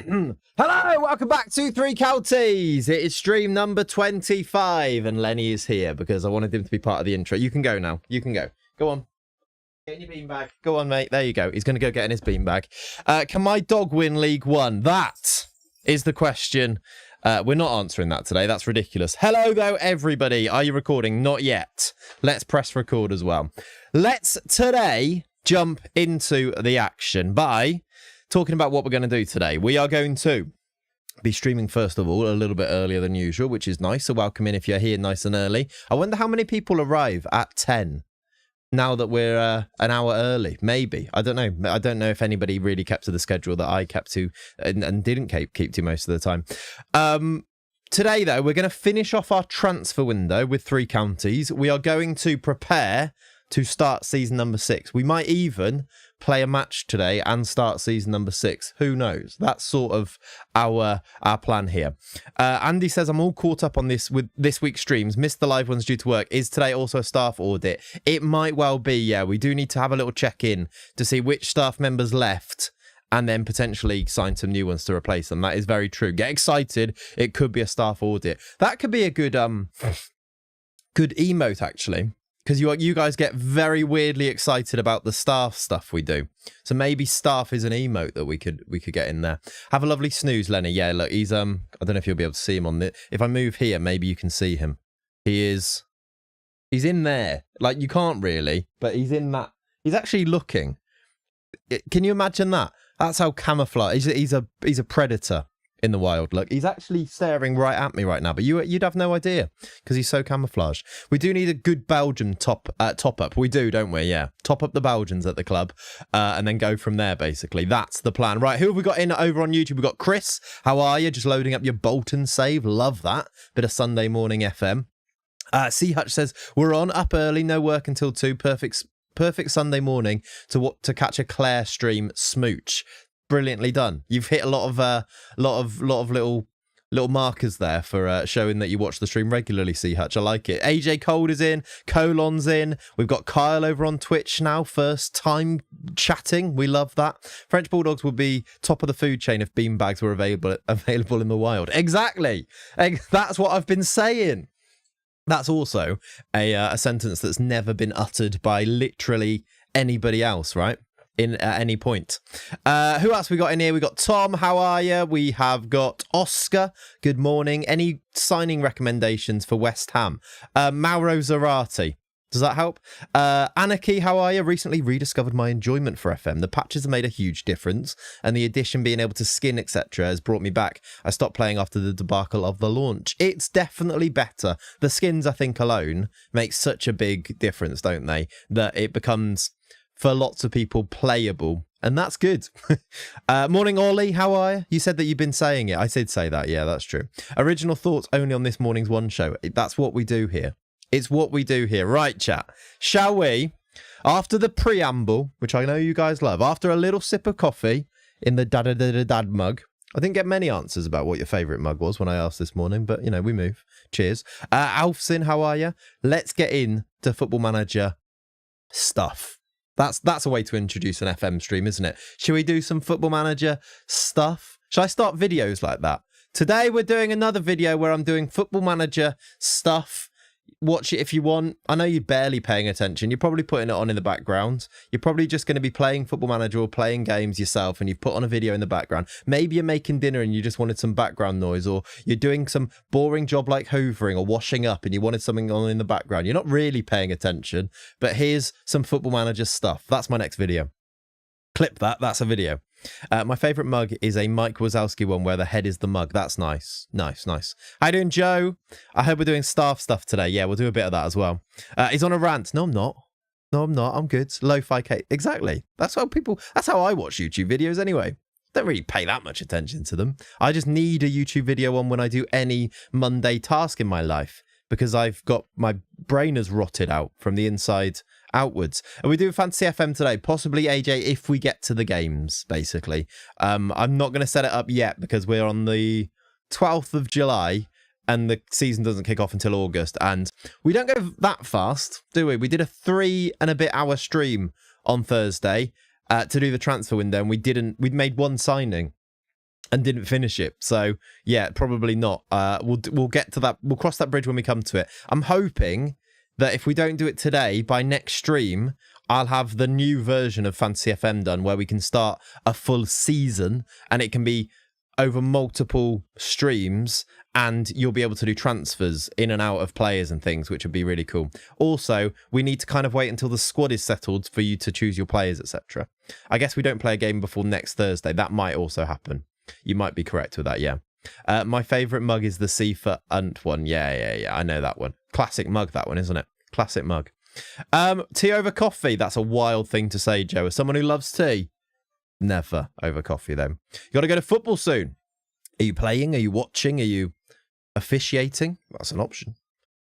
Hello, welcome back to Three Counties. It is stream number 25, and Lenny is here because I wanted him to be part of the intro. You can go now. You can go. Go on. Get in your beanbag. Go on, mate. There you go. He's going to go get in his beanbag. Can my dog win League One? That is the question. We're not answering that today. That's ridiculous. Hello, though, everybody. Are you recording? Not yet. Let's press record as well. Let's today jump into the action by talking about what we're going to do today. We are going to be streaming, first of all, a little bit earlier than usual, which is nice. So welcome in if you're here nice and early. I wonder how many people arrive at 10 now that we're an hour early. Maybe. I don't know. I don't know if anybody really kept to the schedule that I kept to and didn't keep to most of the time. Today, though, we're going to finish off our transfer window with Three Counties. We are going to prepare to start season number 6. We might even play a match today and start season number 6. Who knows? That's sort of our plan here. Andy says, I'm all caught up on this with this week's streams. Missed the live ones due to work. Is today also a staff audit? It might well be, yeah. We do need to have a little check-in to see which staff members left and then potentially sign some new ones to replace them. That is very true. Get excited. It could be a staff audit. That could be a good good emote, actually. Because you guys get very weirdly excited about the staff stuff we do. So maybe staff is an emote that we could get in there. Have a lovely snooze, Lenny. Yeah, look, he's I don't know if you'll be able to see him on the. If I move here, maybe you can see him. He's in there. Like, you can't really, but he's in that. He's actually looking. Can you imagine that? That's how camouflage. He's a predator in the wild. Look, he's actually staring right at me right now, but you'd have no idea because he's so camouflaged. We do need a good Belgian top up. We do, don't we? Yeah, top up the Belgians at the club, and then go from there. Basically, that's the plan. Right, who have we got in over on YouTube? We've got Chris. How are you? Just loading up your Bolton save. Love that bit of Sunday morning FM. C Hutch says we're on up early, no work until 2. Perfect Sunday morning to catch a Claire stream smooch. Brilliantly done. You've hit a lot of little markers there for showing that you watch the stream regularly, C Hutch. I like it. AJ Cold is in. Colon's in. We've got Kyle over on Twitch now. First time chatting. We love that. French Bulldogs would be top of the food chain if beanbags were available in the wild. Exactly. That's what I've been saying. That's also a sentence that's never been uttered by literally anybody else, right? At any point. Who else we got in here? We got Tom. How are you? We have got Oscar. Good morning. Any signing recommendations for West Ham? Mauro Zarate. Does that help? Anarchy, how are you? Recently rediscovered my enjoyment for FM. The patches have made a huge difference, and the addition being able to skin, etc., has brought me back. I stopped playing after the debacle of the launch. It's definitely better. The skins, I think, alone make such a big difference, don't they? That it becomes, for lots of people, playable, and that's good. Morning, Ollie. How are you? You said that you've been saying it. I did say that. Yeah, that's true. Original thoughts only on this morning's One Show. That's what we do here. It's what we do here. Right, chat. Shall we, after the preamble, which I know you guys love, after a little sip of coffee in the dad mug. I didn't get many answers about what your favourite mug was when I asked this morning, but, you know, we move. Cheers. Alfsin, how are you? Let's get in to Football Manager stuff. That's a way to introduce an FM stream, isn't it? Should we do some Football Manager stuff? Should I start videos like that? Today we're doing another video where I'm doing Football Manager stuff. Watch it if you want. I know you're barely paying attention. You're probably putting it on in the background. You're probably just going to be playing Football Manager or playing games yourself, and you've put on a video in the background. Maybe you're making dinner and you just wanted some background noise, or you're doing some boring job like hoovering or washing up and you wanted something on in the background. You're not really paying attention, but here's some Football Manager stuff. That's my next video. Clip that. That's a video. My favourite mug is a Mike Wazowski one where the head is the mug. That's nice. Nice. How you doing, Joe? I hope we're doing staff stuff today. Yeah, we'll do a bit of that as well. He's on a rant. No, I'm not. I'm good. Lo-fi Kate. Exactly. That's how I watch YouTube videos anyway. Don't really pay that much attention to them. I just need a YouTube video on when I do any Monday task in my life because my brain has rotted out from the inside outwards. And we do Fantasy FM today, possibly AJ if we get to the games, basically. I'm not going to set it up yet because we're on the 12th of July and the season doesn't kick off until August, and we don't go that fast, do we? We did a 3 and a bit hour stream on Thursday to do the transfer window, and we'd made one signing. and didn't finish it. So yeah, probably not. We'll get to that. We'll cross that bridge when we come to it. I'm hoping that if we don't do it today, by next stream, I'll have the new version of Fantasy FM done where we can start a full season and it can be over multiple streams and you'll be able to do transfers in and out of players and things, which would be really cool. Also, we need to kind of wait until the squad is settled for you to choose your players, etc. I guess we don't play a game before next Thursday. That might also happen. You might be correct with that, yeah. My favourite mug is the C for Unt one. Yeah, I know that one. Classic mug, that one, isn't it? Classic mug. Tea over coffee. That's a wild thing to say, Joe. As someone who loves tea, never over coffee, though. You got to go to football soon. Are you playing? Are you watching? Are you officiating? That's an option.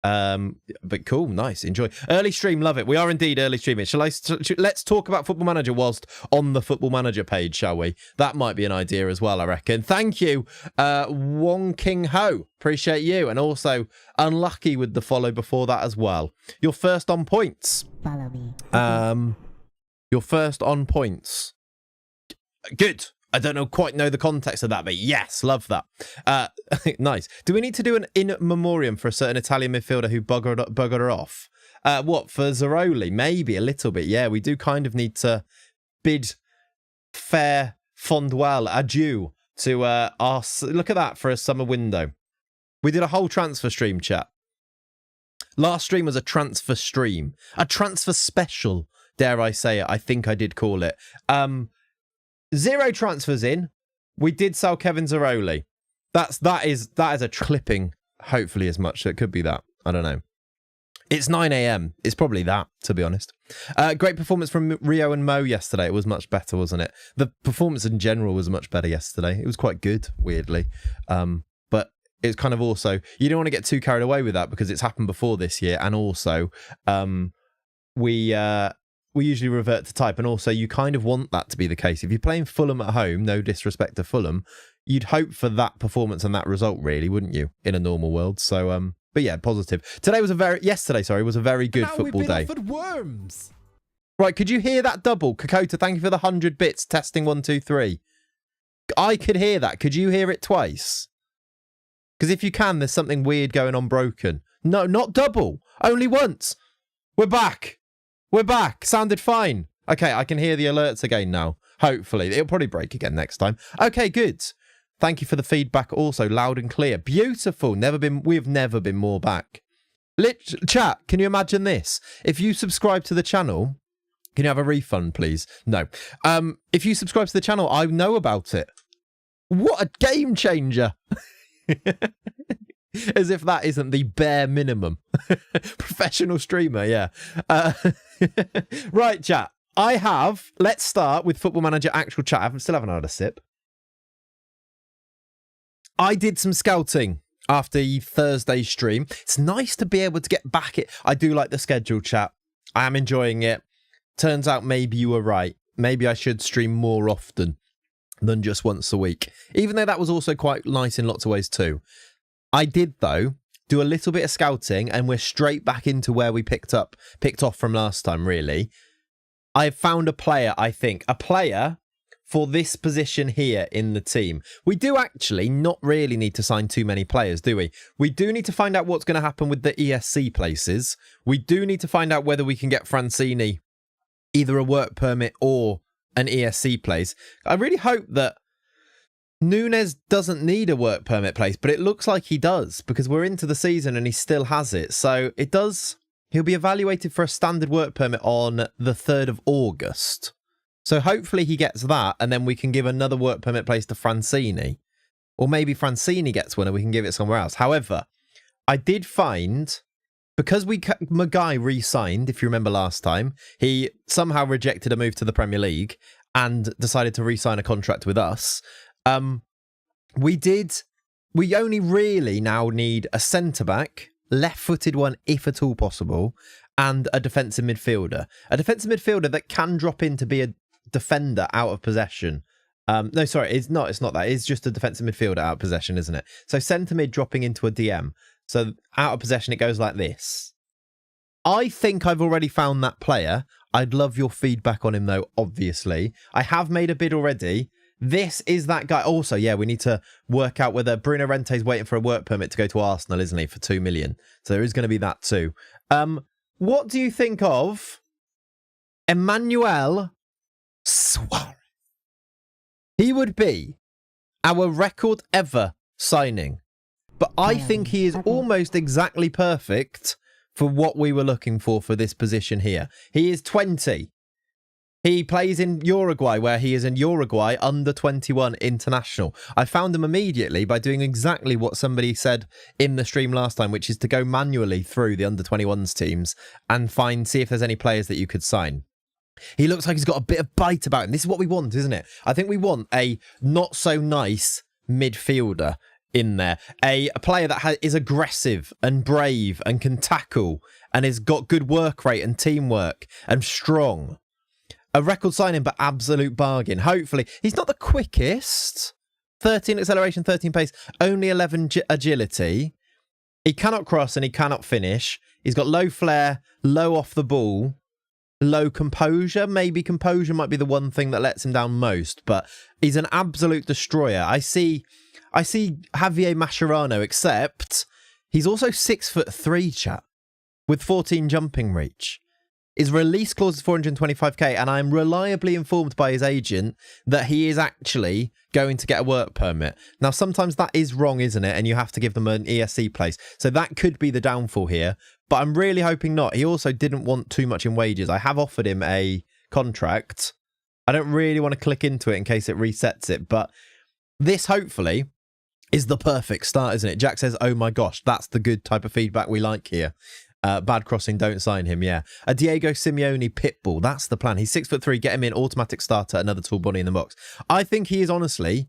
But cool, nice, enjoy. Early stream, love it. We are indeed early streaming. Let's talk about Football Manager whilst on the Football Manager page, shall we? That might be an idea as well, I reckon. Thank you, Wong King Ho. Appreciate you. And also, unlucky with the follow before that as well. You're first on points. Follow me. You're first on points. Good. I don't quite know the context of that, but yes, love that. Nice. Do we need to do an in memoriam for a certain Italian midfielder who buggered her off? What, for Zaroli? Maybe a little bit. Yeah, we do kind of need to bid fair fondwell adieu to our... Look at that for a summer window. We did a whole transfer stream, chat. Last stream was a transfer stream. A transfer special, dare I say it. I think I did call it. 0 transfers in. We did sell Kevin Zaroli. That is a clipping. Hopefully as much. So it could be that. I don't know. It's 9 a.m. It's probably that, to be honest. Great performance from Rio and Mo yesterday. It was much better, wasn't it? The performance in general was much better yesterday. It was quite good, weirdly. But it's kind of also, you don't want to get too carried away with that because it's happened before this year. And also, we usually revert to type, and also you kind of want that to be the case. If you're playing Fulham at home, no disrespect to Fulham, you'd hope for that performance and that result, really, wouldn't you, in a normal world? So, but yeah, positive. Yesterday was a very good football day. Offered worms. Right, could you hear that double? Kokota, thank you for the 100 bits. Testing 1, 2, 3. I could hear that. Could you hear it twice? Because if you can, there's something weird going on broken. No, not double. Only once. We're back. We're back. Sounded fine. Okay, I can hear the alerts again now. Hopefully. It'll probably break again next time. Okay, good. Thank you for the feedback also. Loud and clear. Beautiful. We've never been more back. Chat, can you imagine this? If you subscribe to the channel, can you have a refund, please? No. If you subscribe to the channel, I know about it. What a game changer. As if that isn't the bare minimum. Professional streamer, yeah. Right, chat. Let's start with Football Manager actual chat. I still haven't had a sip. I did some scouting after the Thursday stream. It's nice to be able to get back it. I do like the schedule, chat. I am enjoying it. Turns out maybe you were right. Maybe I should stream more often than just once a week. Even though that was also quite nice in lots of ways too. I did, though, do a little bit of scouting, and we're straight back into where we picked off from last time, really. I've found a player, I think. A player for this position here in the team. We do actually not really need to sign too many players, do we? We do need to find out what's going to happen with the ESC places. We do need to find out whether we can get Francini either a work permit or an ESC place. I really hope that Nunes doesn't need a work permit place, but it looks like he does because we're into the season and he still has it. So it does. He'll be evaluated for a standard work permit on the 3rd of August. So hopefully he gets that and then we can give another work permit place to Francini. Or maybe Francini gets one and we can give it somewhere else. However, I did find, because Maguire re-signed, if you remember last time, he somehow rejected a move to the Premier League and decided to re-sign a contract with us. We only really now need a centre-back, left-footed one if at all possible, and a defensive midfielder. A defensive midfielder that can drop in to be a defender out of possession. No, sorry, it's not that. It's just a defensive midfielder out of possession, isn't it? So centre-mid dropping into a DM. So out of possession, it goes like this. I think I've already found that player. I'd love your feedback on him, though, obviously. I have made a bid already. This is that guy. Also, yeah, we need to work out whether Bruno Rente's waiting for a work permit to go to Arsenal, isn't he, for 2 million. So there is going to be that too. What do you think of Emmanuel Suarez? He would be our record ever signing. But I think he is almost exactly perfect for what we were looking for this position here. He is 20. He plays in Uruguay, where he is an Uruguay under-21 international. I found him immediately by doing exactly what somebody said in the stream last time, which is to go manually through the under-21s teams and see if there's any players that you could sign. He looks like he's got a bit of bite about him. This is what we want, isn't it? I think we want a not-so-nice midfielder in there. A player that is aggressive and brave and can tackle and has got good work rate and teamwork and strong. A record signing, but absolute bargain. Hopefully, he's not the quickest. 13 acceleration, 13 pace, only 11 agility. He cannot cross and he cannot finish. He's got low flair, low off the ball, low composure. Maybe composure might be the one thing that lets him down most, but he's an absolute destroyer. I see Javier Mascherano, except he's also 6'3", chat, with 14 jumping reach. His release clause is 425k, and I'm reliably informed by his agent that he is actually going to get a work permit. Now, sometimes that is wrong, isn't it? And you have to give them an ESC place. So that could be the downfall here, but I'm really hoping not. He also didn't want too much in wages. I have offered him a contract. I don't really want to click into it in case it resets it, but this hopefully is the perfect start, isn't it? Jack says, oh my gosh, that's the good type of feedback we like here. Bad crossing, don't sign him, yeah. A Diego Simeone pitbull, that's the plan. He's 6'3", get him in, automatic starter, another tall body in the box. I think he is honestly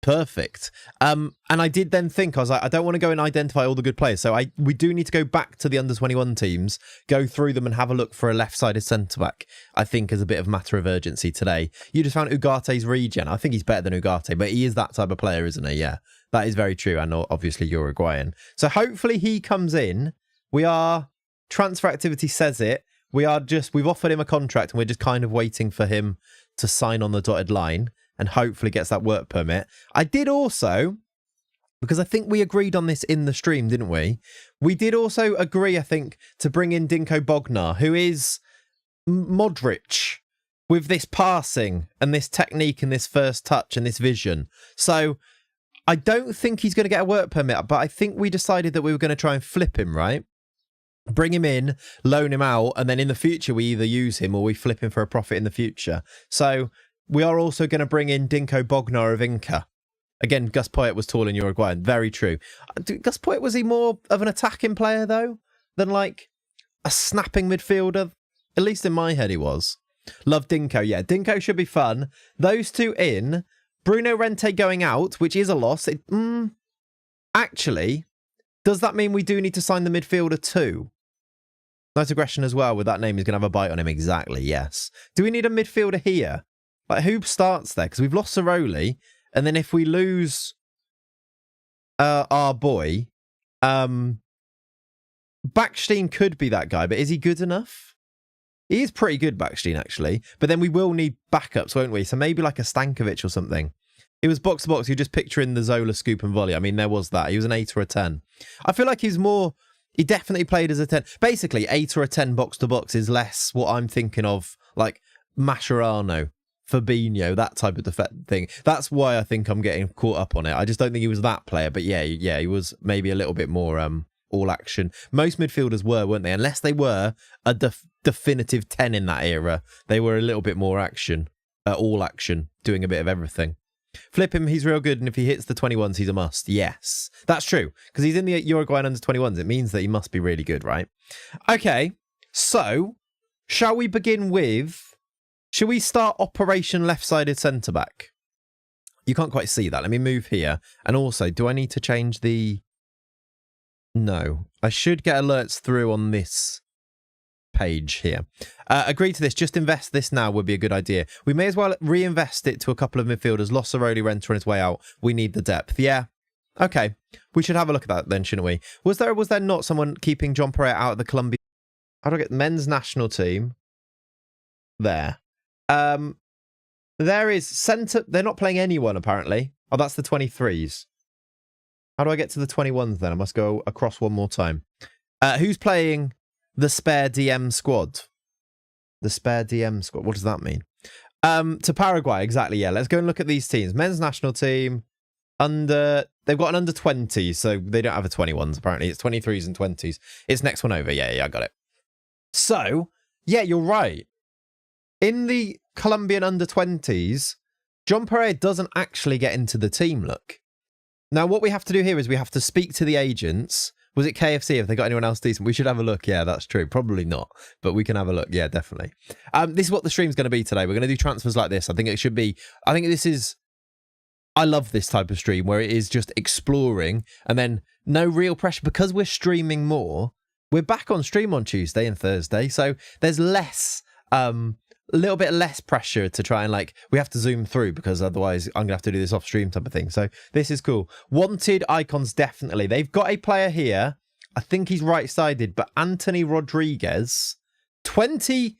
perfect. And I did then think, I was like, I don't want to go and identify all the good players. So we do need to go back to the under-21 teams, go through them and have a look for a left-sided centre-back, I think, as a bit of matter of urgency today. You just found Ugarte's regen. I think he's better than Ugarte, but he is that type of player, isn't he? Yeah, that is very true. And obviously Uruguayan. So hopefully he comes in. Transfer activity says it. We've offered him a contract and we're just kind of waiting for him to sign on the dotted line and hopefully gets that work permit. I did also, because I think we agreed on this in the stream, didn't we? We did also agree, I think, to bring in Dinko Bognar, who is Modric with this passing and this technique and this first touch and this vision. So I don't think he's going to get a work permit, but I think we decided that we were going to try and flip him, right? Bring him in, loan him out, and then in the future we either use him or we flip him for a profit in the future. So we are also going to bring in Dinko Bognar of Inca. Again, Gus Poyet was tall in Uruguay. Very true. Gus Poyet, was he more of an attacking player, though, than like a snapping midfielder? At least in my head he was. Love Dinko. Yeah, Dinko should be fun. Those two in. Bruno Rente going out, which is a loss. Actually, does that mean we do need to sign the midfielder too? Nice aggression as well with that name. He's going to have a bite on him. Exactly, yes. Do we need a midfielder here? Like, who starts there? Because we've lost Saroli. And then if we lose our boy, Backstein could be that guy. But is he good enough? He is pretty good, Backstein, actually. But then we will need backups, won't we? So maybe like a Stankovic or something. It was box to box. You're just picturing the Zola scoop and volley. I mean, there was that. He was an 8 or a 10. I feel like he's more... He definitely played as a 10. Basically, 8 or a 10 box to box is less what I'm thinking of, like Mascherano, Fabinho, that type of thing. That's why I think I'm getting caught up on it. I just don't think he was that player. But yeah, he was maybe a little bit more all action. Most midfielders were, weren't they? Unless they were a definitive 10 in that era, they were a little bit more action, all action, doing a bit of everything. Flip him, he's real good, and if he hits the 21s, he's a must. Yes, that's true, because he's in the Uruguayan under 21s. It means that he must be really good, right? Okay, so shall we begin with... Shall we start Operation Left-Sided Centre-Back? You can't quite see that. Let me move here. And also, do I need to change the... No. I should get alerts through on this page here. Agree to this. Just invest this now would be a good idea. We may as well reinvest it to a couple of midfielders. Lost Saroli, Renter on his way out. We need the depth. Yeah. Okay. We should have a look at that then, shouldn't we? Was there not someone keeping John Pereira out of the Colombian... How do I get the men's national team? There. There is centre. They're not playing anyone, apparently. Oh, that's the 23s. How do I get to the 21s then? I must go across one more time. Who's playing the spare DM squad? The spare DM squad. What does that mean? To Paraguay, exactly, yeah. Let's go and look at these teams. Men's national team, they've got an under 20, so they don't have a 21s, apparently. It's 23s and 20s. It's next one over. Yeah, I got it. So, yeah, you're right. In the Colombian under 20s, John Pereira doesn't actually get into the team, look. Now, what we have to do here is we have to speak to the agents. Was it KFC? Have they got anyone else decent? We should have a look. Yeah, that's true. Probably not, but we can have a look. Yeah, definitely. This is what the stream's going to be today. We're going to do transfers like this. I think this is, I love this type of stream where it is just exploring and then no real pressure because we're streaming more. We're back on stream on Tuesday and Thursday. So there's less, a little bit less pressure to try and we have to zoom through because otherwise I'm going to have to do this off stream type of thing. So this is cool. Wanted icons, definitely. They've got a player here. I think he's right-sided, but Anthony Rodriguez, 20.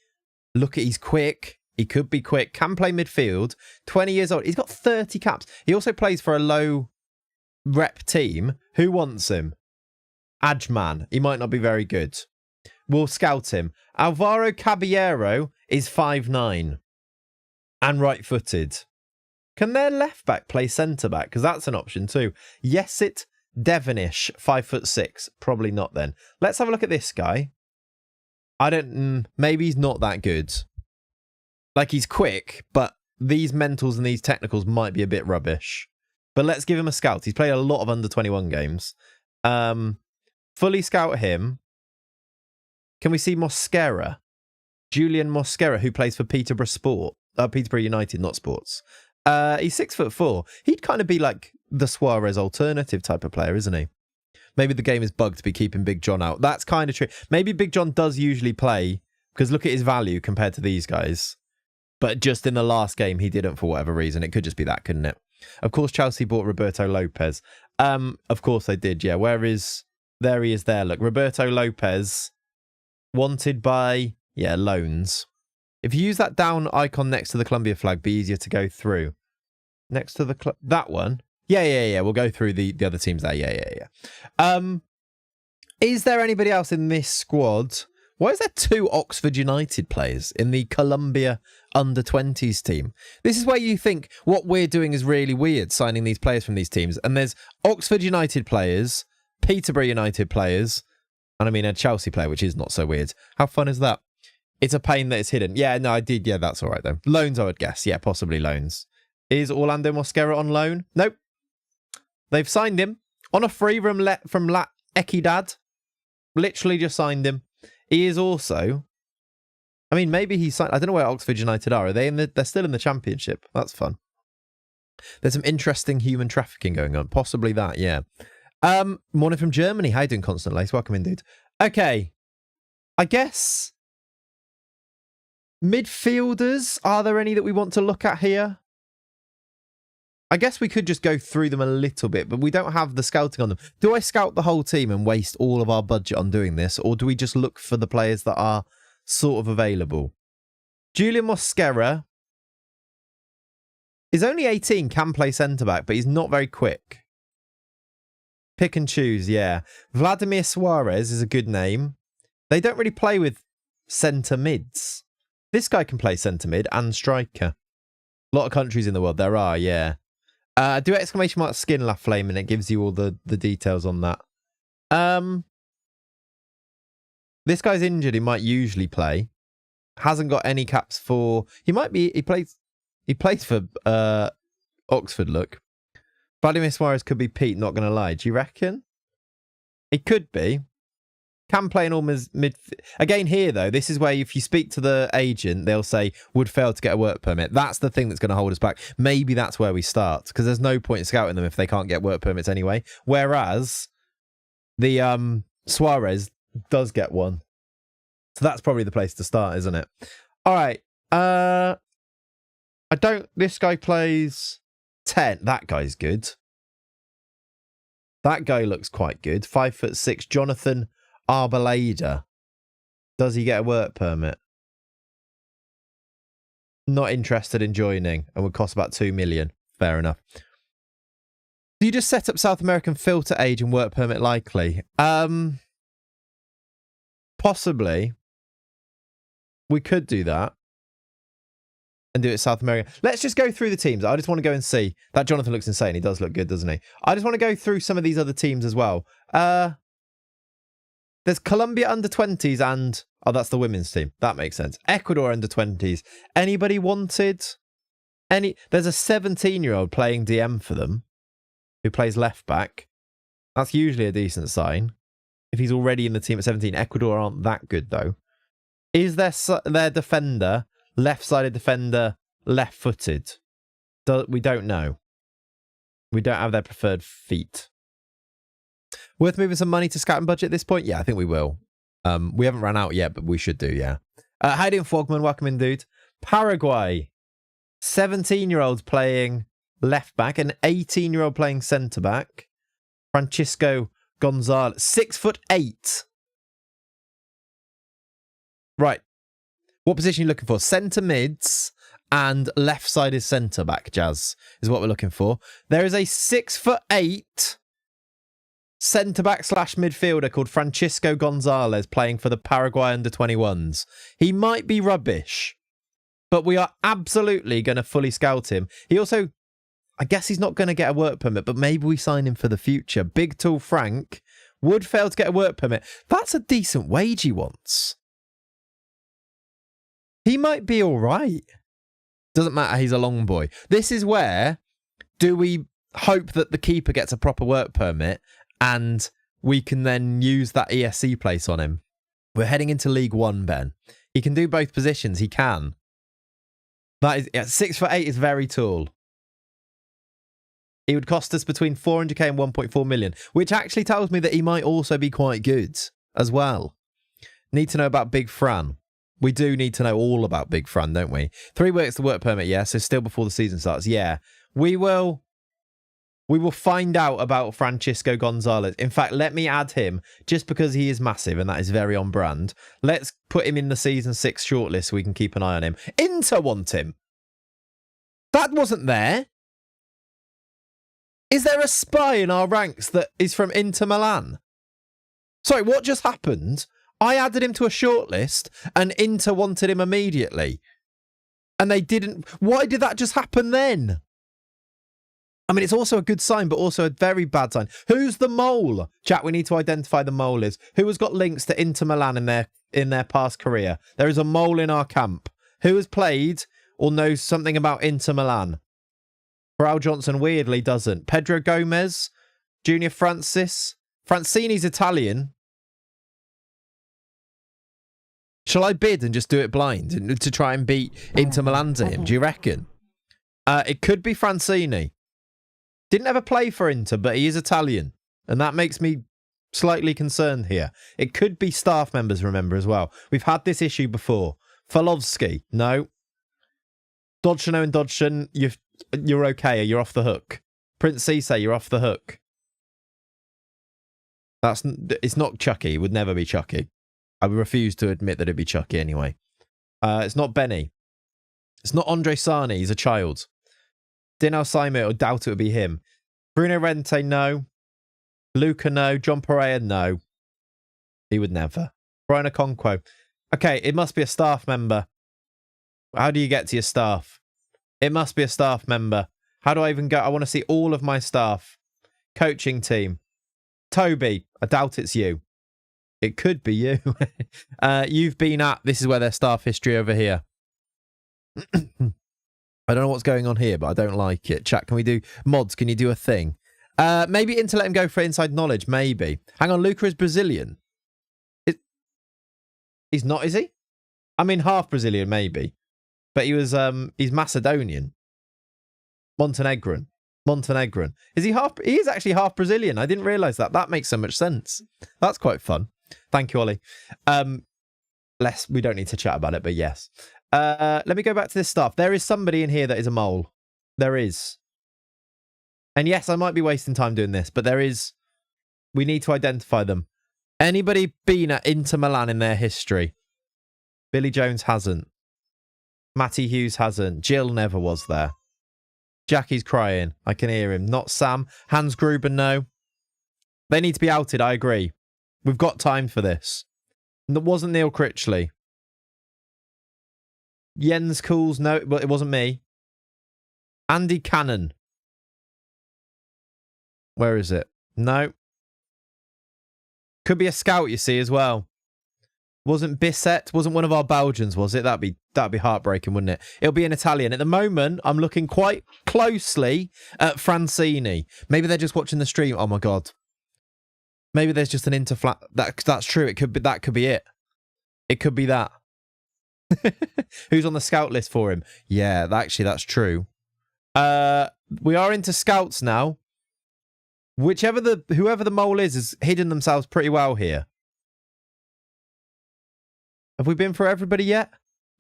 Look at, he's quick. He could be quick. Can play midfield. 20 years old. He's got 30 caps. He also plays for a low rep team. Who wants him? Ajman. He might not be very good. We'll scout him. Alvaro Caballero is 5'9" and right-footed. Can their left-back play centre-back? Because that's an option too. Yesit Devonish, 5'6". Probably not then. Let's have a look at this guy. Maybe he's not that good. He's quick, but these mentals and these technicals might be a bit rubbish. But let's give him a scout. He's played a lot of under-21 games. Fully scout him. Can we see Mosquera? Julian Mosquera, who plays for Peterborough United, not Sports. He's 6'4". He'd kind of be like the Suarez alternative type of player, isn't he? Maybe the game is bugged to be keeping Big John out. That's kind of true. Maybe Big John does usually play, because look at his value compared to these guys. But just in the last game, he didn't for whatever reason. It could just be that, couldn't it? Of course, Chelsea bought Roberto Lopez. Of course they did, yeah. There he is there. Look, Roberto Lopez, wanted by, loans. If you use that down icon next to the Colombia flag, be easier to go through. Next to that one? Yeah. We'll go through the other teams there. Yeah. Is there anybody else in this squad? Why is there 2 Oxford United players in the Colombia under-20s team? This is where you think what we're doing is really weird, signing these players from these teams. And there's Oxford United players, Peterborough United players, and I mean a Chelsea player, which is not so weird. How fun is that? It's a pain that it's hidden. Yeah, no, I did. Yeah, that's all right, though. Loans, I would guess. Yeah, possibly loans. Is Orlando Mosquera on loan? Nope. They've signed him on a free from La Equidad. Literally just signed him. He is also... I mean, maybe he's signed... I don't know where Oxford United are. Are they they're still in the Championship. That's fun. There's some interesting human trafficking going on. Possibly that, yeah. Morning from Germany. How you doing, Constant Lace? Welcome in, dude. Okay. I guess... midfielders. Are there any that we want to look at here? I guess we could just go through them a little bit, but we don't have the scouting on them. Do I scout the whole team and waste all of our budget on doing this, or do we just look for the players that are sort of available? Julian Mosquera is only 18, can play centre-back, but he's not very quick. Pick and choose, yeah. Vladimir Suarez is a good name. They don't really play with centre mids. This guy can play centre mid and striker. A lot of countries in the world there are, yeah. Do exclamation mark skin La Flame and it gives you all the details on that. This guy's injured. He might usually play. Hasn't got any caps for... He plays for Oxford, look. Vladimir Suarez could be Pete, not going to lie. Do you reckon? He could be. Can play in all mid... Again, here, though, this is where if you speak to the agent, they'll say, would fail to get a work permit. That's the thing that's going to hold us back. Maybe that's where we start, because there's no point in scouting them if they can't get work permits anyway. Whereas the Suarez does get one. So that's probably the place to start, isn't it? All right. This guy plays 10. That guy's good. That guy looks quite good. 5'6", Jonathan Arboleda. Does he get a work permit? not interested in joining and would cost about 2 million. Fair enough. Do you just set up South American filter age and work permit likely? Possibly. We could do that. And do it South America. Let's just go through the teams. I just want to go and see. That Jonathan looks insane. He does look good, doesn't he? I just want to go through some of these other teams as well. There's Colombia under 20s and... Oh, that's the women's team. That makes sense. Ecuador under 20s. Anybody wanted? There's a 17-year-old playing DM for them who plays left back. That's usually a decent sign. If he's already in the team at 17. Ecuador aren't that good, though. Is their defender... left-sided defender, left-footed? We don't know. We don't have their preferred feet. Worth moving some money to scouting budget at this point? Yeah, I think we will. We haven't run out yet, but we should do, yeah. How you doing, Fogman? Welcome in, dude. Paraguay. 17-year-olds playing left-back, an 18-year-old playing centre-back. Francisco Gonzalez. 6'8". Right. What position are you looking for? Centre mids and left-sided centre-back, Jazz, is what we're looking for. There is a 6'8" centre-back / midfielder called Francisco Gonzalez playing for the Paraguay under-21s. He might be rubbish, but we are absolutely going to fully scout him. He also, I guess he's not going to get a work permit, but maybe we sign him for the future. Big Tall Frank would fail to get a work permit. That's a decent wage he wants. He might be all right. Doesn't matter, he's a long boy. This is where, do we hope that the keeper gets a proper work permit and we can then use that ESC place on him? We're heading into League One, Ben. He can do both positions. He can. That is, 6'8" is very tall. He would cost us between 400k and 1.4 million, which actually tells me that he might also be quite good as well. Need to know about Big Fran. We do need to know all about Big Fran, don't we? 3 weeks to work permit, yeah, so still before the season starts. Yeah, we will find out about Francisco Gonzalez. In fact, let me add him, just because he is massive and that is very on brand. Let's put him in the Season 6 shortlist so we can keep an eye on him. Inter want him. That wasn't there. Is there a spy in our ranks that is from Inter Milan? Sorry, what just happened? I added him to a shortlist and Inter wanted him immediately. And they didn't. Why did that just happen then? I mean, it's also a good sign, but also a very bad sign. Who's the mole? Chat, we need to identify the mole is. Who has got links to Inter Milan in their past career? There is a mole in our camp. Who has played or knows something about Inter Milan? Raul Johnson weirdly doesn't. Pedro Gomez, Junior Francis. Francini's Italian. Shall I bid and just do it blind to try and beat Inter Milan to him? Do you reckon? It could be Francini. Didn't ever play for Inter, but he is Italian. And that makes me slightly concerned here. It could be staff members, remember, as well. We've had this issue before. Falovsky, no. Dodson and Dodson, you're okay. You're off the hook. Prince Cisse, you're off the hook. It's not Chucky. It would never be Chucky. I would refuse to admit that it'd be Chucky anyway. It's not Benny. It's not Andre Sani. He's a child. Dino Simon, I doubt it would be him. Bruno Rente, no. Luca, no. John Pereira, no. He would never. Brian Okonkwo. Okay, it must be a staff member. How do you get to your staff? It must be a staff member. How do I even go? I want to see all of my staff. Coaching team. Toby, I doubt it's you. It could be you. You've been at... This is where their staff history over here. I don't know what's going on here, but I don't like it. Chat, can we do... Mods, can you do a thing? Maybe Inter let him go for inside knowledge. Maybe. Hang on, Luca is Brazilian. He's not, is he? I mean, half Brazilian, maybe. But he was... he's Macedonian. Montenegrin. Is he half... He is actually half Brazilian. I didn't realise that. That makes so much sense. That's quite fun. Thank you, Ollie. We don't need to chat about it, but yes. Let me go back to this stuff. There is somebody in here that is a mole. There is. And yes, I might be wasting time doing this, but there is... We need to identify them. Anybody been at Inter Milan in their history? Billy Jones hasn't. Matty Hughes hasn't. Jill never was there. Jackie's crying. I can hear him. Not Sam. Hans Gruber, no. They need to be outed, I agree. We've got time for this. That wasn't Neil Critchley. Jens Cools, no, but it wasn't me. Andy Cannon. Where is it? No. Could be a scout, you see, as well. Wasn't Bisset? Wasn't one of our Belgians, was it? That'd be heartbreaking, wouldn't it? It'll be an Italian. At the moment, I'm looking quite closely at Francini. Maybe they're just watching the stream. Oh my god. Maybe there's just an interflat. That's true. It could be that. Could be it. It could be that. Who's on the scout list for him? Yeah, actually, that's true. We are into scouts now. Whoever the mole is has hidden themselves pretty well here. Have we been for everybody yet?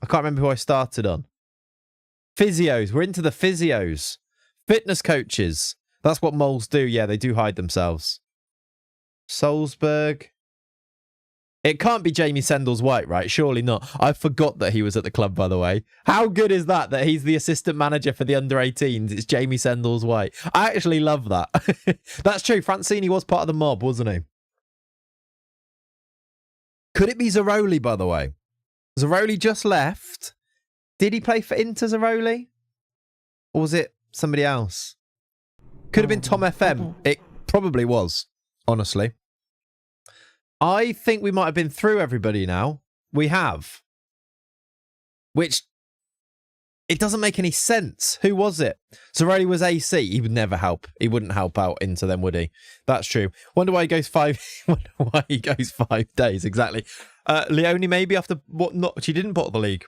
I can't remember who I started on. Physios. We're into the physios. Fitness coaches. That's what moles do. Yeah, they do hide themselves. Salzburg. It can't be Jamie Sendles White, right? Surely not. I forgot that he was at the club, by the way. How good is that he's the assistant manager for the under-18s? It's Jamie Sendles White. I actually love that. That's true. Francini was part of the mob, wasn't he? Could it be Zaroli, by the way? Zaroli just left. Did he play for Inter, Zaroli? Or was it somebody else? Could have been Tom FM. It probably was, honestly. I think we might have been through everybody now. We have. Which, it doesn't make any sense. Who was it? Zaroli was AC. He would never help. He wouldn't help out Inter then, would he? That's true. Wonder why he goes 5 days, exactly. Leone maybe after what? Not she didn't bottle the league.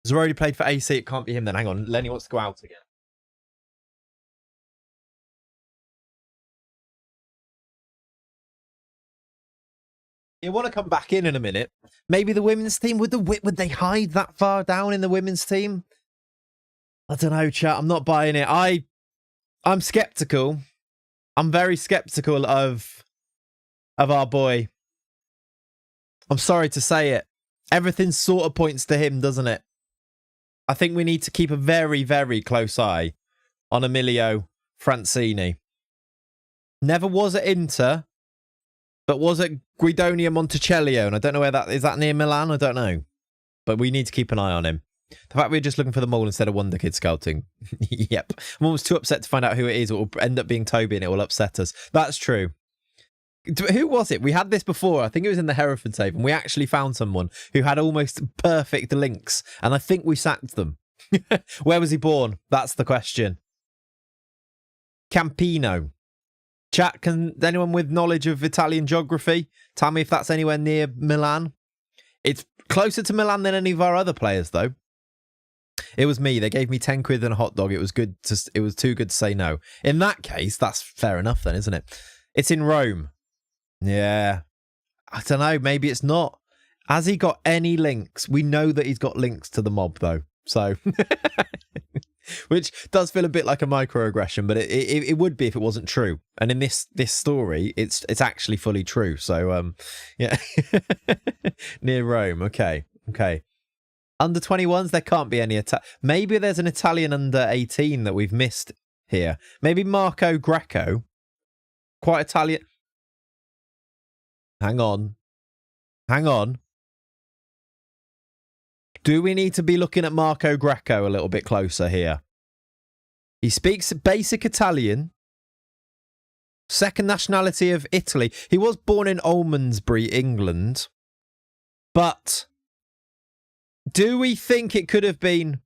Zaroli played for AC. It can't be him then. Hang on. Lenny wants to go out again. You want to come back in a minute. Maybe the women's team, would they hide that far down in the women's team? I don't know, chat. I'm not buying it. I'm skeptical. I'm very skeptical of our boy. I'm sorry to say it. Everything sort of points to him, doesn't it? I think we need to keep a very, very close eye on Emilio Francini. Never was at Inter, but was at Guidonia Monticello, and I don't know where that is. That near Milan? I don't know. But we need to keep an eye on him. The fact we're just looking for the mole instead of Wonder Kid scouting. Yep. I'm almost too upset to find out who it is. It will end up being Toby and it will upset us. That's true. Who was it? We had this before. I think it was in the Hereford save, and we actually found someone who had almost perfect links, and I think we sacked them. Where was he born? That's the question. Campino. Chat, can anyone with knowledge of Italian geography tell me if that's anywhere near Milan? It's closer to Milan than any of our other players, though. It was me. They gave me 10 quid and a hot dog. It was too good to say no. In that case, that's fair enough then, isn't it? It's in Rome. Yeah. I don't know. Maybe it's not. Has he got any links? We know that he's got links to the mob, though. So, which does feel a bit like a microaggression, but it would be if it wasn't true. And in this story, it's actually fully true. So, yeah. Near Rome. Okay. Under 21s, there can't be any maybe there's an Italian under 18 that we've missed here. Maybe Marco Greco. Quite Italian. Hang on. Do we need to be looking at Marco Greco a little bit closer here? He speaks basic Italian. Second nationality of Italy. He was born in Almondsbury, England. But do we think it could have been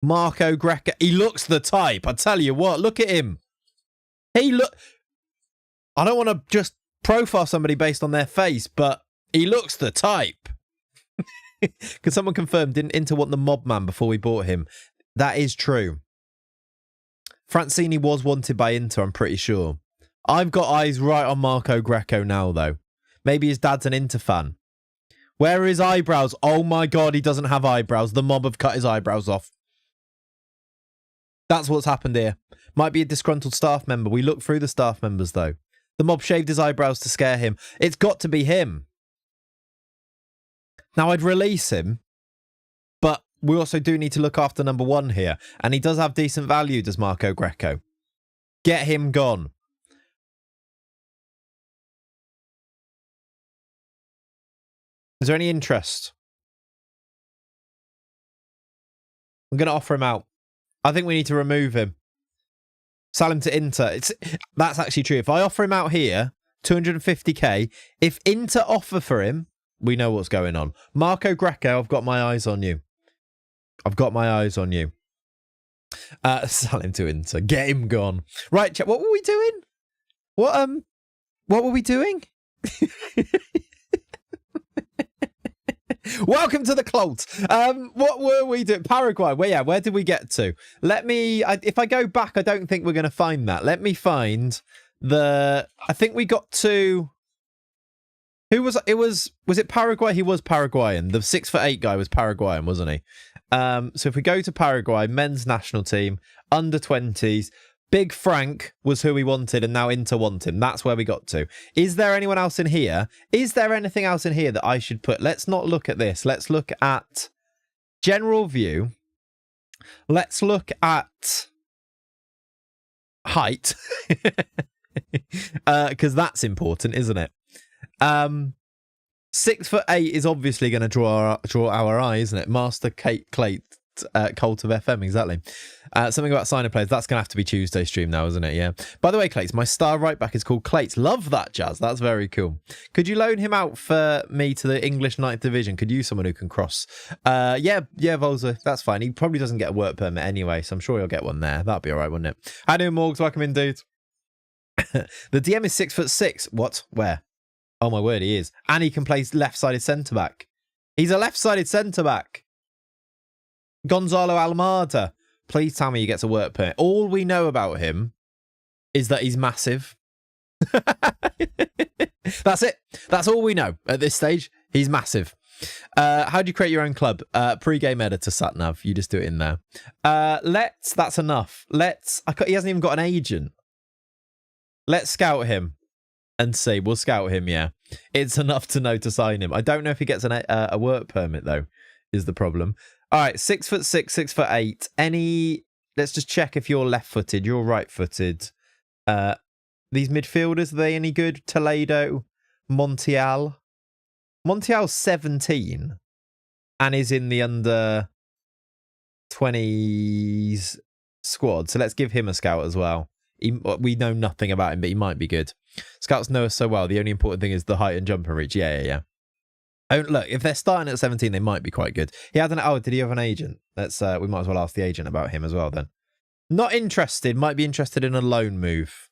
Marco Greco? He looks the type. I tell you what, look at him. I don't want to just profile somebody based on their face, but he looks the type. Because someone confirmed, didn't Inter want the mob man before we bought him? That is true. Francini was wanted by Inter, I'm pretty sure. I've got eyes right on Marco Greco now, though. Maybe his dad's an Inter fan. Where are his eyebrows? Oh my god, he doesn't have eyebrows. The mob have cut his eyebrows off. That's what's happened here. Might be a disgruntled staff member. We look through the staff members, though. The mob shaved his eyebrows to scare him. It's got to be him. Now, I'd release him, but we also do need to look after number 1 here. And he does have decent value, does Marco Greco. Get him gone. Is there any interest? I'm going to offer him out. I think we need to remove him. Sell him to Inter. That's actually true. If I offer him out here, 250k. If Inter offer for him, we know what's going on. Marco Greco, I've got my eyes on you. I've got my eyes on you. Sell him to Inter. Get him gone. Right, what were we doing? What were we doing? Welcome to the cult. What were we doing? Paraguay. Well, yeah, where did we get to? If I go back, I don't think we're going to find that. Let me find I think we got to, was it Paraguay? He was Paraguayan. The 6'8" guy was Paraguayan, wasn't he? So if we go to Paraguay, men's national team, under 20s, Big Frank was who we wanted, and now Inter want him. That's where we got to. Is there anyone else in here? Is there anything else in here that I should put? Let's not look at this. Let's look at general view. Let's look at height. Because that's important, isn't it? 6'8" is obviously going to draw our eye, isn't it? Master Clayts. Cult of FM, exactly. Something about signing players. That's going to have to be Tuesday stream now, isn't it? Yeah. By the way, Clayts, my star right back is called Clayts. Love that, Jazz. That's very cool. Could you loan him out for me to the English 9th Division? Could use someone who can cross. Yeah, Volza. That's fine. He probably doesn't get a work permit anyway, so I'm sure he'll get one there. That'd be all right, wouldn't it? How doing, Morgs? Welcome in, dude. The DM is 6'6". What? Where? Oh, my word, he is. And he can play left-sided centre-back. He's a left-sided centre-back. Gonzalo Almada. Please tell me he gets a work permit. All we know about him is that he's massive. That's it. That's all we know at this stage. He's massive. How do you create your own club? Pre-game editor, Satnav. You just do it in there. That's enough. He hasn't even got an agent. Let's scout him and see. We'll scout him, yeah. It's enough to know to sign him. I don't know if he gets a work permit, though, is the problem. All right, 6'6", 6'8". Let's just check if you're left-footed. You're right-footed. These midfielders, are they any good? Toledo, Montiel. Montiel's 17 and is in the under 20s squad. So let's give him a scout as well. We know nothing about him, but he might be good. Scouts know us so well. The only important thing is the height and jump and reach. Yeah. Oh, look, if they're starting at 17, they might be quite good. Did he have an agent? We might as well ask the agent about him as well then. Not interested. Might be interested in a loan move.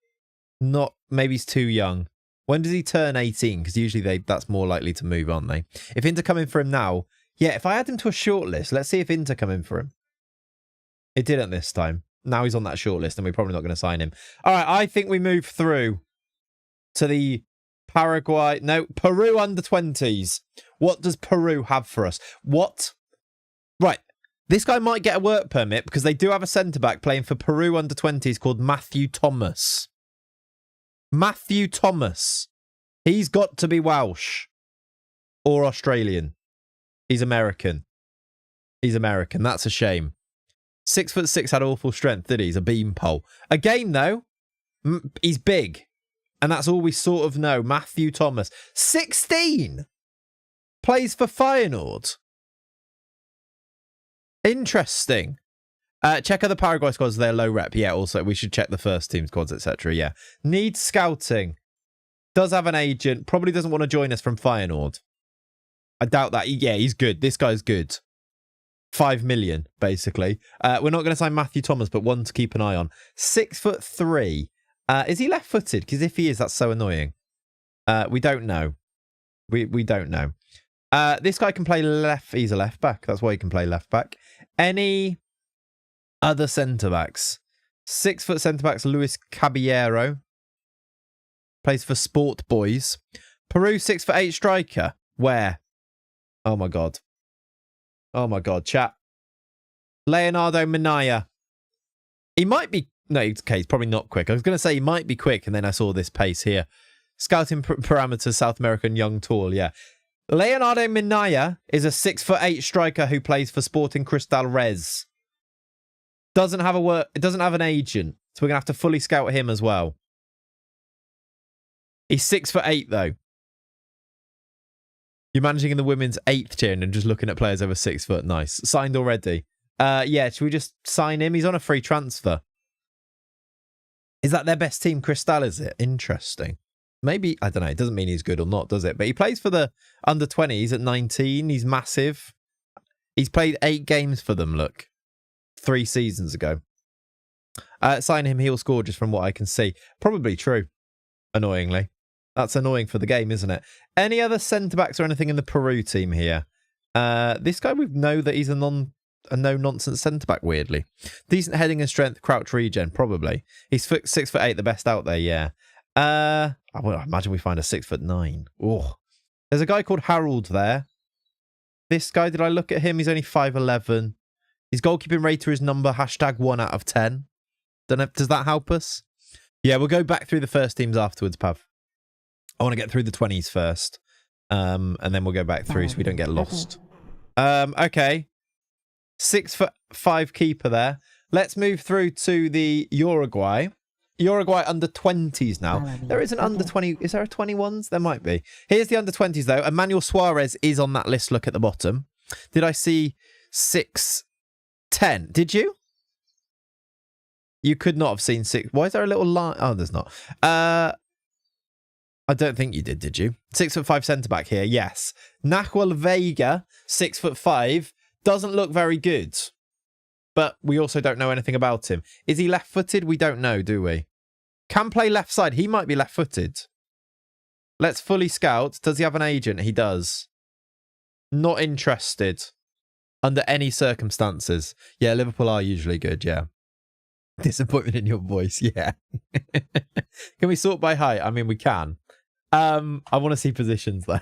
Maybe he's too young. When does he turn 18? Because usually that's more likely to move, aren't they? If Inter come in for him now, yeah, if I add him to a shortlist, let's see if Inter come in for him. It didn't this time. Now he's on that shortlist and we're probably not going to sign him. All right, I think we move through to the Peru under 20s. What does Peru have for us? What? Right. This guy might get a work permit because they do have a centre-back playing for Peru under 20s called Matthew Thomas. Matthew Thomas. He's got to be Welsh or Australian. He's American. That's a shame. 6'6", had awful strength, did he? He's a beanpole. Again, though, he's big. And that's all we sort of know. Matthew Thomas. 16! Plays for Feyenoord. Interesting. Check other Paraguay squads. They're low rep. Yeah, also, we should check the first team squads, etc. Yeah. Needs scouting. Does have an agent. Probably doesn't want to join us from Feyenoord. I doubt that. Yeah, he's good. This guy's good. 5 million, basically. We're not going to sign Matthew Thomas, but one to keep an eye on. 6'3". Is he left-footed? Because if he is, that's so annoying. We don't know. We don't know. This guy can play left. He's a left-back. That's why he can play left-back. Any other centre-backs? 6-foot centre-backs, Luis Caballero. Plays for Sport Boys. Peru, 6'8" striker. Where? Oh, my God. Oh, my God. Chat. Leonardo Minaya. He might be... No, okay, he's probably not quick. I was going to say he might be quick, and then I saw this pace here. Scouting parameters, South American, young, tall, yeah. Leonardo Minaya is a 6'8" striker who plays for Sporting Cristal Res. Doesn't have an agent, so we're gonna have to fully scout him as well. He's 6'8" though. You're managing in the women's 8th tier and just looking at players over 6 foot. Nice. Signed already. Yeah, should we just sign him? He's on a free transfer. Is that their best team, Cristal, is it? Interesting. Maybe, I don't know. It doesn't mean he's good or not, does it? But he plays for the under-20s at 19. He's massive. He's played 8 games for them, look. 3 seasons ago. Sign him, he'll score just from what I can see. Probably true, annoyingly. That's annoying for the game, isn't it? Any other centre-backs or anything in the Peru team here? This guy, we know that he's a no-nonsense centre-back, weirdly. Decent heading and strength, crouch regen, probably. He's 6'8", the best out there, yeah. I imagine we find a 6'9". Oh, there's a guy called Harold there. This guy, did I look at him? He's only 5'11". His goalkeeping rater is number #1 out of 10. Don't know. Does that help us? Yeah, we'll go back through the first teams afterwards, Pav. I want to get through the 20s first, and then we'll go back through so we don't get lost. Okay, 6'5" keeper there. Let's move through to the Uruguay. Uruguay under 20s now. There is an under 20. Is there a 21s? There might be. Here's the under 20s though. Emmanuel Suarez is on that list. Look at the bottom. Did I see 6'10"? Did you? You could not have seen 6. Why is there a little line? Oh, there's not. I don't think you did you? 6'5" centre back here. Yes. Nahuel Vega, 6'5", doesn't look very good. But we also don't know anything about him. Is he left-footed? We don't know, do we? Can play left side. He might be left-footed. Let's fully scout. Does he have an agent? He does. Not interested. Under any circumstances. Yeah, Liverpool are usually good, yeah. Disappointment in your voice, yeah. Can we sort by height? I mean, we can. I want to see positions, though.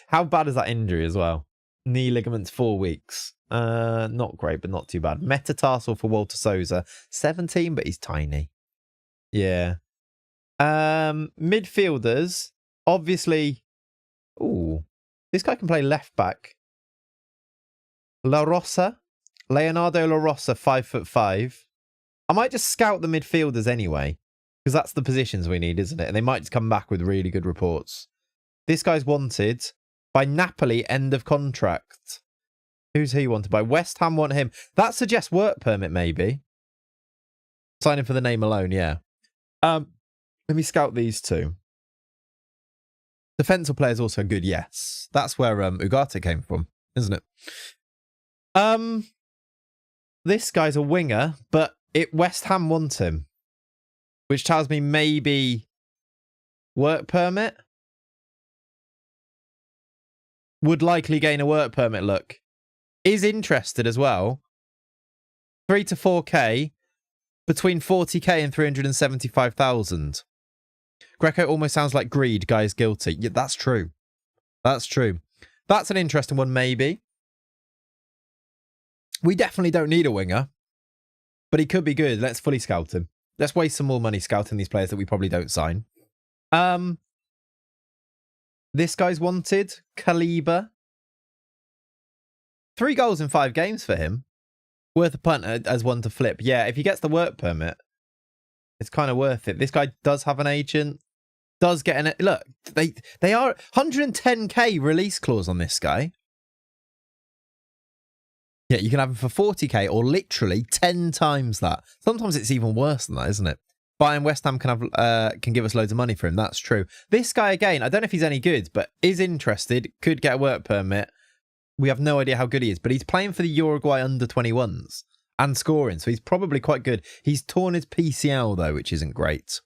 How bad is that injury as well? Knee ligaments, 4 weeks. Not great, but not too bad. Metatarsal for Walter Souza. 17, but he's tiny. Yeah. Midfielders. Obviously. Ooh. This guy can play left back. La Rosa. Leonardo La Rosa, 5'5". I might just scout the midfielders anyway. Because that's the positions we need, isn't it? And they might just come back with really good reports. This guy's wanted by Napoli, end of contract. Who's he wanted by? West Ham want him. That suggests work permit, maybe. Signing for the name alone, yeah. Let me scout these two. Defensive players also good, yes. That's where Ugarte came from, isn't it? This guy's a winger, but West Ham want him. Which tells me maybe work permit. Would likely gain a work permit, look. Is interested as well. 3 to 4k. Between 40k and 375,000. Greco almost sounds like greed. Guy's guilty. Yeah, that's true. That's true. That's an interesting one, maybe. We definitely don't need a winger. But he could be good. Let's fully scout him. Let's waste some more money scouting these players that we probably don't sign. This guy's wanted. Kaliba. 3 goals in 5 games for him. Worth a punt as one to flip. Yeah, if he gets the work permit, it's kind of worth it. This guy does have an agent. Does get an... Look, they are 110k release clause on this guy. Yeah, you can have him for 40k or literally 10 times that. Sometimes it's even worse than that, isn't it? Bayern West Ham can give us loads of money for him. That's true. This guy, again, I don't know if he's any good, but is interested. Could get a work permit. We have no idea how good he is, but he's playing for the Uruguay under-21s and scoring, so he's probably quite good. He's torn his PCL, though, which isn't great.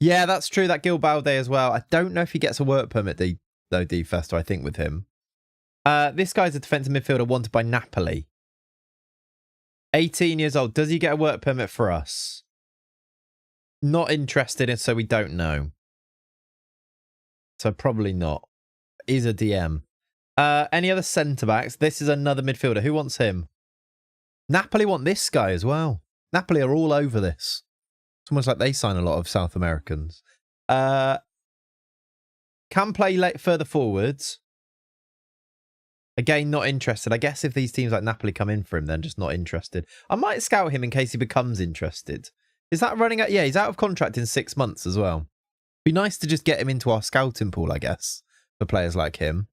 Yeah, that's true. That Gil Balde as well. I don't know if he gets a work permit, though, D-Fester, I think, with him. This guy's a defensive midfielder wanted by Napoli. 18 years old. Does he get a work permit for us? Not interested in, so we don't know. So probably not. Is a DM. Any other centre-backs? This is another midfielder. Who wants him? Napoli want this guy as well. Napoli are all over this. It's almost like they sign a lot of South Americans. Can play further forwards. Again, not interested. I guess if these teams like Napoli come in for him, then just not interested. I might scout him in case he becomes interested. Is that running out? Yeah, he's out of contract in 6 months as well. Be nice to just get him into our scouting pool, I guess, for players like him.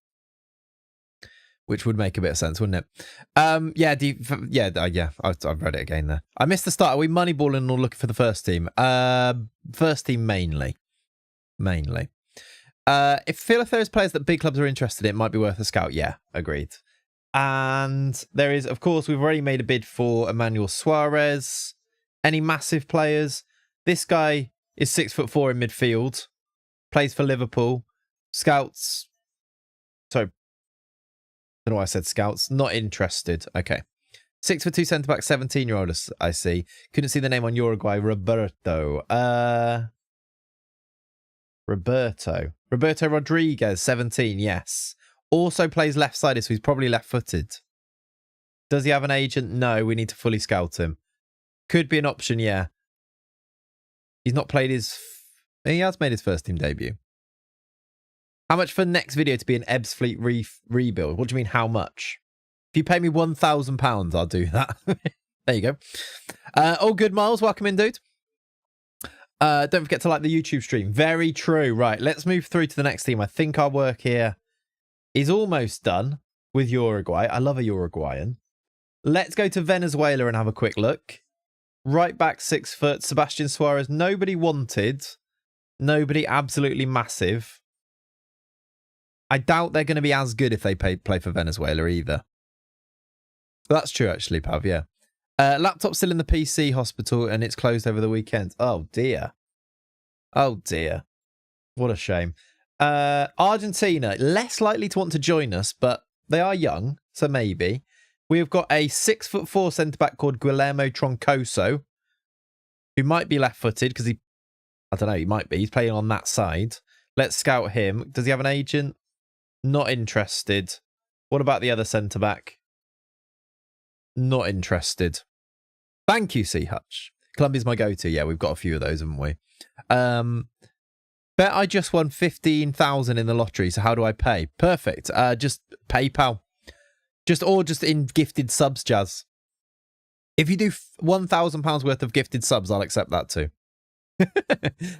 Which would make a bit of sense, wouldn't it? Yeah. I've read it again there. I missed the start. Are we moneyballing or looking for the first team? First team mainly. If there's players that big clubs are interested in, it might be worth a scout. Yeah, agreed. And there is, of course, we've already made a bid for Emmanuel Suarez. Any massive players? This guy is 6'4" in midfield. Plays for Liverpool. Scouts. Sorry. I don't know why I said scouts. Not interested. Okay. 6'2" centre-back, 17-year-old, I see. Couldn't see the name on Uruguay. Roberto Rodriguez, 17, yes. Also plays left-sided, so he's probably left-footed. Does he have an agent? No, we need to fully scout him. Could be an option, yeah. He's not played his... He has made his first team debut. How much for next video to be an Ebbs Fleet rebuild? What do you mean, how much? If you pay me £1,000, I'll do that. There you go. All good, Miles. Welcome in, dude. Don't forget to like the YouTube stream. Very true. Right, let's move through to the next team. I think our work here is almost done with Uruguay. I love a Uruguayan. Let's go to Venezuela and have a quick look. Right back, 6 foot. Sebastian Suarez. Nobody wanted. Nobody absolutely massive. I doubt they're going to be as good if they play for Venezuela either. That's true, actually, Pav, yeah. Laptop still in the PC hospital and it's closed over the weekend. Oh, dear. Oh, dear. What a shame. Argentina, less likely to want to join us, but they are young, so maybe. We've got a 6'4" centre-back called Guillermo Troncoso, who might be left-footed because I don't know, he might be. He's playing on that side. Let's scout him. Does he have an agent? Not interested. What about the other centre-back? Not interested. Thank you, C. Hutch. Colombia's my go-to. Yeah, we've got a few of those, haven't we? Bet I just won 15,000 in the lottery, so how do I pay? Perfect. Just PayPal. Just in gifted subs, Jazz. If you do £1,000 worth of gifted subs, I'll accept that too.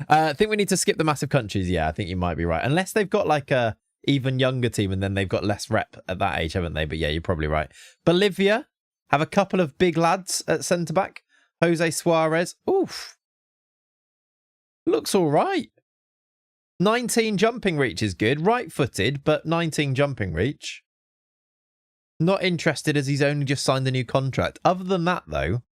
I think we need to skip the massive countries. Yeah, I think you might be right. Unless they've got like a even younger team and then they've got less rep at that age, haven't they? But yeah, you're probably right. Bolivia have a couple of big lads at centre-back. Jose Suarez. Oof. Looks all right. 19 jumping reach is good. Right-footed, but 19 jumping reach. Not interested as he's only just signed a new contract. Other than that, though,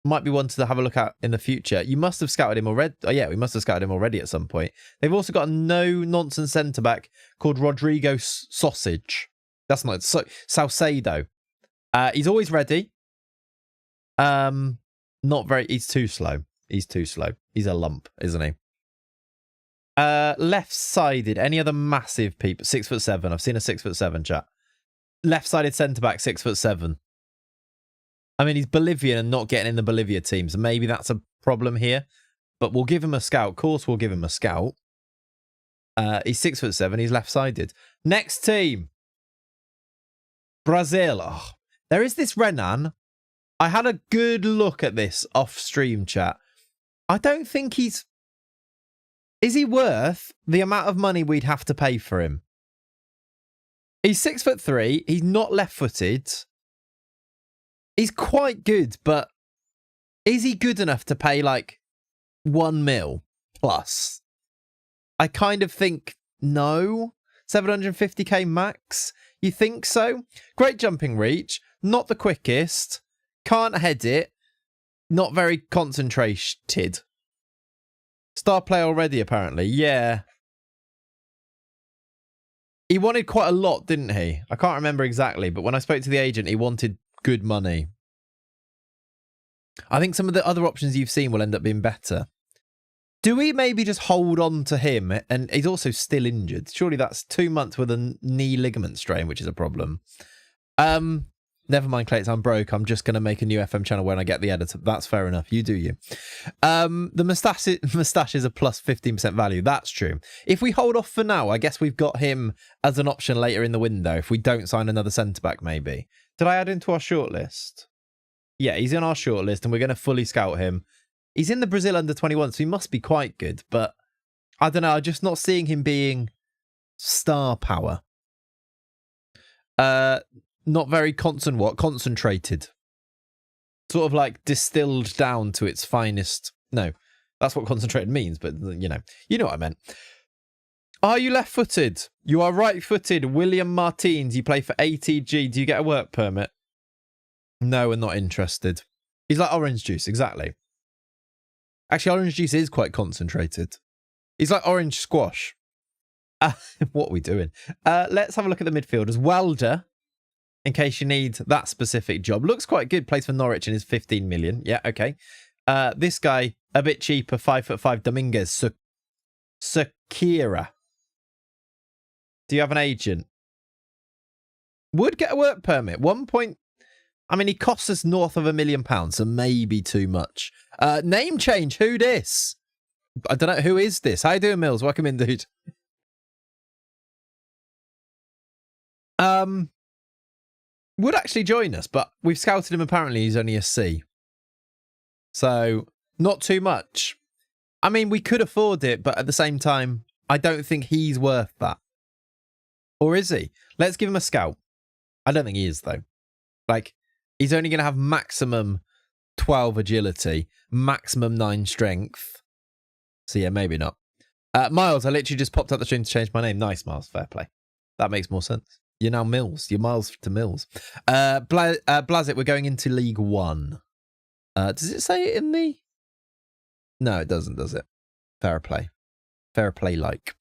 might be one to have a look at in the future. You must have scouted him already. Oh, yeah, we must have scouted him already at some point. They've also got a no-nonsense centre-back called Rodrigo Sausage. That's not... Salcedo. He's always ready. Not very... He's too slow. He's too slow. He's a lump, isn't he? Left-sided. Any other massive people? 6'7". I've seen a 6'7", chat. Left-sided centre-back, 6'7". I mean, he's Bolivian and not getting in the Bolivia team, so maybe that's a problem here. But we'll give him a scout. Of course, we'll give him a scout. He's 6'7". He's left-sided. Next team. Brazil. Oh, there is this Renan. I had a good look at this off-stream, chat. I don't think he's... Is he worth the amount of money we'd have to pay for him? He's 6'3". He's not left-footed. He's quite good, but is he good enough to pay like 1 mil plus? I kind of think no. 750k max? You think so? Great jumping reach. Not the quickest. Can't head it. Not very concentrated. Star player already, apparently. Yeah. He wanted quite a lot, didn't he? I can't remember exactly, but when I spoke to the agent, he wanted good money. I think some of the other options you've seen will end up being better. Do we maybe just hold on to him? And he's also still injured. Surely that's 2 months with a knee ligament strain, which is a problem. Never mind, Clayts, I'm broke. I'm just going to make a new FM channel when I get the editor. That's fair enough. You do you. The moustache is a plus 15% value. That's true. If we hold off for now, I guess we've got him as an option later in the window. If we don't sign another centre-back, maybe. Did I add him to our shortlist? Yeah, he's in our shortlist, and we're going to fully scout him. He's in the Brazil under-21, so he must be quite good. But I don't know. I'm just not seeing him being star power. Not very concentrated. Sort of like distilled down to its finest. No, that's what concentrated means, but you know what I meant. Are you left-footed? You are right-footed. William Martins, you play for ATG. Do you get a work permit? No, we're not interested. He's like orange juice, exactly. Actually, orange juice is quite concentrated. He's like orange squash. What are we doing? Let's have a look at the midfielders. Welder, in case you need that specific job. Looks quite good. Plays for Norwich and is 15 million. Yeah, okay. This guy, a bit cheaper, 5'5", Dominguez. Sakira. Do you have an agent? Would get a work permit. I mean, he costs us north of £1 million, so maybe too much. Name change. Who this? I don't know. Who is this? How you doing, Mills? Welcome in, dude. Would actually join us, but we've scouted him. Apparently, he's only a C. So, not too much. I mean, we could afford it, but at the same time, I don't think he's worth that. Or is he? Let's give him a scout. I don't think he is, though. Like, he's only going to have maximum 12 agility, maximum 9 strength. So, yeah, maybe not. Miles, I literally just popped out the stream to change my name. Nice, Miles. Fair play. That makes more sense. You're now Mills. You're Miles to Mills. Blazit, we're going into League One. Does it say it in the... No, it doesn't, does it? Fair play. Fair play-like.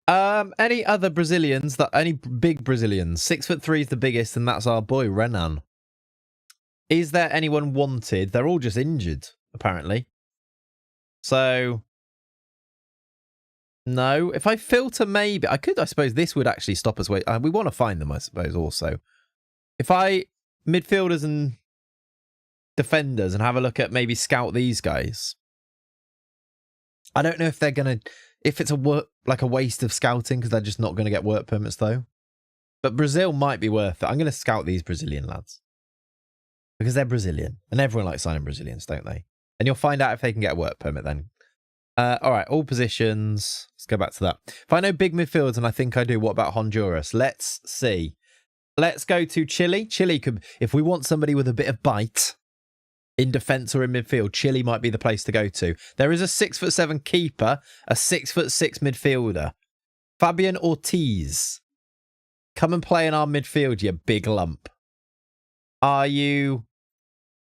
Any other Brazilians? Any big Brazilians? 6'3" is the biggest, and that's our boy, Renan. Is there anyone wanted? They're all just injured, apparently. So... No, if I filter, maybe I suppose this would actually stop us. We want to find them, I suppose. Also, if I midfielders and defenders and have a look at maybe scout these guys. I don't know if they're gonna, if it's a waste of scouting because they're just not going to get work permits though. But Brazil might be worth it. I'm going to scout these Brazilian lads because they're Brazilian and everyone likes signing Brazilians, don't they? And you'll find out if they can get a work permit then. All right, all positions. Let's go back to that. If I know big midfields, and I think I do, what about Honduras? Let's see. Let's go to Chile. Chile could, if we want somebody with a bit of bite in defence or in midfield, Chile might be the place to go to. There is a 6'7" keeper, a 6'6" midfielder. Fabian Ortiz. Come and play in our midfield, you big lump. Are you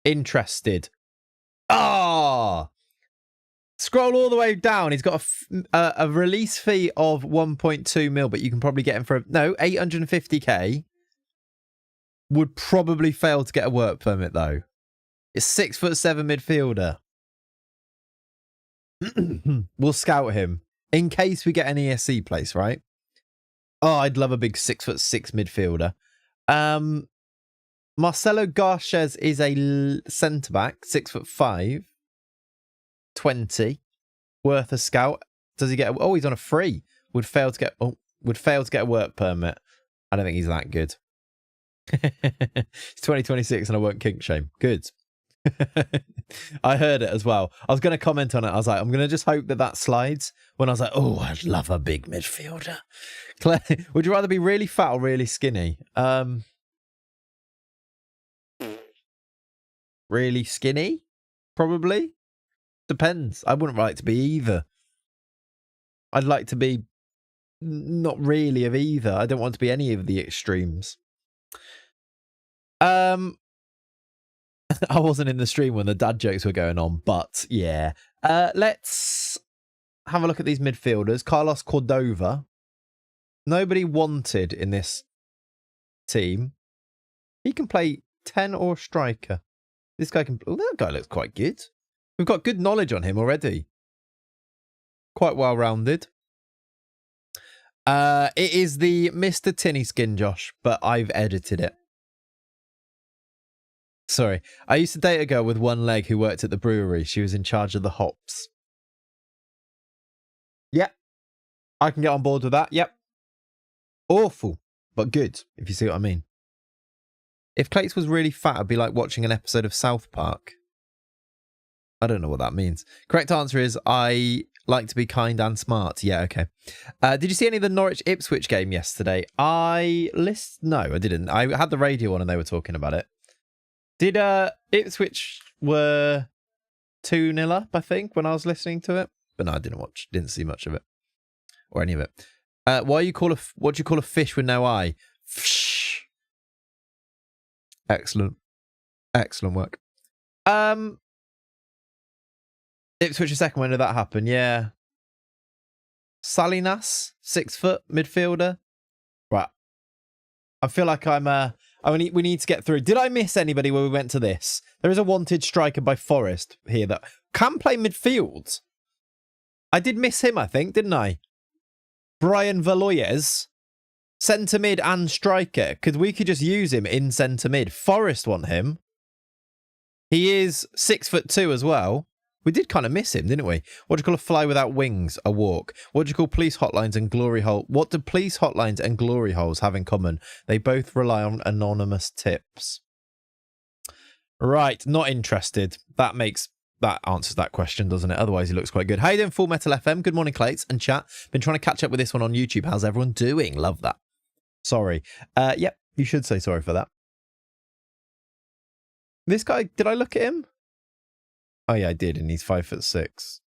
interested? Ah! Scroll all the way down. He's got a release fee of 1.2 mil, but you can probably get him for 850k. Would probably fail to get a work permit though. It's 6'7" midfielder. We'll scout him in case we get an ESC place, right? Oh, I'd love a big 6'6" midfielder. Marcelo Garces is a centre back, 6'5". 20, worth a scout. Does he get? Oh, he's on a free. Would fail to get a work permit. I don't think he's that good. It's 2026 and I won't kink shame. Good. I heard it as well. I was going to comment on it. I was like, I'm going to just hope that slides. When I was like, oh, I'd love a big midfielder. Claire, would you rather be really fat or really skinny? Really skinny, probably. Depends. I wouldn't like to be either. I'd like to be not really of either. I don't want to be any of the extremes. I wasn't in the stream when the dad jokes were going on, but yeah. Let's have a look at these midfielders. Carlos Cordova. Nobody wanted in this team. He can play 10 or striker. This guy can... Oh, that guy looks quite good. We've got good knowledge on him already. Quite well-rounded. It is the Mr. Tinny skin, Josh, but I've edited it. Sorry. I used to date a girl with one leg who worked at the brewery. She was in charge of the hops. Yep. I can get on board with that. Yep. Awful, but good, if you see what I mean. If Clayts was really fat, it'd be like watching an episode of South Park. I don't know what that means. Correct answer is I like to be kind and smart. Yeah, okay. Did you see any of the Norwich-Ipswich game yesterday? No, I didn't. I had the radio on and they were talking about it. Did Ipswich were 2-0 up, I think, when I was listening to it? But no, I didn't see much of it. Or any of it. What do you call a fish with no eye? Fish. Excellent. Excellent work. Ipswich a second, when did that happen? Yeah. Salinas, 6 foot midfielder. Right. I feel like we need to get through. Did I miss anybody when we went to this? There is a wanted striker by Forest here that can play midfield. I did miss him, I think, didn't I? Brian Valoyes. Centre mid and striker. Because we could just use him in centre mid. Forest want him. He is 6'2" as well. We did kind of miss him, didn't we? What do you call a fly without wings? A walk. What do you call police hotlines and glory hole? What do police hotlines and glory holes have in common? They both rely on anonymous tips. Right, not interested. That answers that question, doesn't it? Otherwise, he looks quite good. How you doing, Full Metal FM? Good morning, Clayts and chat. Been trying to catch up with this one on YouTube. How's everyone doing? Love that. Sorry. Yep, you should say sorry for that. This guy, did I look at him? Oh yeah, I did, and he's 5'6".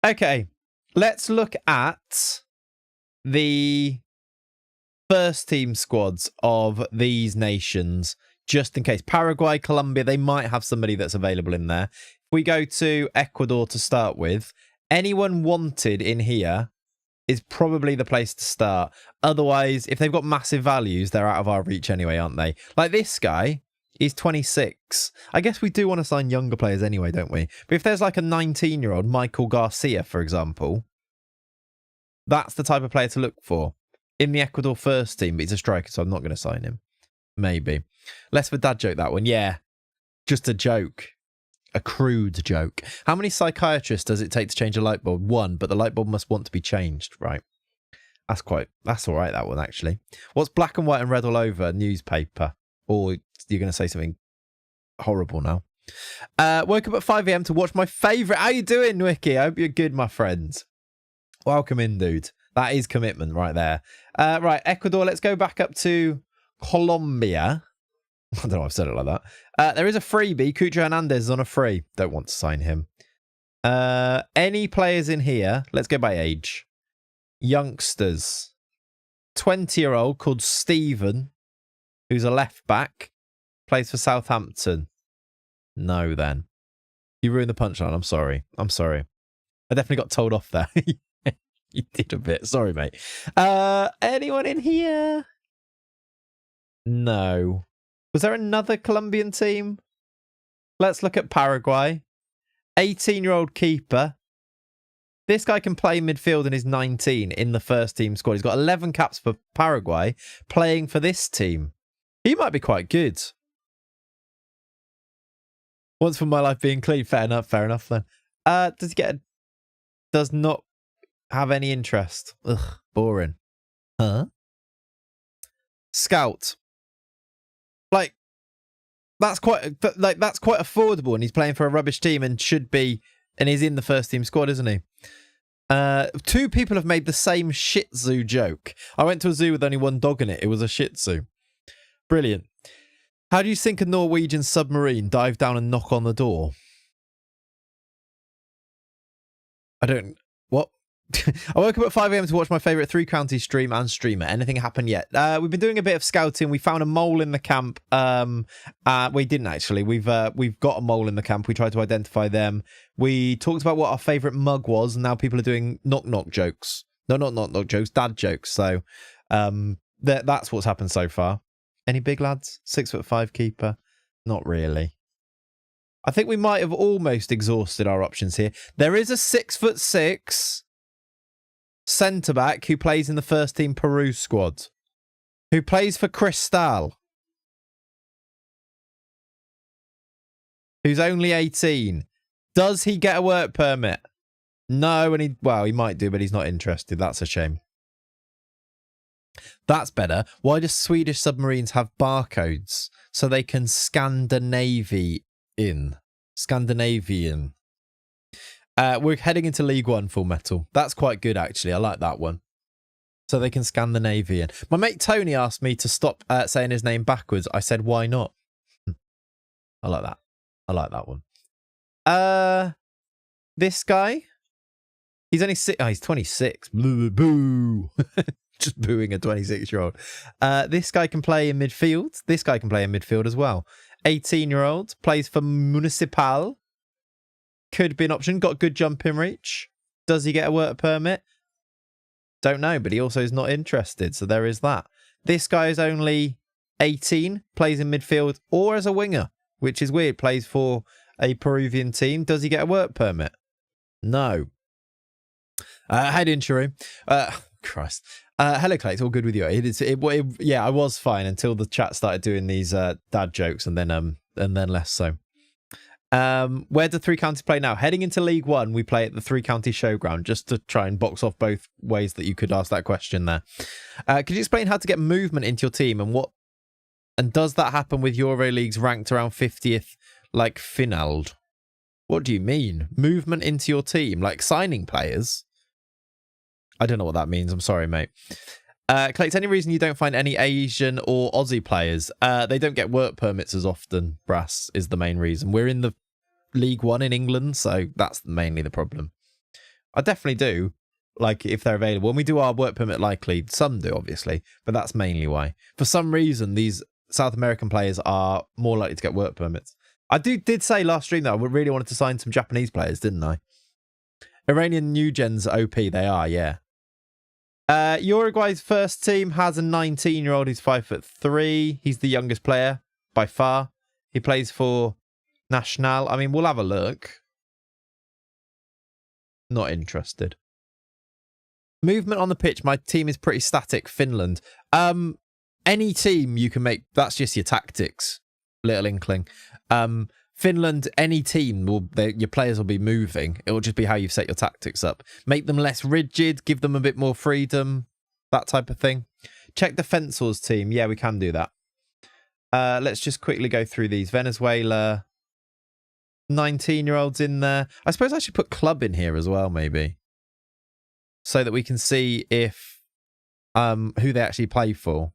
Okay, let's look at the first team squads of these nations, just in case. Paraguay, Colombia, they might have somebody that's available in there. If we go to Ecuador to start with, anyone wanted in here is probably the place to start. Otherwise, if they've got massive values, they're out of our reach anyway, aren't they? Like this guy. He's 26. I guess we do want to sign younger players anyway, don't we? But if there's like a 19-year-old Michael Garcia, for example, that's the type of player to look for. In the Ecuador first team, but he's a striker, so I'm not going to sign him. Maybe. Less of a dad joke, that one. Yeah. Just a joke. A crude joke. How many psychiatrists does it take to change a light bulb? 1, but the light bulb must want to be changed. Right. That's all right, that one, actually. What's black and white and red all over? Newspaper. Or you're going to say something horrible now. Woke up at 5 a.m. to watch my favourite. How you doing, Wiki? I hope you're good, my friends. Welcome in, dude. That is commitment right there. Right, Ecuador. Let's go back up to Colombia. I don't know why I've said it like that. There is a freebie. Cucho Hernandez is on a free. Don't want to sign him. Any players in here? Let's go by age. Youngsters. 20-year-old called Stephen, who's a left back, plays for Southampton. No, then. You ruined the punchline. I'm sorry. I definitely got told off there. You did a bit. Sorry, mate. Anyone in here? No. Was there another Colombian team? Let's look at Paraguay. 18-year-old keeper. This guy can play midfield and is 19 in the first team squad. He's got 11 caps for Paraguay playing for this team. He might be quite good. Once for my life being clean. Fair enough then. Does not have any interest. Ugh, boring. Huh? Scout. That's quite affordable, and he's playing for a rubbish team and he's in the first team squad, isn't he? 2 people have made the same Shih Tzu joke. I went to a zoo with only 1 dog in it. It was a Shih Tzu. Brilliant. How do you sink a Norwegian submarine? Dive down and knock on the door. What? I woke up at 5 a.m. to watch my favourite 3 Counties stream and streamer. Anything happen yet? We've been doing a bit of scouting. We found a mole in the camp. We didn't actually. We've got a mole in the camp. We tried to identify them. We talked about what our favourite mug was, and now people are doing knock-knock jokes. No, not knock-knock jokes, dad jokes. So that's what's happened so far. Any big lads? 6'5" keeper? Not really. I think we might have almost exhausted our options here. There is a 6'6" centre-back who plays in the first team Peru squad, who plays for Cristal. who's only 18. Does he get a work permit? No, and he might do, but he's not interested. That's a shame. That's better. Why do Swedish submarines have barcodes? So they can Scandinavian. We're heading into League One, Full Metal. That's quite good, actually. I like that one. So they can Scandinavian. My mate Tony asked me to stop saying his name backwards. I said, why not? I like that. I like that one. This guy? He's only he's 26. Boo. Just booing a 26-year-old. This guy can play in midfield. This guy can play in midfield as well. 18-year-old. Plays for Municipal. Could be an option. Got good jumping reach. Does he get a work permit? Don't know, but he also is not interested. So there is that. This guy is only 18. Plays in midfield or as a winger, which is weird. Plays for a Peruvian team. Does he get a work permit? No. Hi, Inshuru. Christ. Hello, Clayts. All good with you? Yeah, I was fine until the chat started doing these dad jokes, and then less so. Where do Three Counties play now? Heading into League One, we play at the Three Counties Showground, just to try and box off both ways that you could ask that question there. Could you explain how to get movement into your team and does that happen with Euro leagues ranked around 50th, like Finald? What do you mean? Movement into your team, like signing players? I don't know what that means. I'm sorry, mate. Clayts, any reason you don't find any Asian or Aussie players? They don't get work permits as often, Brass, is the main reason. We're in the League One in England, so that's mainly the problem. I definitely do, like, if they're available. When we do our work permit likely, some do, obviously, but that's mainly why. For some reason, these South American players are more likely to get work permits. I did say last stream that I really wanted to sign some Japanese players, didn't I? Iranian New Gen's OP, they are, yeah. Uruguay's first team has a 19-year-old who's 5'3". He's the youngest player by far. He plays for Nacional. I mean, we'll have a look. Not interested. Movement on the pitch. My team is pretty static. Finland. Any team you can make. That's just your tactics. Little inkling. Finland, any team, your players will be moving. It will just be how you've set your tactics up. Make them less rigid, give them a bit more freedom, that type of thing. Check the Fencers team. Yeah, we can do that. Let's just quickly go through these. Venezuela, 19-year-olds in there. I suppose I should put club in here as well, maybe. So that we can see if who they actually play for.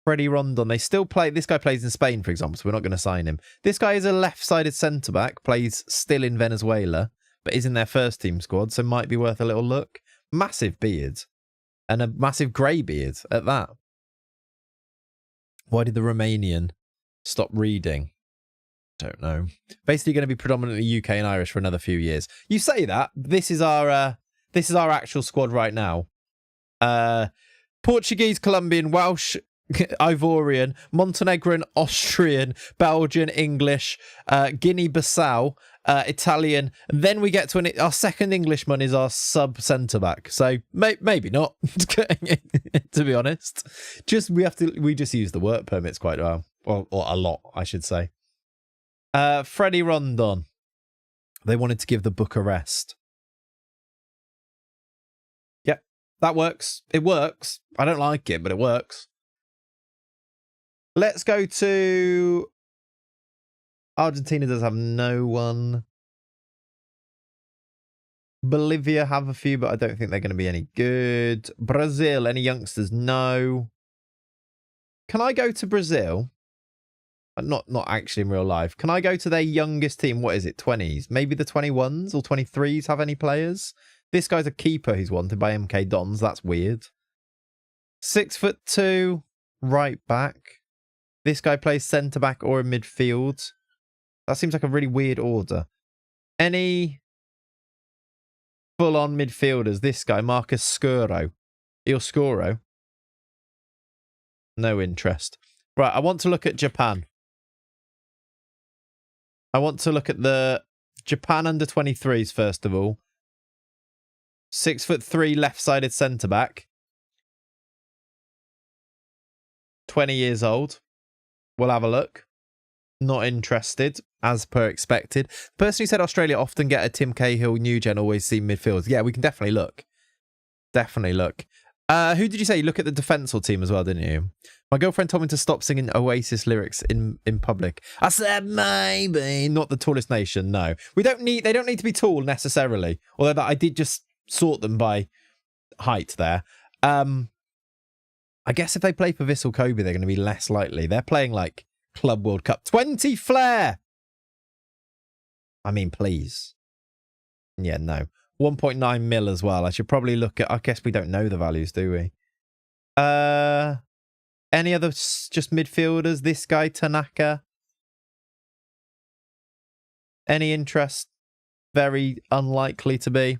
Freddie Rondon. They still play. This guy plays in Spain, for example, so we're not going to sign him. This guy is a left-sided centre-back, plays still in Venezuela, but is in their first team squad, so might be worth a little look. Massive beard. And a massive grey beard at that. Why did the Romanian stop reading? Don't know. Basically going to be predominantly UK and Irish for another few years. You say that. This is our actual squad right now. Portuguese, Colombian, Welsh, Ivorian, Montenegrin, Austrian, Belgian, English, Guinea-Bissau, Italian. And then we get to our second Englishman is our sub centre-back. So maybe not, to be honest. We just use the work permits quite well. Or a lot, I should say. Freddie Rondon. They wanted to give the book a rest. Yep, that works. It works. I don't like it, but it works. Let's go to Argentina. Does have no one. Bolivia have a few, but I don't think they're going to be any good. Brazil, any youngsters? No. Can I go to Brazil? Not actually in real life. Can I go to their youngest team? What is it? 20s? Maybe the 21s or 23s have any players? This guy's a keeper who's wanted by MK Dons. That's weird. 6'2", right back. This guy plays centre-back or in midfield. That seems like a really weird order. Any full-on midfielders? This guy, Marcus Scuro. Scuro. No interest. Right, I want to look at Japan. I want to look at the Japan under-23s, first of all. 6'3", left-sided centre-back. 20 years old. We'll have a look. Not interested, as per expected. The person who said Australia often get a Tim Cahill new gen always see midfields. Yeah, we can definitely look. Definitely look. Who did you say? You look at the defensal team as well, didn't you? My girlfriend told me to stop singing Oasis lyrics in public. I said maybe not the tallest nation. No, they don't need to be tall necessarily. Although that I did just sort them by height there. I guess if they play for Vissel Kobe, they're going to be less likely. They're playing like Club World Cup. 20 flair. I mean, please. Yeah, no. 1.9 mil as well. I should probably look at... I guess we don't know the values, do we? Any other just midfielders? This guy, Tanaka. Any interest? Very unlikely to be.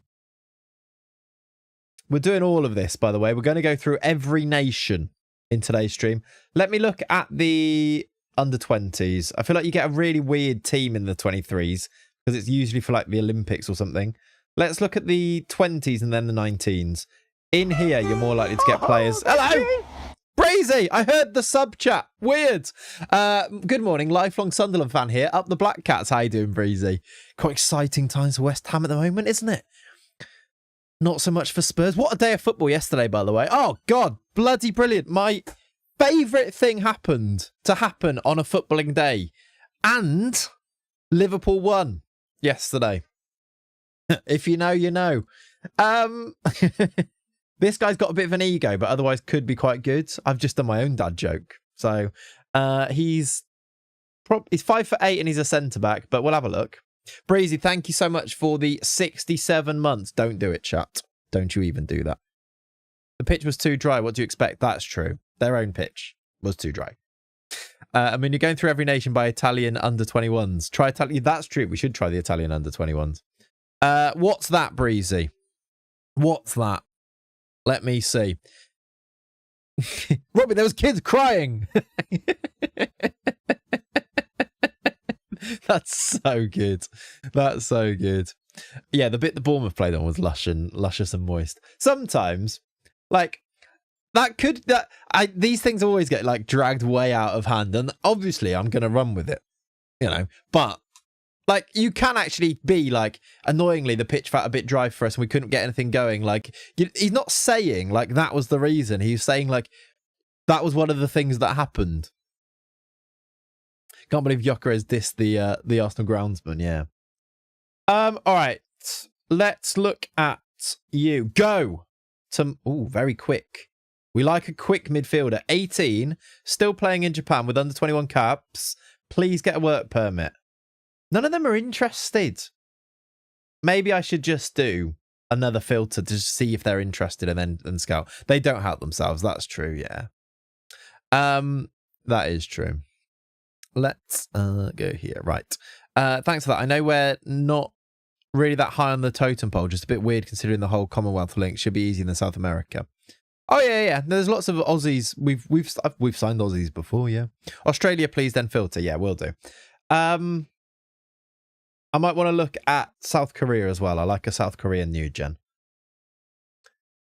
We're doing all of this, by the way. We're going to go through every nation in today's stream. Let me look at the under-20s. I feel like you get a really weird team in the 23s because it's usually for like the Olympics or something. Let's look at the 20s and then the 19s. In here, you're more likely to get players. Hello! Breezy! I heard the sub chat. Weird. Good morning. Lifelong Sunderland fan here. Up the Black Cats. How you doing, Breezy? Quite exciting times for West Ham at the moment, isn't it? Not so much for Spurs. What a day of football yesterday, by the way. Oh, God. Bloody brilliant. My favourite thing happened to happen on a footballing day. And Liverpool won yesterday. If you know, you know. This guy's got a bit of an ego, but otherwise could be quite good. I've just done my own dad joke. So he's 5'8" and he's a centre-back, but we'll have a look. Breezy, thank you so much for the 67 months. Don't do it, chat. Don't you even do that. The pitch was too dry. What do you expect? That's true. Their own pitch was too dry. I mean, you're going through every nation by Italian under-21s. Try Italian. That's true. We should try the Italian under-21s. What's that, Breezy? What's that? Let me see. Robbie, there was kids crying. That's so good. That's so good. Yeah, the bit the Bournemouth played on was luscious and moist. Sometimes, like, these things always get like dragged way out of hand, and obviously I'm gonna run with it, you know. But like, you can actually be like, annoyingly, the pitch felt a bit dry for us and we couldn't get anything going. Like, he's not saying like that was the reason. He's saying like that was one of the things that happened. Can't believe Gyökeres dissed the Arsenal groundsman. Yeah. All right. Let's look at you. Go to very quick. We like a quick midfielder. 18, still playing in Japan with under 21 caps. Please get a work permit. None of them are interested. Maybe I should just do another filter to see if they're interested and then scout. They don't help themselves. That's true. Yeah. That is true. Let's go here. Right. Thanks for that. I know we're not really that high on the totem pole. Just a bit weird considering the whole Commonwealth link. Should be easy in South America. Oh yeah. There's lots of Aussies. We've signed Aussies before. Yeah. Australia, please then filter. Yeah, we'll do. I might want to look at South Korea as well. I like a South Korean new gen.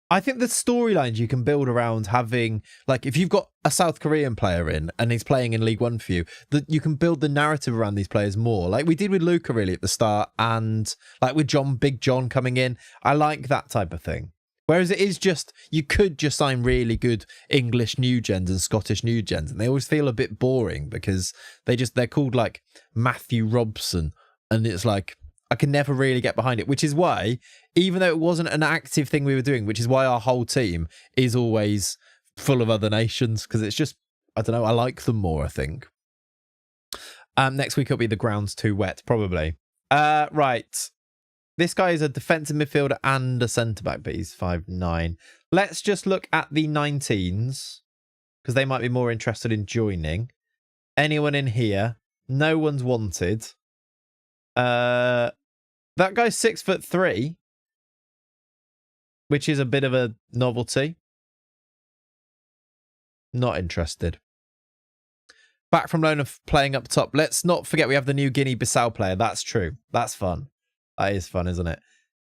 I think the storylines you can build around having, like, if you've got a South Korean player in and he's playing in League One for you, that you can build the narrative around these players more. Like we did with Luca really at the start, and like with Big John coming in. I like that type of thing. Whereas it is just, you could just sign really good English new gens and Scottish new gens, and they always feel a bit boring because they're called like Matthew Robson. And it's like, I can never really get behind it, which is why, even though it wasn't an active thing we were doing, which is why our whole team is always full of other nations, because it's just, I don't know, I like them more, I think. Next week it'll be the ground's too wet, probably. Right. This guy is a defensive midfielder and a centre-back, but he's 5'9". Let's just look at the 19s, because they might be more interested in joining. Anyone in here? No one's wanted. That guy's 6'3", which is a bit of a novelty. Not interested. Back from loan of playing up top. Let's not forget we have the new Guinea-Bissau player. That's true. That's fun. That is fun, isn't it?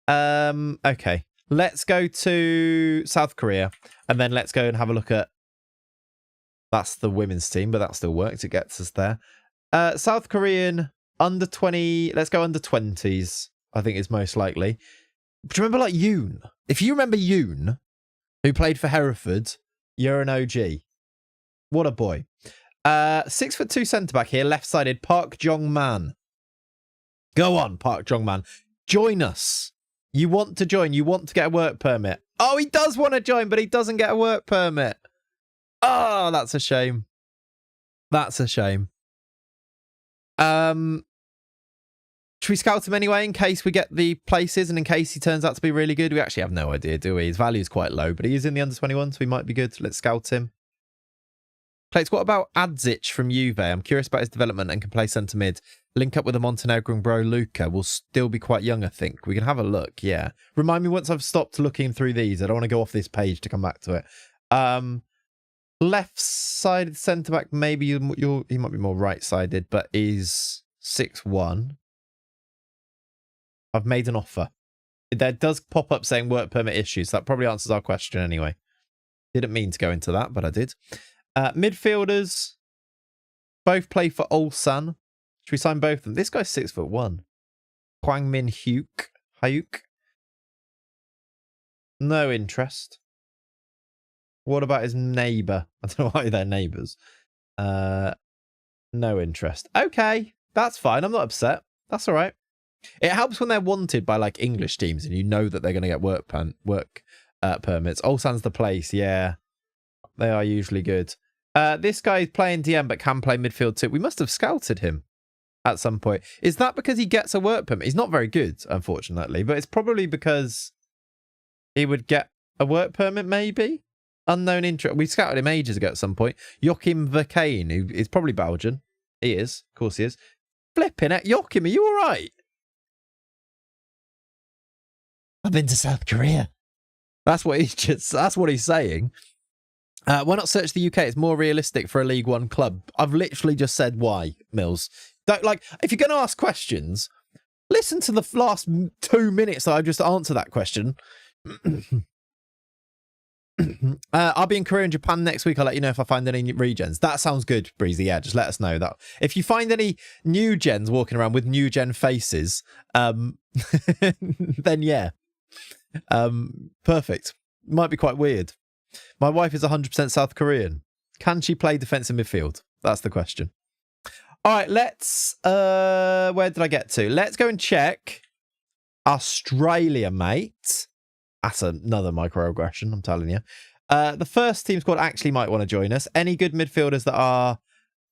Okay. Let's go to South Korea, and then let's go and have a look at... That's the women's team, but that still works. It gets us there. South Korean under 20. Let's go under 20s. I think is most likely. Do you remember like Yoon? If you remember Yoon, who played for Hereford, you're an OG. What a boy. 6'2" centre back here, left-sided, Park Jong-man. Go on, Park Jong-man. Join us. You want to join. You want to get a work permit. Oh, he does want to join, but he doesn't get a work permit. Oh, that's a shame. That's a shame. Should we scout him anyway in case we get the places and in case he turns out to be really good? We actually have no idea, do we? His value is quite low, but he is in the under 21, so he might be good. Let's scout him. Clayts, what about Adzic from Juve? I'm curious about his development and can play centre mid. Link up with the Montenegrin bro Luca. Will still be quite young, I think. We can have a look, yeah. Remind me once I've stopped looking through these. I don't want to go off this page to come back to it. Left-sided centre-back, maybe he might be more right-sided, but is 6'1". I've made an offer. There does pop up saying work permit issues. That probably answers our question anyway. Didn't mean to go into that, but I did. Midfielders, both play for Ulsan. Should we sign both of them? This guy's 6'1". Hwang Min Hyuk. No interest. What about his neighbour? I don't know why they're neighbours. No interest. Okay, that's fine. I'm not upset. That's all right. It helps when they're wanted by like English teams and you know that they're going to get work permits. Ulsan's the place. Yeah, they are usually good. This guy is playing DM but can play midfield too. We must have scouted him at some point. Is that because he gets a work permit? He's not very good, unfortunately, but it's probably because he would get a work permit, maybe? Unknown interest. We scouted him ages ago at some point. Joachim Verkane, who is probably Belgian. He is. Of course he is. Flipping it. Joachim, are you all right? I've been to South Korea. That's what he's saying. Why not search the UK? It's more realistic for a League One club. I've literally just said why, Mills. Don't, like, if you're going to ask questions, listen to the last 2 minutes that I've just answered that question. I'll be in Korea and Japan next week. I'll let you know if I find any regens. That sounds good, Breezy. Yeah, just let us know that. If you find any new gens walking around with new gen faces, then yeah. Perfect. Might be quite weird. My wife is 100% South Korean. Can she play defensive midfield? That's the question. All right, let's... where did I get to? Let's go and check Australia, mate. That's another microaggression, I'm telling you. The first team squad actually might want to join us. Any good midfielders that are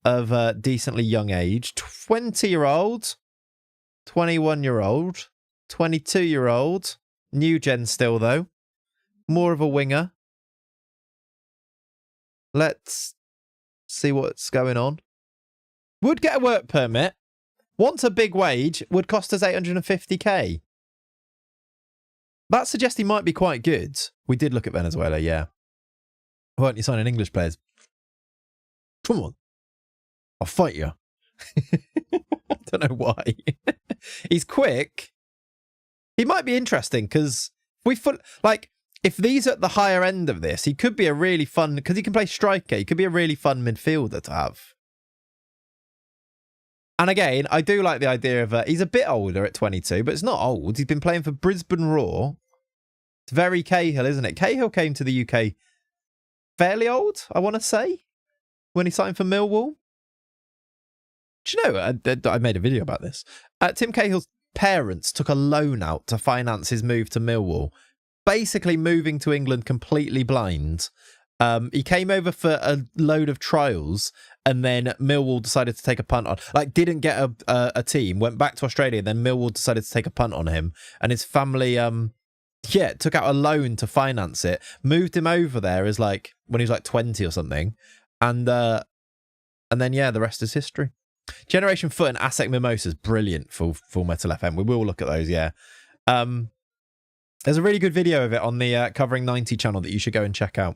of a decently young age? 20-year-old, 21-year-old, 22-year-old. New gen still, though. More of a winger. Let's see what's going on. Would get a work permit. Wants a big wage. Would cost us 850k. That suggests he might be quite good. We did look at Venezuela, yeah. Why aren't you signing English players? Come on. I'll fight you. I don't know why. He's quick. He might be interesting because if these are at the higher end of this, he could be a really fun, because he can play striker, he could be a really fun midfielder to have. And again, I do like the idea of, he's a bit older at 22, but it's not old. He's been playing for Brisbane Roar. It's very Cahill, isn't it? Cahill came to the UK fairly old, I want to say, when he signed for Millwall. Do you know, I made a video about this. Tim Cahill's parents took a loan out to finance his move to Millwall, basically moving to England completely blind. He came over for a load of trials and then Millwall decided to take a punt on, didn't get a team, went back to Australia, then Millwall decided to take a punt on him, and his family took out a loan to finance it, moved him over there as when he was 20 or something, and then the rest is history. Generation Foot and Asec Mimosas, brilliant for Full Metal FM. We will look at those, yeah. There's a really good video of it on the Covering 90 channel that you should go and check out.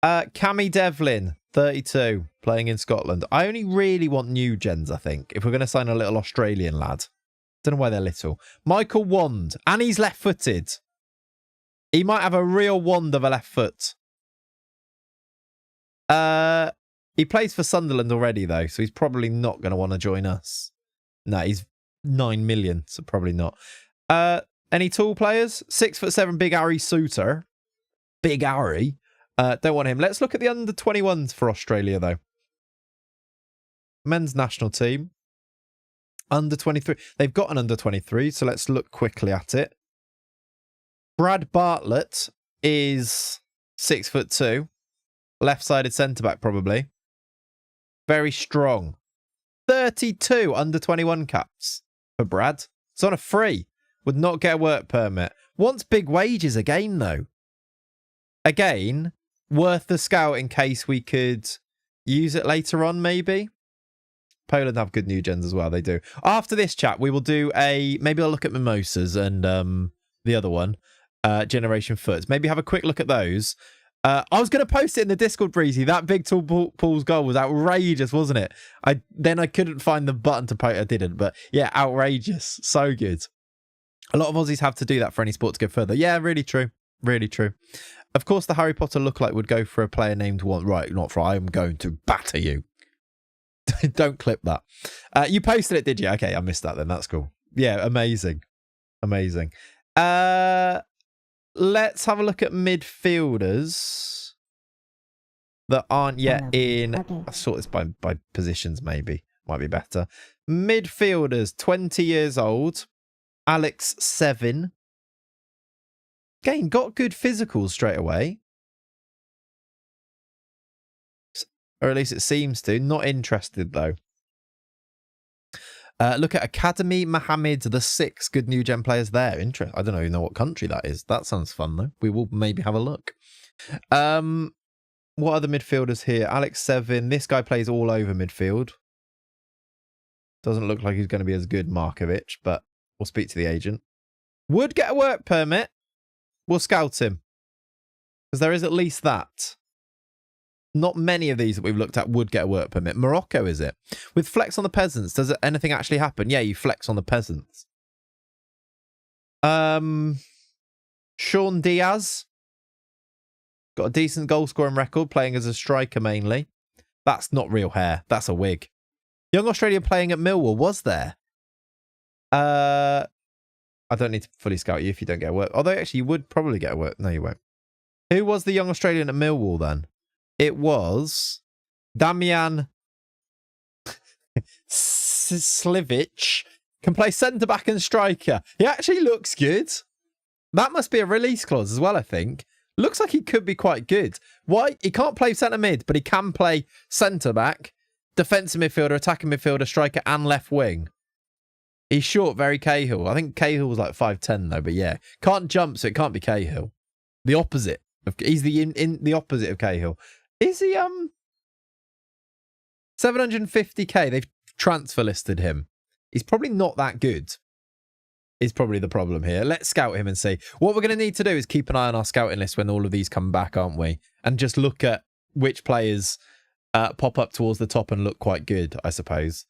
Cammy Devlin, 32, playing in Scotland. I only really want new gens, I think, if we're going to sign a little Australian lad. Don't know why they're little. Michael Wand, and he's left-footed. He might have a real wand of a left foot. He plays for Sunderland already, though, so he's probably not going to want to join us. No, he's 9 million, so probably not. Any tall players? 6'7", Big Harry Suter. Big Harry. Don't want him. Let's look at the under-21s for Australia, though. Men's national team. Under-23. They've got an under-23, so let's look quickly at it. Brad Bartlett is 6'2". Left-sided centre-back, probably. Very strong. 32 under-21 caps for Brad. It's on a free. Would not get a work permit. Wants big wages again, though. Again, worth the scout in case we could use it later on, maybe. Poland have good new gens as well. They do. After this chat, we will do maybe I'll look at Mimosas and the other one, Generation Foots. Maybe have a quick look at those. I was going to post it in the Discord, Breezy. That big tall Paul's goal was outrageous, wasn't it? Then I couldn't find the button to post. I didn't, but yeah, outrageous. So good. A lot of Aussies have to do that for any sport to go further. Yeah, really true. Really true. Of course, the Harry Potter lookalike would go for a player named one. Right, not for I am going to batter you. Don't clip that. You posted it, did you? Okay, I missed that then. That's cool. Yeah, amazing. Amazing. Let's have a look at midfielders that aren't yet in. I'll sort this by positions, maybe. Might be better. Midfielders, 20 years old. Alex 7. Again, got good physicals straight away. Or at least it seems to. Not interested, though. Look at Academy Mohammed the 6. Good new gen players there. I don't even know what country that is. That sounds fun, though. We will maybe have a look. What other midfielders here? Alex 7. This guy plays all over midfield. Doesn't look like he's going to be as good, Markovic, but we'll speak to the agent. Would get a work permit. We'll scout him. Because there is at least that. Not many of these that we've looked at would get a work permit. Morocco, is it? With flex on the peasants, does anything actually happen? Yeah, you flex on the peasants. Sean Diaz. Got a decent goal scoring record, playing as a striker mainly. That's not real hair. That's a wig. Young Australian playing at Millwall was there. I don't need to fully scout you if you don't get a work. Although, actually, you would probably get a work. No, you won't. Who was the young Australian at Millwall, then? It was Damian Slivic. Can play centre-back and striker. He actually looks good. That must be a release clause as well, I think. Looks like he could be quite good. Why? He can't play centre-mid, but he can play centre-back, defensive midfielder, attacking midfielder, striker, and left wing. He's short, very Cahill. I think Cahill was like 5'10", though, but yeah. Can't jump, so it can't be Cahill. The opposite. He's the opposite of Cahill. Is he 750k? They've transfer listed him. He's probably not that good. Is probably the problem here. Let's scout him and see. What we're going to need to do is keep an eye on our scouting list when all of these come back, aren't we? And just look at which players pop up towards the top and look quite good, I suppose.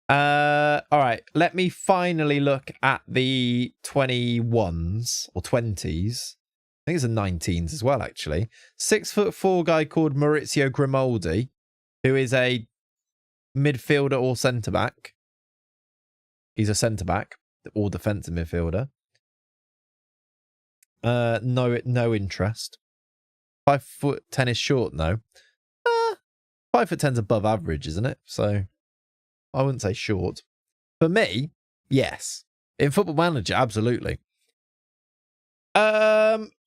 All right. Let me finally look at the 21s or 20s. I think it's the 19s as well, actually. 6'4" guy called Maurizio Grimaldi, who is a midfielder or centre-back. He's a centre-back or defensive midfielder. No interest. 5'10" is short, no. 5'10" is above average, isn't it? So I wouldn't say short. For me, yes. In Football Manager, absolutely.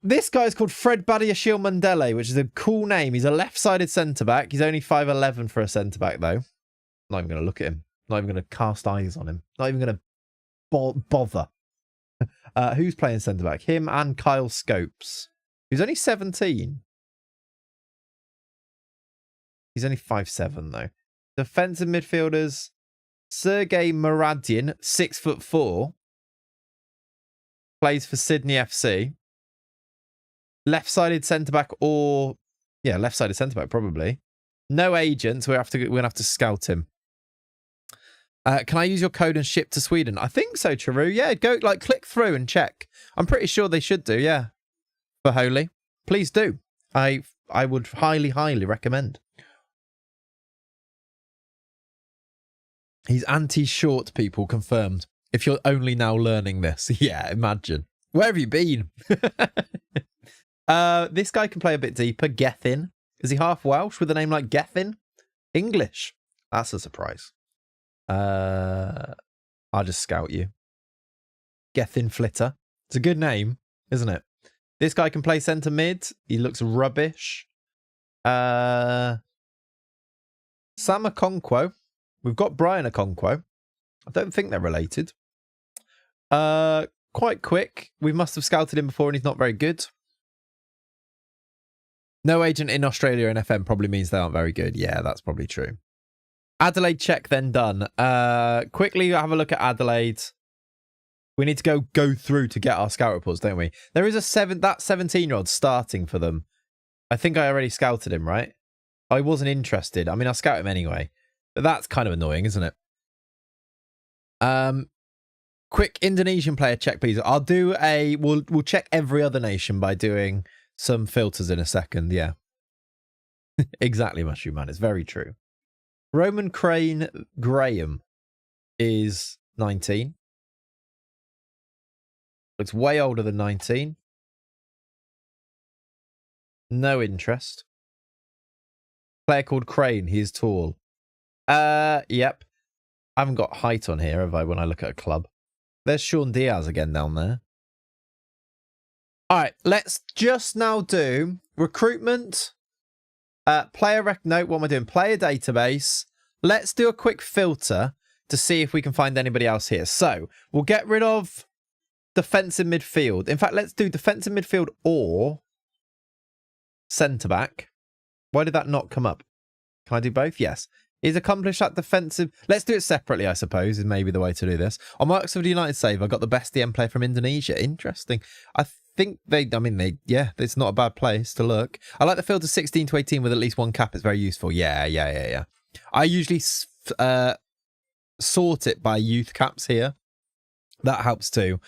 This guy's called Fred Badiashile Mandela, which is a cool name. He's a left-sided centre-back. He's only 5'11" for a centre-back, though. Not even going to look at him. Not even going to cast eyes on him. Not even going to bother. Who's playing centre-back? Him and Kyle Scopes. He's only 17. He's only 5'7", though. Defensive midfielders. Sergei Muradin, 6'4". Plays for Sydney FC. Left-sided centre-back or... Yeah, left-sided centre-back, probably. No agents. We're going to have to scout him. Can I use your code and ship to Sweden? I think so, Charu. Yeah, go, click through and check. I'm pretty sure they should do, yeah. For Holy. Please do. I would highly, highly recommend. He's anti-short, people, confirmed. If you're only now learning this. Yeah, imagine. Where have you been? This guy can play a bit deeper. Gethin. Is he half Welsh with a name like Gethin? English. That's a surprise. I'll just scout you. Gethin Flitter. It's a good name, isn't it? This guy can play centre mid. He looks rubbish. Sam Okonkwo. We've got Brian Okonkwo. I don't think they're related. Quite quick. We must have scouted him before and he's not very good. No agent in Australia and FM probably means they aren't very good. Yeah, that's probably true. Adelaide check then done. Quickly have a look at Adelaide. We need to go through to get our scout reports, don't we? There is that 17-year-old starting for them. I think I already scouted him, right? I wasn't interested. I mean, I'll scout him anyway. But that's kind of annoying, isn't it? Quick Indonesian player check, please. I'll do a... We'll check every other nation by doing some filters in a second, yeah. Exactly, Mushroom Man. It's very true. Roman Crane Graham is 19. Looks way older than 19. No interest. Player called Crane. He is tall. Yep. I haven't got height on here, have I, when I look at a club? There's Sean Diaz again down there. All right, let's just now do recruitment. Player no, what am I doing? Player database. Let's do a quick filter to see if we can find anybody else here. So we'll get rid of defensive midfield. In fact, let's do defensive midfield or centre back. Why did that not come up? Can I do both? Yes. He's accomplished that defensive. Let's do it separately, I suppose, is maybe the way to do this. On my Oxford United save, I got the best DM player from Indonesia. Interesting. I think yeah, it's not a bad place to look. I like the filter 16 to 18 with at least one cap. It's very useful. Yeah. I usually sort it by youth caps here. That helps too.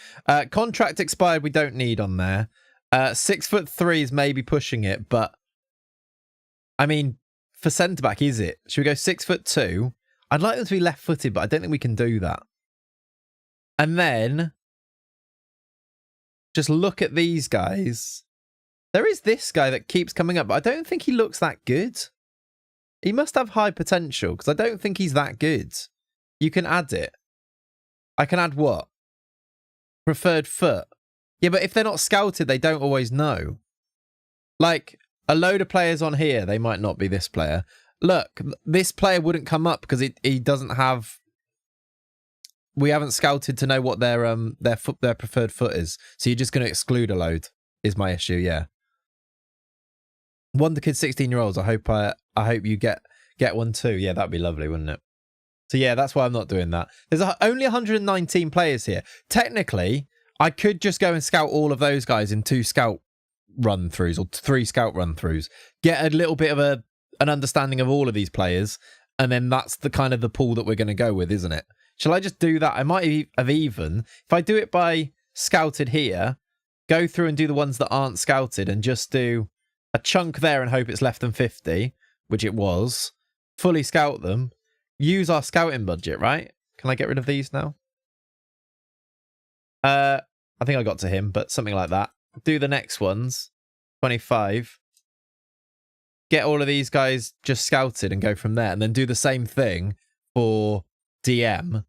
Contract expired, we don't need on there. 6'3" is maybe pushing it, but I mean, for centre back, is it? Should we go 6'2"? I'd like them to be left footed, but I don't think we can do that. And then just look at these guys. There is this guy that keeps coming up, but I don't think he looks that good. He must have high potential because I don't think he's that good. You can add it. I can add what? Preferred foot. Yeah, but if they're not scouted, they don't always know. Like, a load of players on here, they might not be this player. Look, this player wouldn't come up because he doesn't have... We haven't scouted to know what their preferred foot is. So you're just going to exclude a load, is my issue, yeah. Wonder Kid 16-year-olds, I hope you get one too. Yeah, that'd be lovely, wouldn't it? So yeah, that's why I'm not doing that. There's only 119 players here. Technically, I could just go and scout all of those guys in 2 scout run-throughs or 3 scout run-throughs. Get a little bit of an understanding of all of these players, and then that's the kind of the pool that we're going to go with, isn't it? Shall I just do that? I might have even, if I do it by scouted here, go through and do the ones that aren't scouted and just do a chunk there and hope it's less than 50, which it was, fully scout them, use our scouting budget, right? Can I get rid of these now? I think I got to him, but something like that. Do the next ones. 25. Get all of these guys just scouted and go from there. And then do the same thing for DM.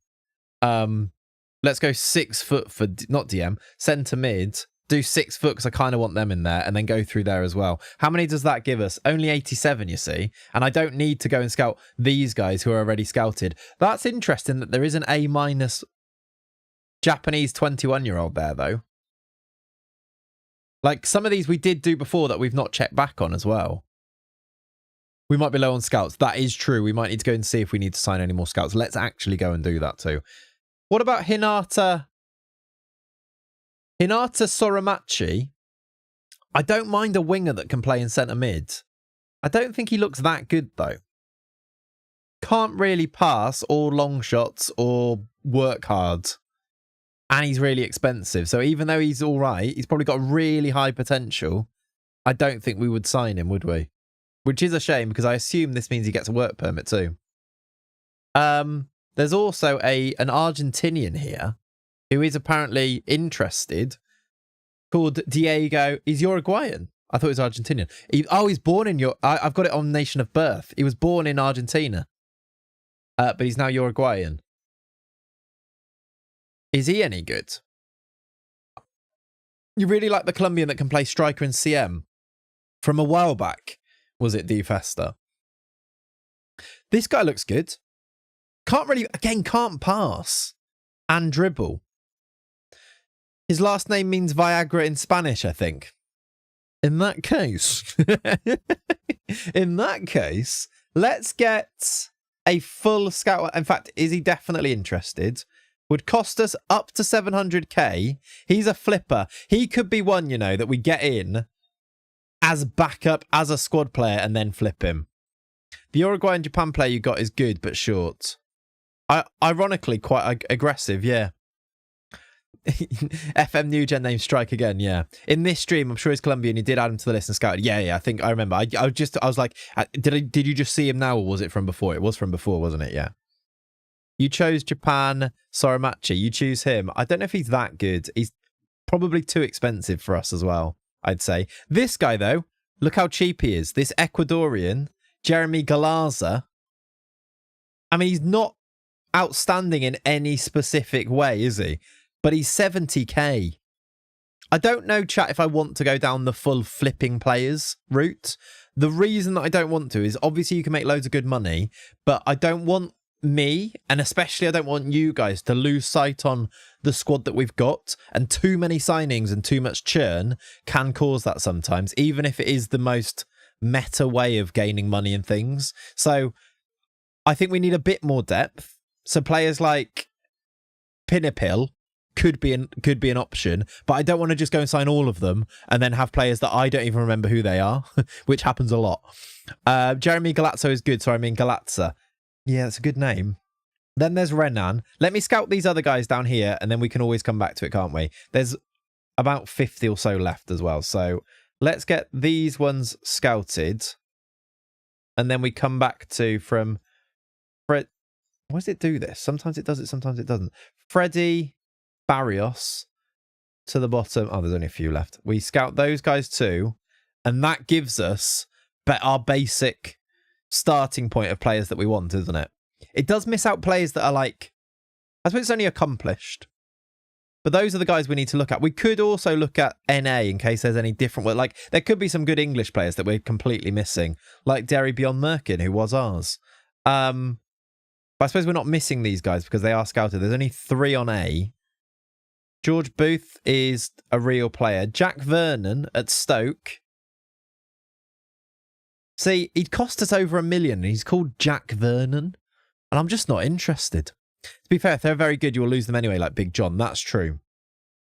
Let's go 6 foot for, not DM, centre mid. Do 6 foot because I kind of want them in there and then go through there as well. How many does that give us? Only 87, you see. And I don't need to go and scout these guys who are already scouted. That's interesting that there is an A- Japanese 21-year-old there, though. Like, some of these we did do before that we've not checked back on as well. We might be low on scouts. That is true. We might need to go and see if we need to sign any more scouts. Let's actually go and do that too. What about Hinata Soramachi? I don't mind a winger that can play in centre mid. I don't think he looks that good, though. Can't really pass or long shots or work hard. And he's really expensive. So even though he's all right, he's probably got really high potential. I don't think we would sign him, would we? Which is a shame because I assume this means he gets a work permit too. there's also an Argentinian here who is apparently interested, called Diego. He's Uruguayan. I thought he was Argentinian. He's born in I've got it on nation of birth. He was born in Argentina, but he's now Uruguayan. Is he any good? You really like the Colombian that can play striker in CM from a while back? Was it Di Festa? This guy looks good. Can't pass and dribble. His last name means Viagra in Spanish, I think. In that case, let's get a full scout. In fact, is he definitely interested? Would cost us up to 700k. He's a flipper. He could be one, that we get in as backup, as a squad player, and then flip him. The Uruguayan Japan player you got is good, but short. Ironically, quite aggressive, yeah. FM New Gen name Strike again, yeah. In this stream, I'm sure he's Colombian. You did add him to the list and scouted. Yeah, I think I remember. I was like, did you just see him now, or was it from before? It was from before, wasn't it? Yeah. You chose Japan Soramachi. You choose him. I don't know if he's that good. He's probably too expensive for us as well, I'd say. This guy, though, look how cheap he is. This Ecuadorian, Jeremy Galaza. I mean, he's not outstanding in any specific way, is he? But he's 70k. I don't know, chat, if I want to go down the full flipping players route. The reason that I don't want to is obviously you can make loads of good money, but I don't want me, and especially I don't want you guys, to lose sight on the squad that we've got, and too many signings and too much churn can cause that sometimes, even if it is the most meta way of gaining money and things. So I think we need a bit more depth. So players like Pinapil could be an option, but I don't want to just go and sign all of them and then have players that I don't even remember who they are, which happens a lot. Jeremy Galazzo is good, so I mean Galazza. Yeah, that's a good name. Then there's Renan. Let me scout these other guys down here, and then we can always come back to it, can't we? There's about 50 or so left as well. So let's get these ones scouted, and then we come back to from Fred. Why does it do this? Sometimes it does it, sometimes it doesn't. Freddie Barrios to the bottom. Oh, there's only a few left. We scout those guys too, and that gives us our basic starting point of players that we want, isn't it? It does miss out players that are like, I suppose it's only accomplished, but those are the guys we need to look at. We could also look at NA in case there's any different, like there could be some good English players that we're completely missing, like Derry Beyond Merkin, who was ours. But I suppose we're not missing these guys because they are scouted. There's only 3 on A. George Booth is a real player. Jack Vernon at Stoke. See, he'd cost us over $1 million, and he's called Jack Vernon, and I'm just not interested. To be fair, if they're very good, you'll lose them anyway, like Big John. That's true.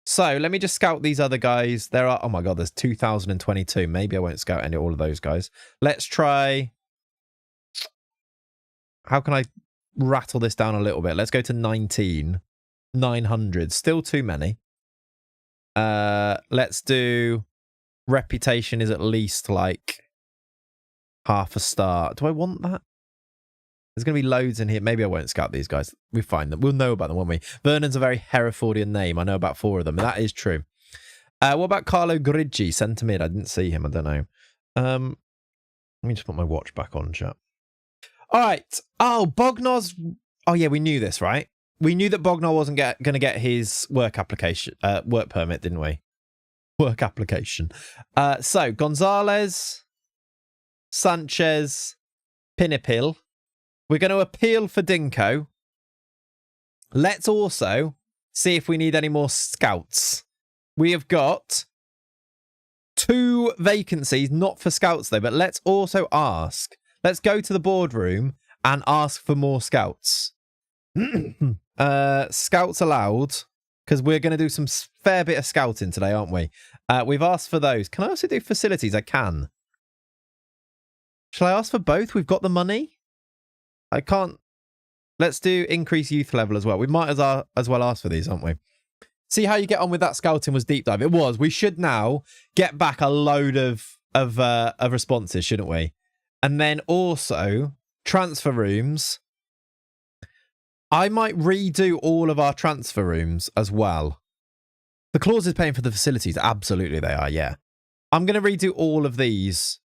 So let me just scout these other guys. There are, oh my God, there's 2022. Maybe I won't scout all of those guys. Let's try. How can I rattle this down a little bit? Let's go to 19,900. Still too many. Let's do reputation is at least like half a star. Do I want that? There's going to be loads in here. Maybe I won't scout these guys. We find them. We'll know about them, won't we? Vernon's a very Herefordian name. I know about 4 of them. That is true. What about Carlo Grigi, centre mid? I didn't see him. I don't know. Let me just put my watch back on, chat. All right. Oh, Bognor's. Oh, yeah, we knew this, right? We knew that Bognor wasn't going to get his work application, work permit, didn't we? Work application. So, Gonzalez, Sanchez, Pinapil. We're going to appeal for Dinko. Let's also see if we need any more scouts. We have got 2 vacancies, not for scouts though, but let's also ask. Let's go to the boardroom and ask for more scouts. Scouts allowed, because we're going to do some fair bit of scouting today, aren't we? We've asked for those. Can I also do facilities? I can. Shall I ask for both? We've got the money. I can't. Let's do increase youth level as well. We might as well ask for these, aren't we? See how you get on with that scouting was deep dive. It was. We should now get back a load of responses, shouldn't we? And then also transfer rooms. I might redo all of our transfer rooms as well. The clause is paying for the facilities. Absolutely they are, yeah. I'm going to redo all of these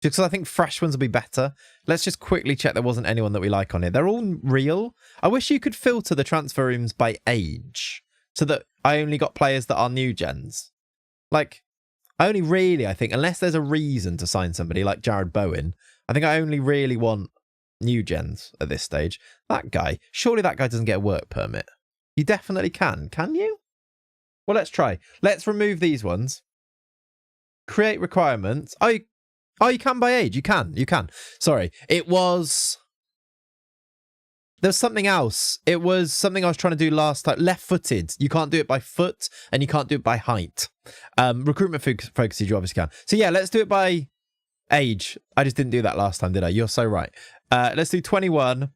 just because I think fresh ones will be better. Let's just quickly check there wasn't anyone that we like on here. They're all real. I wish you could filter the transfer rooms by age so that I only got players that are new gens. Like, I only really, I think, unless there's a reason to sign somebody like Jared Bowen, I think I only really want new gens at this stage. That guy, surely that guy doesn't get a work permit. You definitely can you? Well, let's try. Let's remove these ones. Create requirements. Oh, you can by age. You can. Sorry. There's something else. It was something I was trying to do last time. Left-footed. You can't do it by foot and you can't do it by height. Recruitment focuses, you obviously can. So yeah, let's do it by age. I just didn't do that last time, did I? You're so right. Let's do 21.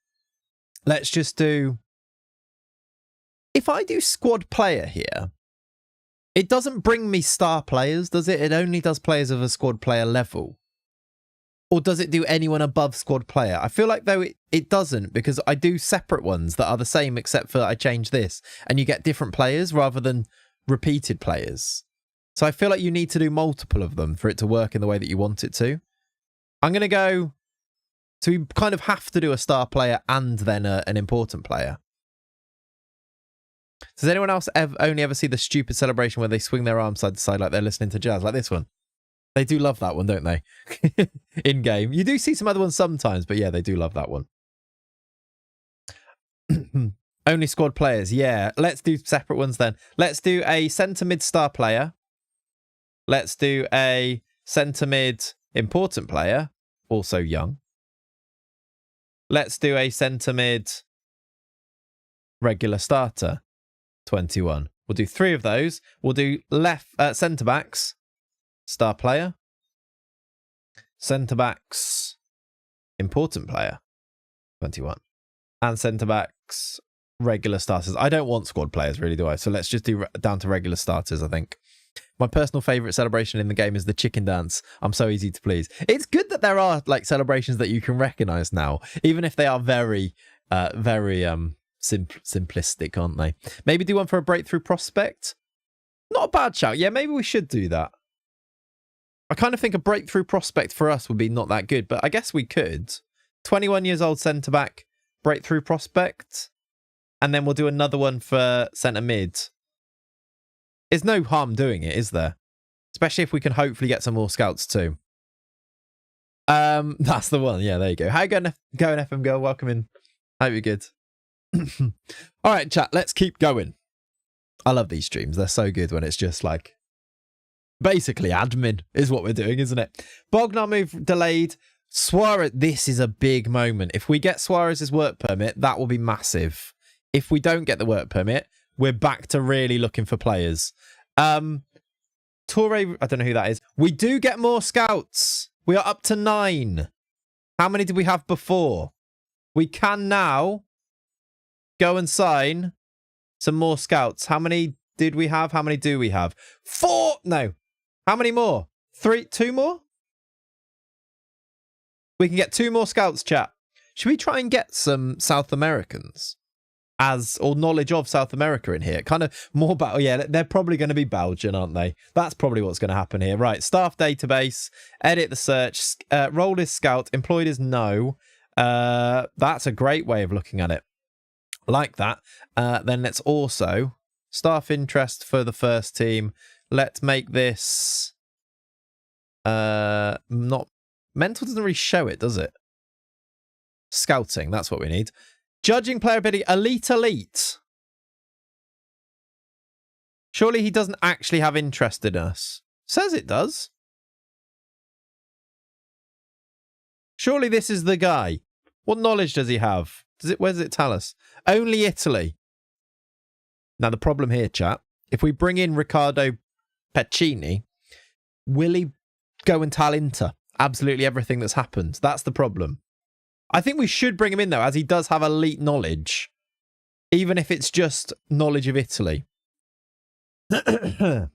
Let's just do... If I do squad player here, it doesn't bring me star players, does it? It only does players of a squad player level. Or does it do anyone above squad player? I feel like, though, it doesn't, because I do separate ones that are the same, except for I change this. And you get different players rather than repeated players. So I feel like you need to do multiple of them for it to work in the way that you want it to. I'm going to go... So we kind of have to do a star player and then an important player. Does anyone else only ever see the stupid celebration where they swing their arms side to side like they're listening to jazz? Like this one. They do love that one, don't they? In game. You do see some other ones sometimes, but yeah, they do love that one. Only squad players. Yeah, let's do separate ones then. Let's do a centre mid star player. Let's do a centre mid important player, also young. Let's do a centre mid regular starter, 21. We'll do 3 of those. We'll do left centre backs, star player, centre backs, important player, 21, and centre backs, regular starters. I don't want squad players, really, do I? So let's just do down to regular starters, I think. My personal favourite celebration in the game is the chicken dance. I'm so easy to please. It's good that there are like celebrations that you can recognise now, even if they are very simplistic, aren't they? Maybe do one for a breakthrough prospect. Not a bad shout. Yeah, maybe we should do that. I kind of think a breakthrough prospect for us would be not that good, but I guess we could. 21 years old centre back, breakthrough prospect, and then we'll do another one for centre mid. There's no harm doing it, is there? Especially if we can hopefully get some more scouts too. That's the one. Yeah, there you go. How you going, FM girl? Welcome in. Hope you're good. All right, chat. Let's keep going. I love these streams. They're so good when it's just like basically admin is what we're doing, isn't it? Bognar move delayed. Suarez. This is a big moment. If we get Suarez's work permit, that will be massive. If we don't get the work permit, we're back to really looking for players. Torre, I don't know who that is. We do get more scouts. We are up to 9. How many did we have before? We can now go and sign some more scouts. How many did we have? How many do we have? 4. No. How many more? 3. 2 more? We can get 2 more scouts, chat. Should we try and get some South Americans? Or knowledge of South America in here. Kind of more about, yeah, they're probably going to be Belgian, aren't they? That's probably what's going to happen here. Right, staff database, edit the search, role is scout, employed is no. That's a great way of looking at it. Like that. Then let's also, staff interest for the first team. Let's make this, not, mental doesn't really show it, does it? Scouting, that's what we need. Judging player ability, elite. Surely he doesn't actually have interest in us. Says it does. Surely this is the guy. What knowledge does he have? Where does it tell us? Only Italy. Now the problem here, chat, if we bring in Riccardo Pecini, will he go and tell Inter absolutely everything that's happened? That's the problem. I think we should bring him in, though, as he does have elite knowledge. Even if it's just knowledge of Italy. Why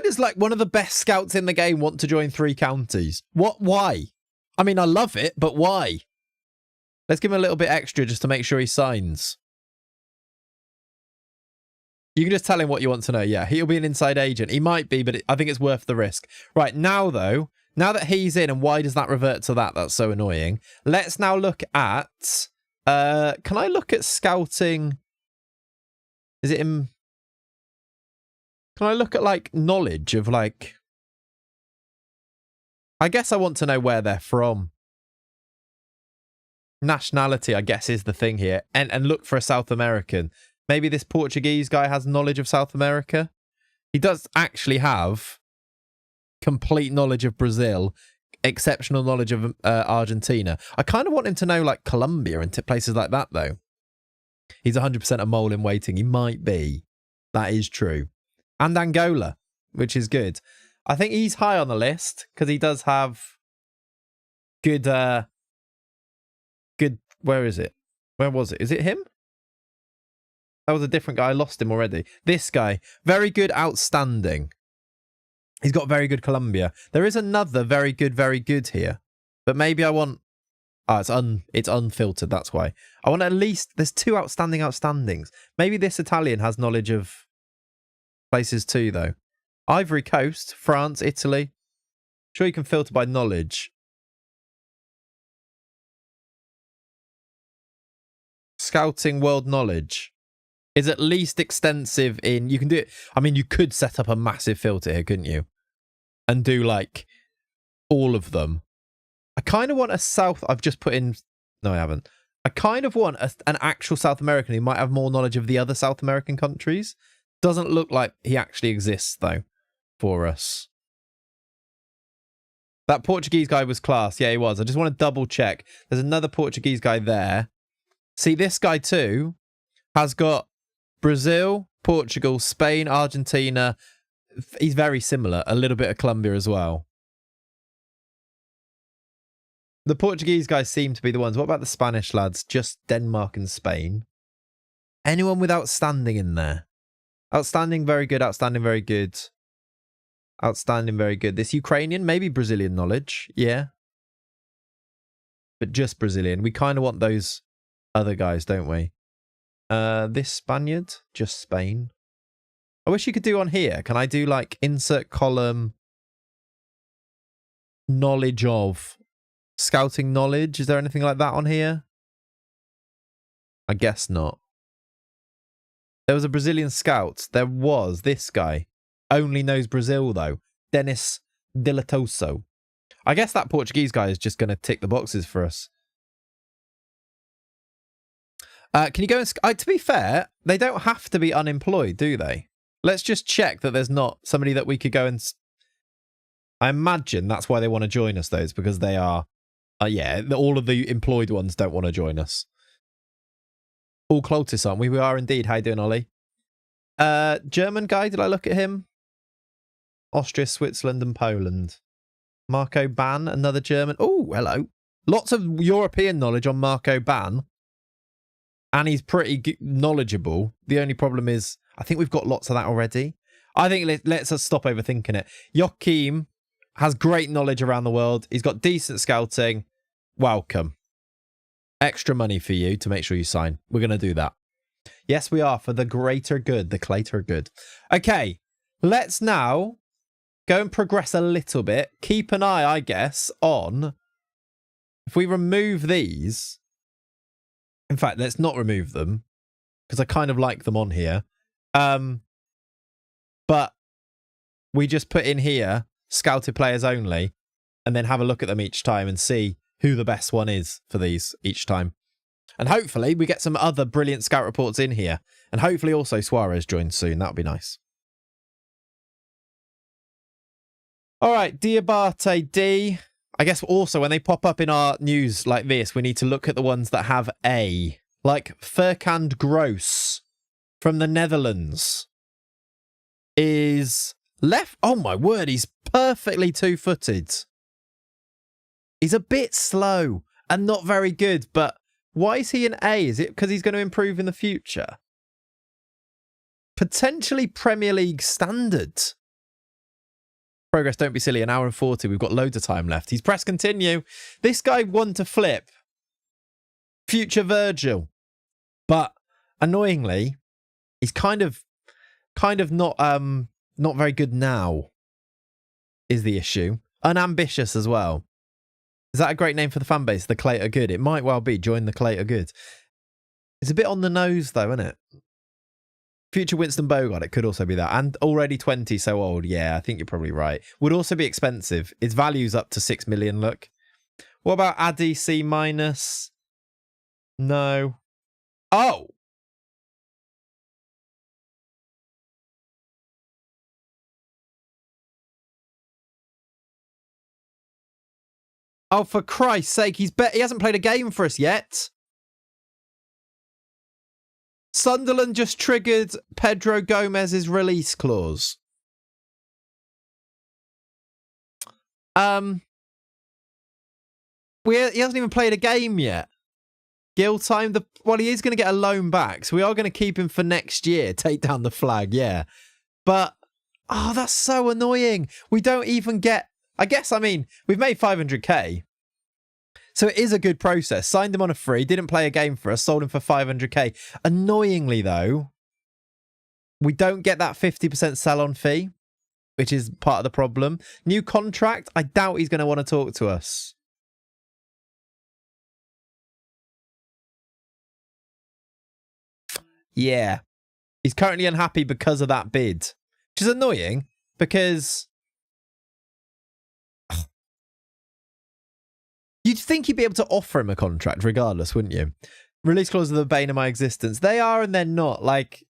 does, like, one of the best scouts in the game want to join 3 counties? Why? I mean, I love it, but why? Let's give him a little bit extra just to make sure he signs. You can just tell him what you want to know. Yeah, he'll be an inside agent. He might be, but I think it's worth the risk. Right, now, though, now that he's in, and why does that revert to that? That's so annoying. Let's now look at... can I look at scouting? Is it in... Can I look at, like, knowledge of, like... I guess I want to know where they're from. Nationality, I guess, is the thing here. And look for a South American. Maybe this Portuguese guy has knowledge of South America. He does actually have complete knowledge of Brazil, exceptional knowledge of Argentina. I kind of want him to know, like, Colombia and places like that, though. He's 100% a mole in waiting. He might be. That is true. And Angola, which is good. I think he's high on the list because he does have good... good... Where is it? Where was it? Is it him? That was a different guy. I lost him already. This guy. Very good, outstanding. He's got very good Colombia. There is another very good here. But maybe I want... Oh, it's unfiltered, that's why. I want at least... There's 2 outstanding outstandings. Maybe this Italian has knowledge of places too, though. Ivory Coast, France, Italy. Sure you can filter by knowledge. Scouting world knowledge is at least extensive in... You can do it... I mean, you could set up a massive filter here, couldn't you? And do, like, all of them. I kind of want a South... I've just put in... No, I haven't. I kind of want an actual South American who might have more knowledge of the other South American countries. Doesn't look like he actually exists, though, for us. That Portuguese guy was class. Yeah, he was. I just want to double check. There's another Portuguese guy there. See, this guy, too, has got Brazil, Portugal, Spain, Argentina. He's very similar. A little bit of Colombia as well. The Portuguese guys seem to be the ones. What about the Spanish lads? Just Denmark and Spain. Anyone with outstanding in there? Outstanding, very good. Outstanding, very good. Outstanding, very good. This Ukrainian, maybe Brazilian knowledge. Yeah. But just Brazilian. We kind of want those other guys, don't we? This Spaniard, just Spain. I wish you could do on here. Can I do like insert column knowledge of scouting knowledge? Is there anything like that on here? I guess not. There was a Brazilian scout. There was this guy. Only knows Brazil though. Dennis Dilatoso. I guess that Portuguese guy is just going to tick the boxes for us. Can you go and... to be fair, they don't have to be unemployed, do they? Let's just check that there's not somebody that we could go and... I imagine that's why they want to join us, though. It's because they are... yeah, all of the employed ones don't want to join us. All Clayts, aren't we? We are indeed. How you doing, Ollie? German guy, did I look at him? Austria, Switzerland and Poland. Marco Ban, another German. Oh, hello. Lots of European knowledge on Marco Ban. And he's pretty knowledgeable. The only problem is, I think we've got lots of that already. I think let's just stop overthinking it. Joachim has great knowledge around the world. He's got decent scouting. Welcome. Extra money for you to make sure you sign. We're going to do that. Yes, we are. For the greater good. The greater good. Okay. Let's now go and progress a little bit. Keep an eye, I guess, on... If we remove these... In fact, let's not remove them because I kind of like them on here. But we just put in here scouted players only and then have a look at them each time and see who the best one is for these each time. And hopefully we get some other brilliant scout reports in here. And hopefully also Suarez joins soon. That would be nice. All right, Diabate D. I guess also when they pop up in our news like this, we need to look at the ones that have A. Like Furkand Gross from the Netherlands is left. Oh my word, he's perfectly two-footed. He's a bit slow and not very good, but why is he an A? Is it because he's going to improve in the future? Potentially Premier League standard. progress. Don't be silly. An hour and 40. We've got loads of time left. He's pressed continue. This guy won to flip. Future Virgil. But annoyingly, he's kind of not very good now, is the issue. Unambitious as well. Is that a great name for the fan base? The Clayts are good. It might well be. Join the Clayts are good. It's a bit on the nose though, isn't it? Future Winston Bogart, it could also be that. And already 20, so old. Yeah, I think you're probably right. Would also be expensive. Its value's up to 6 million, look. What about Addy C minus? No. Oh! Oh, for Christ's sake, he hasn't played a game for us yet. Sunderland just triggered Pedro Gomez's release clause. He hasn't even played a game yet. Gil time, well, he is going to get a loan back, so we are going to keep him for next year. Take down the flag, yeah. But, oh, that's so annoying. We don't even get, I guess, I mean, we've made 500k. So it is a good process. Signed him on a free, didn't play a game for us, sold him for 500k. Annoyingly, though, we don't get that 50% sell-on fee, which is part of the problem. New contract, I doubt he's going to want to talk to us. Yeah. He's currently unhappy because of that bid, which is annoying because you'd think you'd be able to offer him a contract regardless, wouldn't you? Release clauses are the bane of my existence. They are and they're not. Like,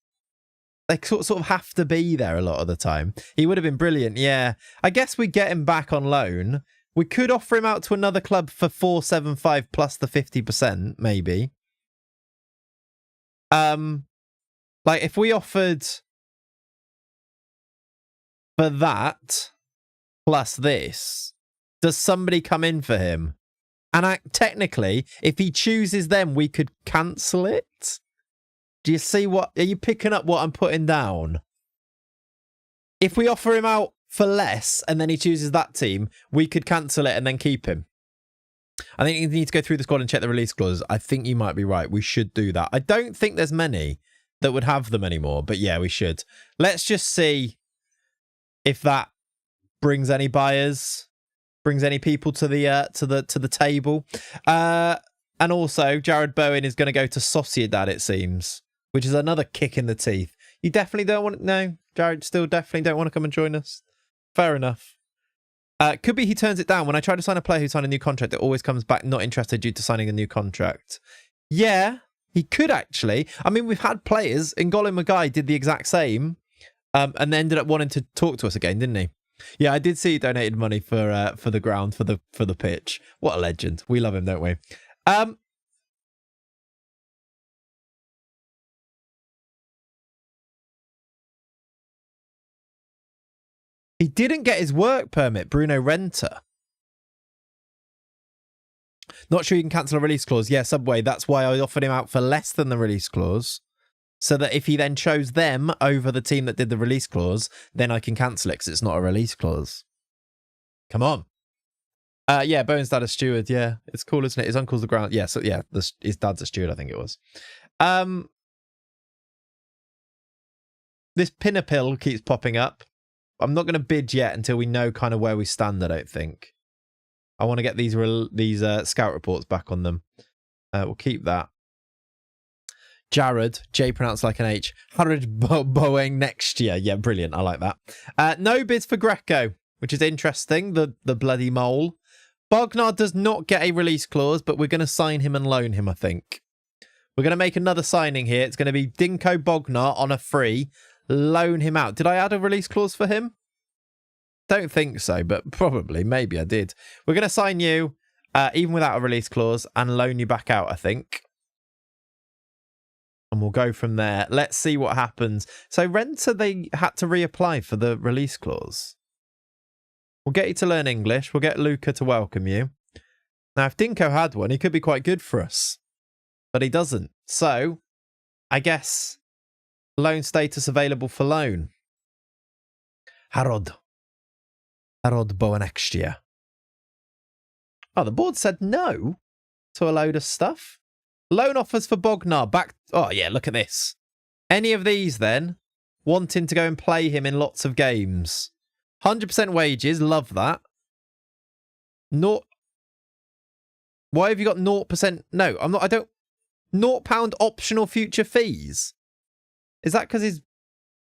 they sort of have to be there a lot of the time. He would have been brilliant, yeah. I guess we get him back on loan. We could offer him out to another club for 475 plus the 50%, maybe. Like, if we offered for that plus this, does somebody come in for him? And technically, if he chooses them, we could cancel it. Do you see what... Are you picking up what I'm putting down? If we offer him out for less and then he chooses that team, we could cancel it and then keep him. I think you need to go through the squad and check the release clauses. I think you might be right. We should do that. I don't think there's many that would have them anymore, but yeah, we should. Let's just see if that brings any buyers, brings any people to the table. And also, Jared Bowen is going to go to Sociedad, it seems, which is another kick in the teeth. You definitely don't want to... No, Jared still definitely don't want to come and join us. Fair enough. Could be he turns it down. When I try to sign a player who signed a new contract, it always comes back not interested due to signing a new contract. Yeah, he could actually. I mean, we've had players. N'Golo Magai did the exact same and then ended up wanting to talk to us again, didn't he? Yeah, I did see he donated money for the ground, for the pitch. What a legend. We love him, don't we? He didn't get his work permit, Bruno Renter. Not sure you can cancel a release clause. Yeah, Subway, that's why I offered him out for less than the release clause. So that if he then chose them over the team that did the release clause, then I can cancel it because it's not a release clause. Come on. Yeah, Bowen's dad is steward. Yeah, it's cool, isn't it? His uncle's the ground. Yeah, so yeah, his dad's a steward, I think it was. This pinner pill keeps popping up. I'm not going to bid yet until we know kind of where we stand, I don't think. I want to get these scout reports back on them. We'll keep that. Jared, J pronounced like an H. Jared Bowen next year. Yeah, brilliant. I like that. No bids for Greco, which is interesting. The bloody mole. Bognar does not get a release clause, but we're going to sign him and loan him, I think. We're going to make another signing here. It's going to be Dinko Bognar on a free. Loan him out. Did I add a release clause for him? Don't think so, but probably. Maybe I did. We're going to sign you, even without a release clause, and loan you back out, I think. And we'll go from there. Let's see what happens. So Renter, they had to reapply for the release clause. We'll get you to learn English. We'll get Luca to welcome you. Now, if Dinko had one, he could be quite good for us. But he doesn't. So, I guess... Loan status available for loan. Harod. Arodboa next year. Oh, the board said no to a load of stuff. Loan offers for Bognar. Back. Oh, yeah, look at this. Any of these, then, wanting to go and play him in lots of games. 100% wages. Love that. Not. Why have you got 0%? No, I'm not. I don't. £0 optional future fees. Is that because his...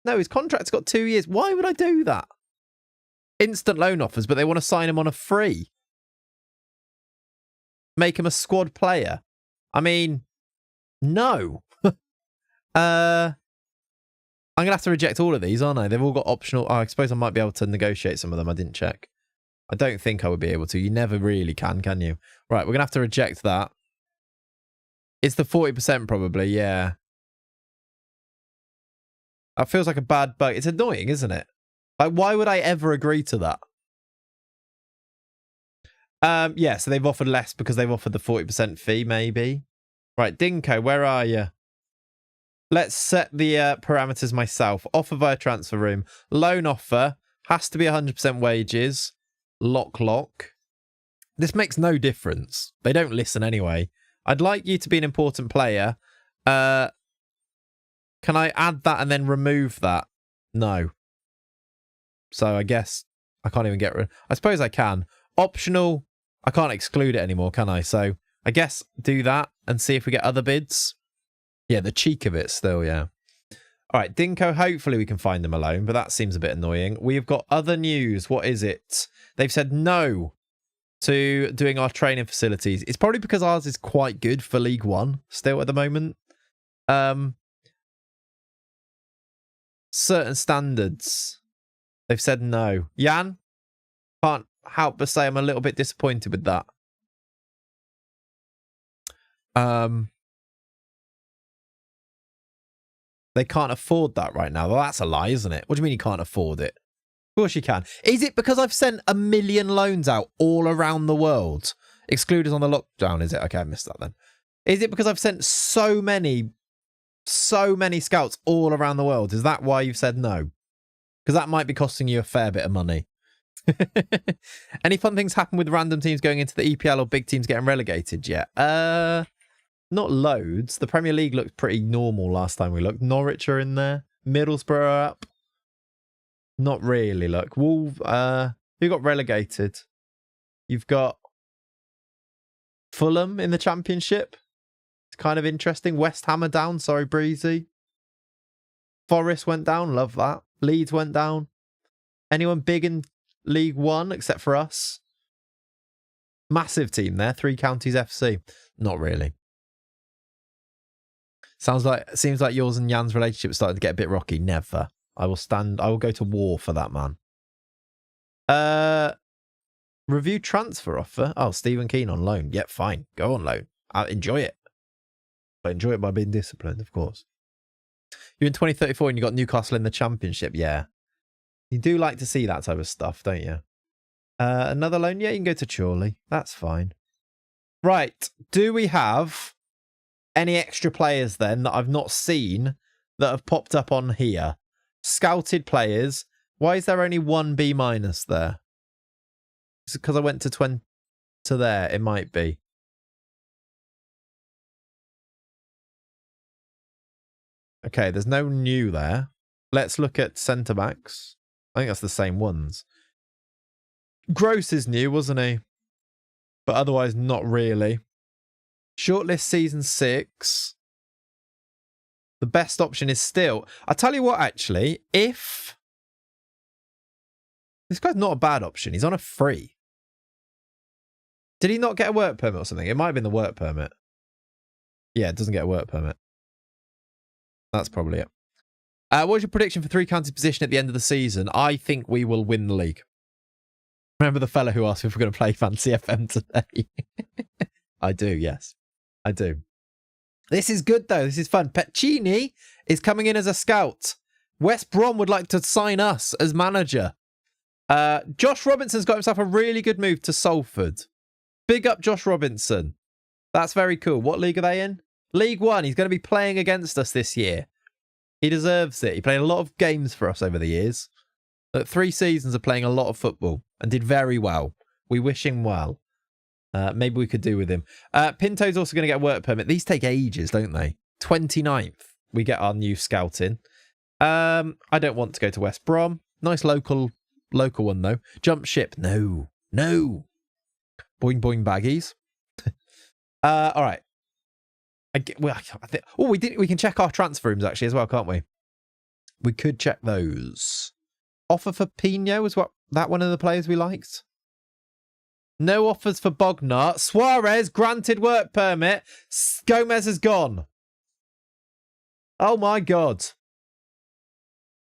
No, his contract's got 2 years. Why would I do that? Instant loan offers, but they want to sign him on a free. Make him a squad player. I mean, no. I'm going to have to reject all of these, aren't I? They've all got optional... Oh, I suppose I might be able to negotiate some of them. I didn't check. I don't think I would be able to. You never really can you? Right, we're going to have to reject that. It's the 40% probably, yeah. That feels like a bad bug. It's annoying, isn't it? Like, why would I ever agree to that? Yeah, so they've offered less because they've offered the 40% fee, maybe. Right, Dinko, where are you? Let's set the parameters myself. Offer via transfer room. Loan offer. Has to be 100% wages. Lock. This makes no difference. They don't listen anyway. I'd like you to be an important player. Can I add that and then remove that? No. So I guess I can't even get rid... I suppose I can. Optional. I can't exclude it anymore, can I? So I guess do that and see if we get other bids. Yeah, the cheek of it still, yeah. All right, Dinko, hopefully we can find them alone, but that seems a bit annoying. We've got other news. What is it? They've said no to doing our training facilities. It's probably because ours is quite good for League One still at the moment. Certain standards. They've said no. Jan? Can't help but say I'm a little bit disappointed with that. They can't afford that right now. Well, that's a lie, isn't it? What do you mean you can't afford it? Of course you can. Is it because I've sent 1 million loans out all around the world? Excluded on the lockdown, is it? Okay, I missed that then. Is it because I've sent so many scouts all around the world? Is that why you've said no? Because that might be costing you a fair bit of money. Any fun things happen with random teams going into the EPL or big teams getting relegated yet? Not loads. The Premier League looked pretty normal last time we looked. Norwich are in there. Middlesbrough are up. Not really, look. Who got relegated? You've got Fulham in the Championship. It's kind of interesting. West Ham are down. Sorry, Breezy. Forest went down. Love that. Leeds went down. Anyone big in League One except for us? Massive team there. 3 Counties FC. Not really. Seems like yours and Jan's relationship is starting to get a bit rocky. Never. I will go to war for that man. Review transfer offer. Oh, Stephen Keane on loan. Yep, fine. Go on loan. I'll enjoy it. But enjoy it by being disciplined, of course. You're in 2034 and you got Newcastle in the Championship. Yeah. You do like to see that type of stuff, don't you? Another loan? Yeah, you can go to Chorley. That's fine. Right. Do we have any extra players then that I've not seen that have popped up on here? Scouted players. Why is there only 1 B- there? Is it because I went to 20 to there? It might be. Okay, there's no new there. Let's look at centre backs. I think that's the same ones. Gross is new, wasn't he? But otherwise, not really. Shortlist season 6. The best option is still... I'll tell you what, actually. If... This guy's not a bad option. He's on a free. Did he not get a work permit or something? It might have been the work permit. Yeah, it doesn't get a work permit. That's probably it. What's your prediction for 3 Counties position at the end of the season? I think we will win the league. Remember the fella who asked if we're going to play Fancy FM today? I do, yes. I do. This is good, though. This is fun. Peccini is coming in as a scout. West Brom would like to sign us as manager. Josh Robinson's got himself a really good move to Salford. Big up Josh Robinson. That's very cool. What league are they in? League One. He's going to be playing against us this year. He deserves it. He played a lot of games for us over the years. Look, 3 seasons of playing a lot of football and did very well. We wish him well. Maybe we could do with him. Pinto's also going to get a work permit. These take ages, don't they? 29th, we get our new scout in. I don't want to go to West Brom. Nice local one, though. Jump ship. No. No. Boing, boing, baggies. All right. We can check our transfer rooms, actually, as well, can't we? We could check those. Offer for Pino was that one of the players we liked? No offers for Bognart. Suarez, granted work permit. Gomez is gone. Oh my God.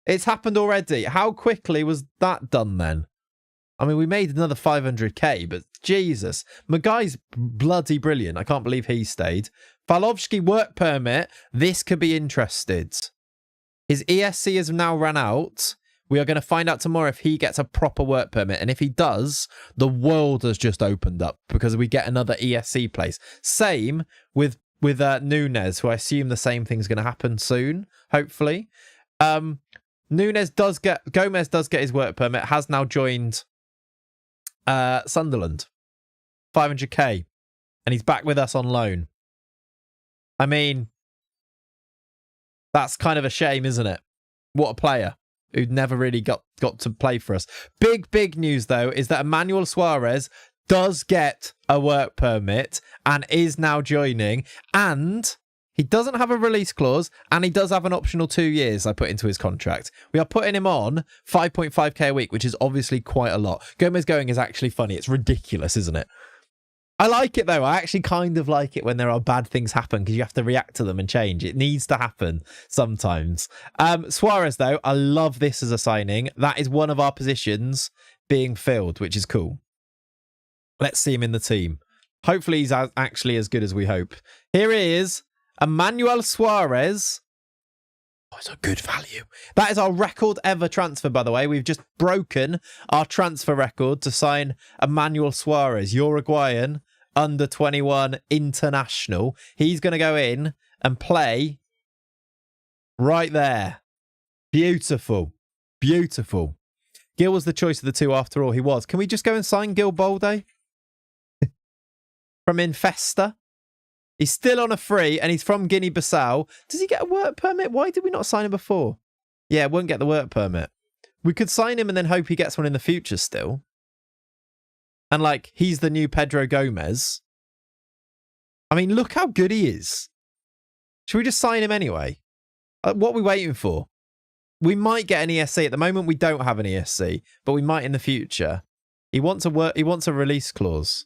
It's happened already. How quickly was that done then? I mean, we made another 500k, but Jesus. Magai's bloody brilliant. I can't believe he stayed. Falovsky work permit. This could be interested. His ESC has now run out. We are going to find out tomorrow if he gets a proper work permit. And if he does, the world has just opened up because we get another ESC place. Same with Nunes, who I assume the same thing's going to happen soon, hopefully. Gomez does get his work permit, has now joined Sunderland. 500k. And he's back with us on loan. I mean, that's kind of a shame, isn't it? What a player who'd never really got to play for us. Big news, though, is that Emmanuel Suarez does get a work permit and is now joining. And he doesn't have a release clause, and he does have an optional 2 years I put into his contract. We are putting him on 5.5k a week, which is obviously quite a lot. Gomez going is actually funny. It's ridiculous, isn't it? I like it, though. I actually kind of like it when there are bad things happen because you have to react to them and change. It needs to happen sometimes. Suarez, though, I love this as a signing. That is one of our positions being filled, which is cool. Let's see him in the team. Hopefully he's actually as good as we hope. Here he is, Emmanuel Suarez. Oh, it's a good value. That is our record ever transfer, by the way. We've just broken our transfer record to sign Emmanuel Suarez, Uruguayan, under 21 international. He's going to go in and play right there. Beautiful. Beautiful. Gil was the choice of the two after all. He was. Can we just go and sign Gil Bolde? From Infesta? He's still on a free and he's from Guinea-Bissau. Does he get a work permit? Why did we not sign him before? Yeah, won't get the work permit. We could sign him and then hope he gets one in the future still. And like, he's the new Pedro Gomez. I mean, look how good he is. Should we just sign him anyway? What are we waiting for? We might get an ESC. At the moment, we don't have an ESC, but we might in the future. He wants a release clause,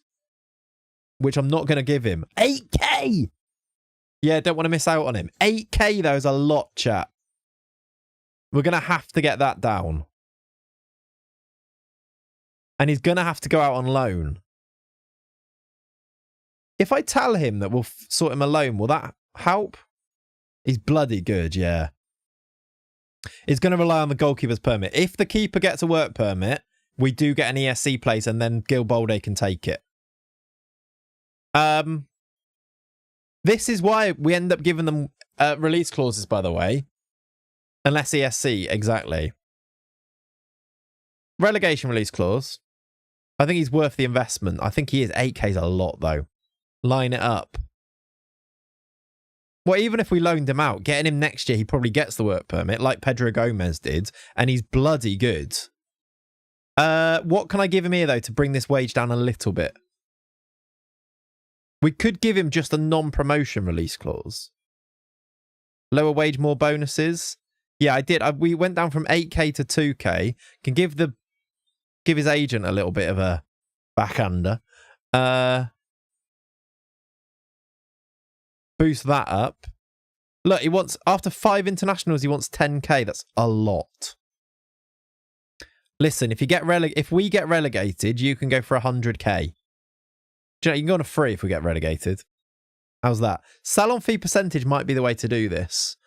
which I'm not going to give him. 8k! Yeah, don't want to miss out on him. 8k, though, is a lot, chat. We're going to have to get that down. And he's going to have to go out on loan. If I tell him that we'll sort him a loan, will that help? He's bloody good, yeah. He's going to rely on the goalkeeper's permit. If the keeper gets a work permit, we do get an ESC place and then Gil Bolde can take it. This is why we end up giving them release clauses, by the way. Unless ESC, exactly. Relegation release clause. I think he's worth the investment. I think he is. 8k is a lot, though. Line it up. Well, even if we loaned him out, getting him next year, he probably gets the work permit, like Pedro Gomez did, and he's bloody good. What can I give him here, though, to bring this wage down a little bit? We could give him just a non-promotion release clause. Lower wage, more bonuses. Yeah, I did. We went down from 8k to 2k. Can give his agent a little bit of a backhander. Boost that up. Look, he wants, after 5 internationals, he wants 10k. That's a lot. Listen, if we get relegated, you can go for 100k. Do you know, you can go on a free if we get relegated. How's that? Salon fee percentage might be the way to do this.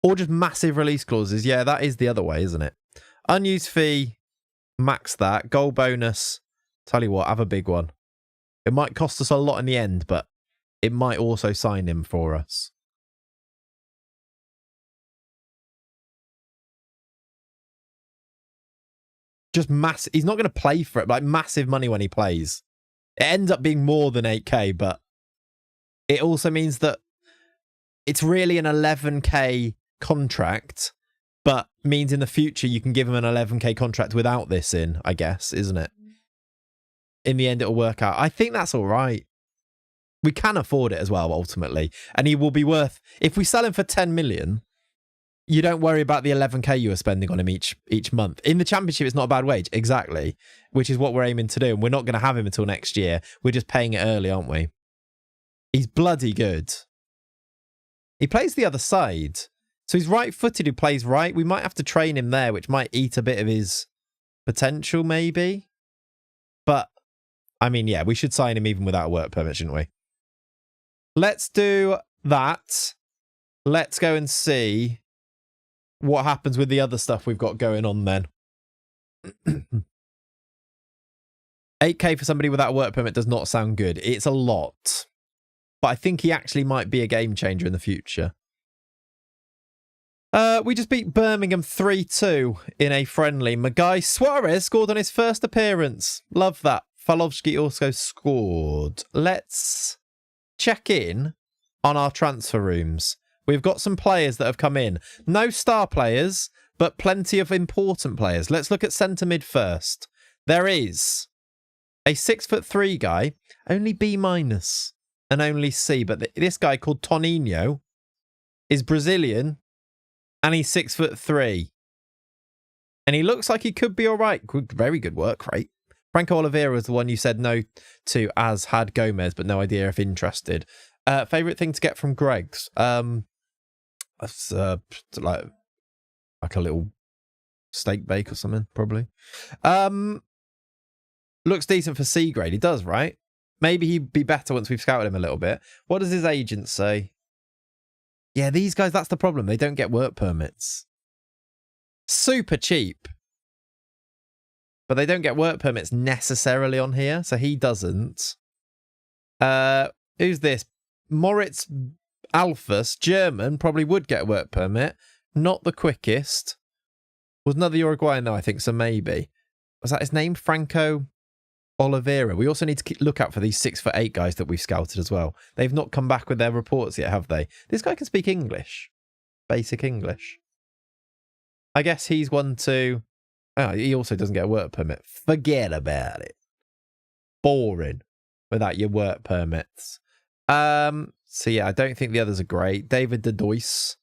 Or just massive release clauses. Yeah, that is the other way, isn't it? Unused fee, max that. Goal bonus. Tell you what, have a big one. It might cost us a lot in the end, but it might also sign him for us. just massive. He's not going to play for it, like massive money when he plays. It ends up being more than 8k, but it also means that it's really an 11k contract, but means in the future you can give him an 11k contract without this in, I guess, isn't it? In the end, it'll work out. I think that's all right. We can afford it as well, ultimately. And he will be worth... If we sell him for 10 million, you don't worry about the 11k you are spending on him each month. In the Championship, it's not a bad wage. Exactly. Which is what we're aiming to do. And we're not going to have him until next year. We're just paying it early, aren't we? He's bloody good. He plays the other side. So he's right-footed who plays right. We might have to train him there, which might eat a bit of his potential, maybe. But, I mean, yeah, we should sign him even without a work permit, shouldn't we? Let's do that. Let's go and see what happens with the other stuff we've got going on then. 8k for somebody without a work permit does not sound good. It's a lot. But I think he actually might be a game changer in the future. We just beat Birmingham 3-2 in a friendly. Magai Suarez scored on his first appearance. Love that. Falovsky also scored. Let's check in on our transfer rooms. We've got some players that have come in. No star players, but plenty of important players. Let's look at centre mid first. There is a 6'3" guy, only B- and only C. But this guy called Toninho is Brazilian, and he's 6'3". And he looks like he could be all right. Very good work rate. Franco Oliveira was the one you said no to, as had Gomez, but no idea if interested. Favourite thing to get from Greg's? That's like a little steak bake or something, probably. Looks decent for C grade. He does, right? Maybe he'd be better once we've scouted him a little bit. What does his agent say? Yeah, these guys, that's the problem. They don't get work permits. Super cheap. But they don't get work permits necessarily on here, so he doesn't. Who's this? Moritz Alphas, German, probably would get a work permit. Not the quickest. Was another Uruguayan though, I think, so maybe. Was that his name? Franco Oliveira. We also need to look out for these 6'8" guys that we've scouted as well. They've not come back with their reports yet, have they? This guy can speak English. Basic English. I guess he's one to... Oh, he also doesn't get a work permit. Forget about it. Boring without your work permits. So yeah, I don't think the others are great. David De Dois.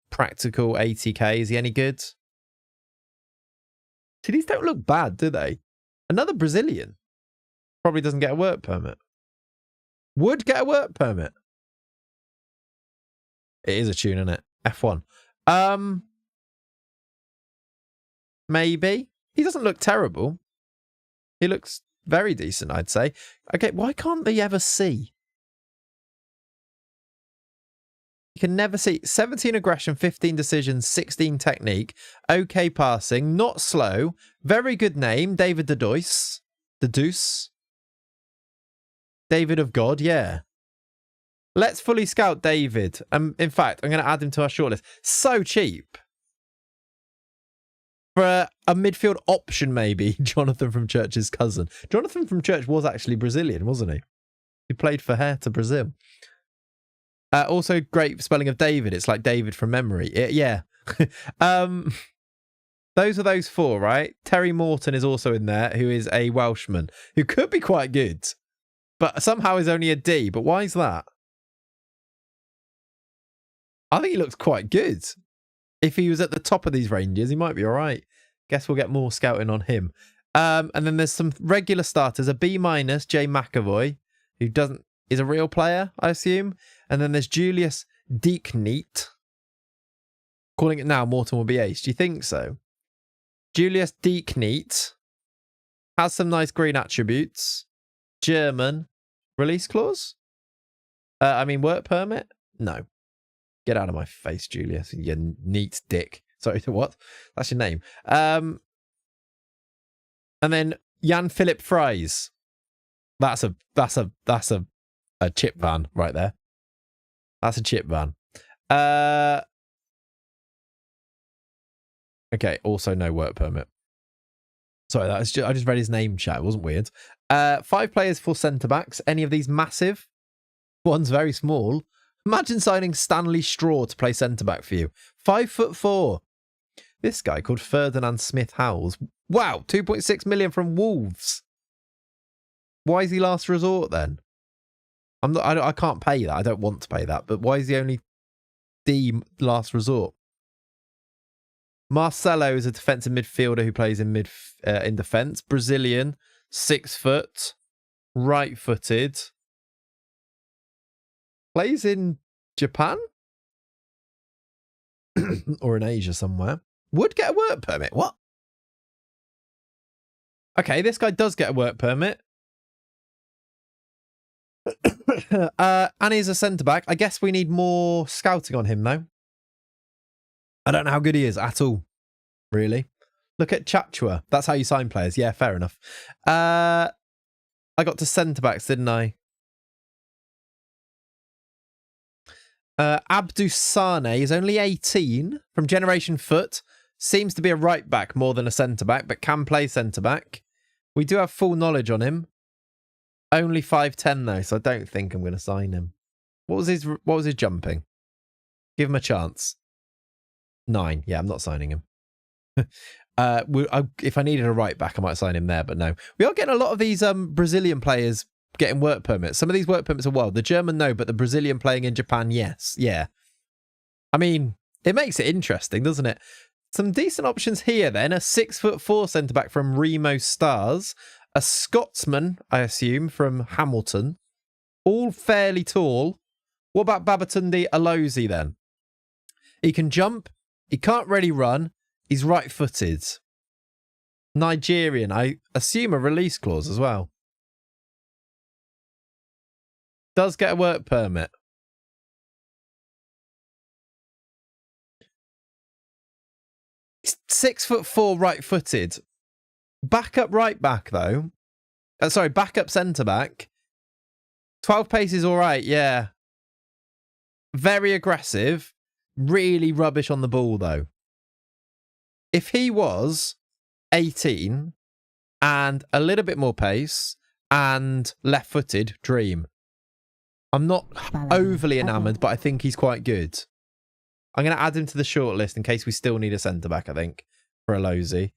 Practical 80k. Is he any good? See, these don't look bad, do they? Another Brazilian. Probably doesn't get a work permit. Would get a work permit. It is a tune, isn't it? F1. Maybe. He doesn't look terrible. He looks very decent, I'd say. Okay, why can't they ever see? You can never see. 17 aggression, 15 decisions, 16 technique. Okay passing, not slow. Very good name, David De Dois. De Deuce. David of God, yeah. Let's fully scout David. In fact, I'm going to add him to our shortlist. So cheap. For a midfield option, maybe. Jonathan from Church's cousin. Jonathan from Church was actually Brazilian, wasn't he? He played for Hertha Brazil. Also, great spelling of David. It's like David from memory. Yeah. Those are those four, right? Terry Morton is also in there, who is a Welshman, who could be quite good, but somehow is only a D. But why is that? I think he looks quite good. If he was at the top of these ranges, he might be all right. Guess we'll get more scouting on him. And then there's some regular starters. A B-, Jay McAvoy, who is a real player, I assume. And then there's Julius Diekneet. Calling it now, Morton will be ace. Do you think so? Julius Diekneet has some nice green attributes. German. Release clause? Work permit? No. Get out of my face, Julius, you neat dick. Sorry, what? That's your name. And then Jan Philip Fries. That's a chip van right there. That's a chip van. Okay, also no work permit. Sorry, I just read his name, chat. It wasn't weird. 5 players, 4 centre-backs. Any of these massive? One's very small. Imagine signing Stanley Straw to play centre-back for you. 5'4". This guy called Ferdinand Smith-Howells. Wow, 2.6 million from Wolves. Why is he last resort then? I can't pay that. I don't want to pay that. But why is he only D last resort? Marcelo is a defensive midfielder who plays in defence. Brazilian, 6 foot, right-footed. Plays in Japan? Or in Asia somewhere. Would get a work permit. What? Okay, this guy does get a work permit. And he's a centre-back. I guess we need more scouting on him, though. I don't know how good he is at all, really. Look at Chachua. That's how you sign players. Yeah, fair enough. I got to centre-backs, didn't I? Abdou Sane is only 18 from Generation Foot. Seems to be a right-back more than a centre-back, but can play centre-back. We do have full knowledge on him. Only 5'10", though, so I don't think I'm going to sign him. What was his jumping? Give him a chance. 9. Yeah, I'm not signing him. If I needed a right back, I might sign him there, but no. We are getting a lot of these Brazilian players getting work permits. Some of these work permits are wild. The German, no, but the Brazilian playing in Japan, yes. Yeah. I mean, it makes it interesting, doesn't it? Some decent options here, then. A 6'4" centre-back from Remo Stars. A Scotsman, I assume, from Hamilton. All fairly tall. What about Babatunde Alozie, then? He can jump. He can't really run. He's right-footed. Nigerian. I assume a release clause as well. Does get a work permit. He's 6'4", right-footed. Backup right back, though. Backup centre back. 12 pace is all right, yeah. Very aggressive. Really rubbish on the ball, though. If he was 18 and a little bit more pace and left-footed, dream. I'm not overly enamoured, but I think he's quite good. I'm going to add him to the shortlist in case we still need a centre back, I think, for Alozie.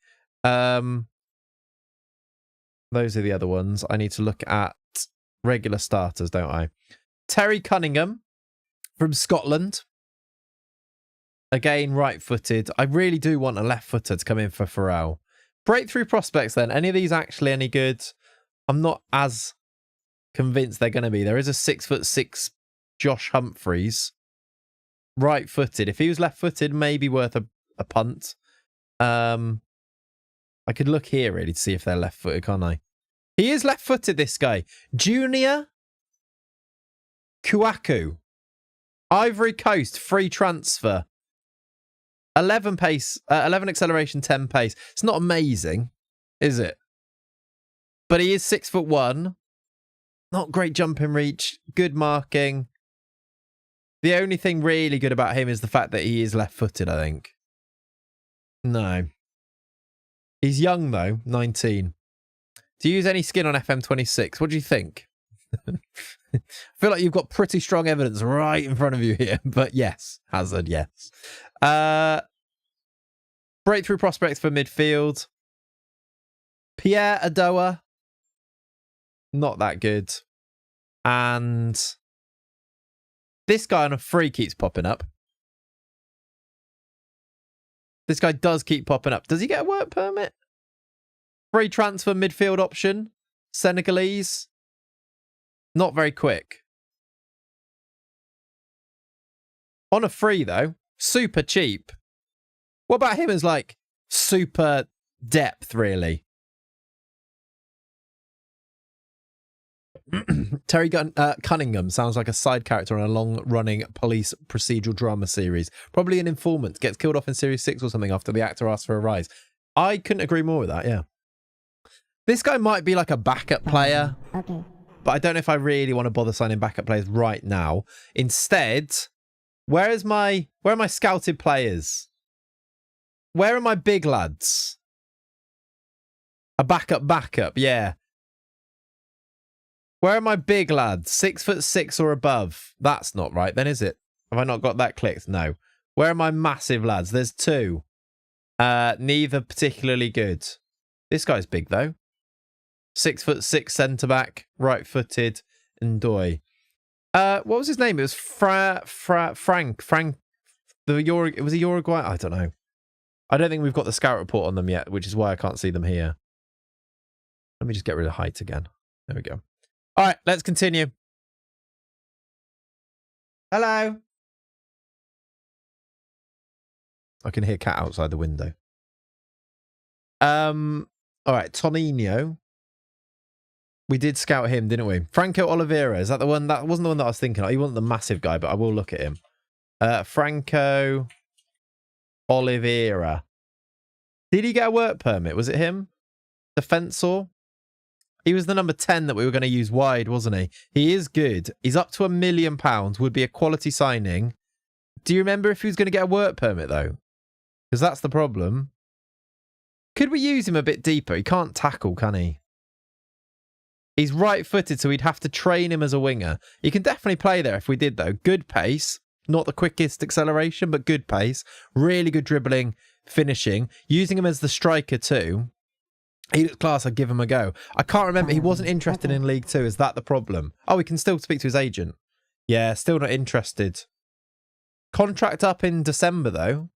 Those are the other ones. I need to look at regular starters, don't I? Terry Cunningham from Scotland. Again, right-footed. I really do want a left-footer to come in for Pharrell. Breakthrough prospects, then. Any of these actually any good? I'm not as convinced they're going to be. There is a 6'6" Josh Humphreys. Right-footed. If he was left-footed, maybe worth a punt. I could look here, really, to see if they're left-footed, can't I? He is left-footed, this guy. Junior Kouakou. Ivory Coast, free transfer. 11 pace, 11 acceleration, 10 pace. It's not amazing, is it? But he is 6'1". Not great jumping reach. Good marking. The only thing really good about him is the fact that he is left-footed, I think. No. He's young, though. 19. Do you use any skin on FM26? What do you think? I feel like you've got pretty strong evidence right in front of you here. But yes, Hazard, yes. Breakthrough prospects for midfield. Pierre Adoa. Not that good. And this guy on a free keeps popping up. This guy does keep popping up. Does he get a work permit? Free transfer midfield option. Senegalese. Not very quick. On a free, though. Super cheap. What about him as, like, super depth, really? Terry Cunningham sounds like a side character on a long-running police procedural drama series. Probably an informant. Gets killed off in Series 6 or something after the actor asks for a rise. I couldn't agree more with that, yeah. This guy might be like a backup player. Okay. But I don't know if I really want to bother signing backup players right now. Instead, where are my scouted players? Where are my big lads? A backup, yeah. Where are my big lads? 6'6" or above. That's not right then, is it? Have I not got that clicked? No. Where are my massive lads? There's 2. Neither particularly good. This guy's big though. 6'6" centre back, right-footed, Ndoye. What was his name? It was Frank. It was a Uruguay. I don't know. I don't think we've got the scout report on them yet, which is why I can't see them here. Let me just get rid of height again. There we go. All right, let's continue. Hello. I can hear cat outside the window. All right, Tonino. We did scout him, didn't we? Franco Oliveira, is that the one? That wasn't the one that I was thinking of. He wasn't the massive guy, but I will look at him. Franco Oliveira. Did he get a work permit? Was it him? Defensor? He was the number 10 that we were going to use wide, wasn't he? He is good. He's up to £1 million. Would be a quality signing. Do you remember if he was going to get a work permit, though? Because that's the problem. Could we use him a bit deeper? He can't tackle, can he? He's right-footed, so we'd have to train him as a winger. He can definitely play there if we did, though. Good pace. Not the quickest acceleration, but good pace. Really good dribbling, finishing. Using him as the striker, too. He looks class. I'd give him a go. I can't remember. He wasn't interested in League 2. Is that the problem? Oh, we can still speak to his agent. Yeah, still not interested. Contract up in December, though.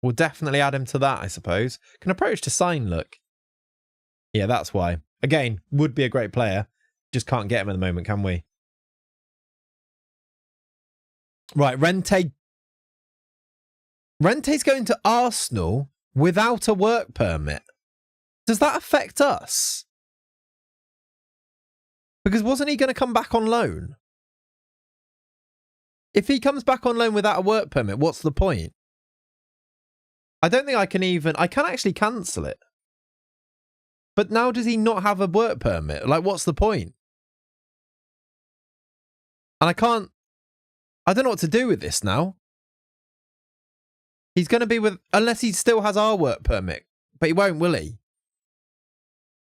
We'll definitely add him to that, I suppose. Can approach to sign, look. Yeah, that's why. Again, would be a great player. Just can't get him at the moment, can we? Right, Rente's going to Arsenal without a work permit. Does that affect us? Because wasn't he going to come back on loan? If he comes back on loan without a work permit, what's the point? I don't think I can even... I can actually cancel it. But now does he not have a work permit? Like, what's the point? And I can't... I don't know what to do with this now. He's going to be with... Unless he still has our work permit. But he won't, will he?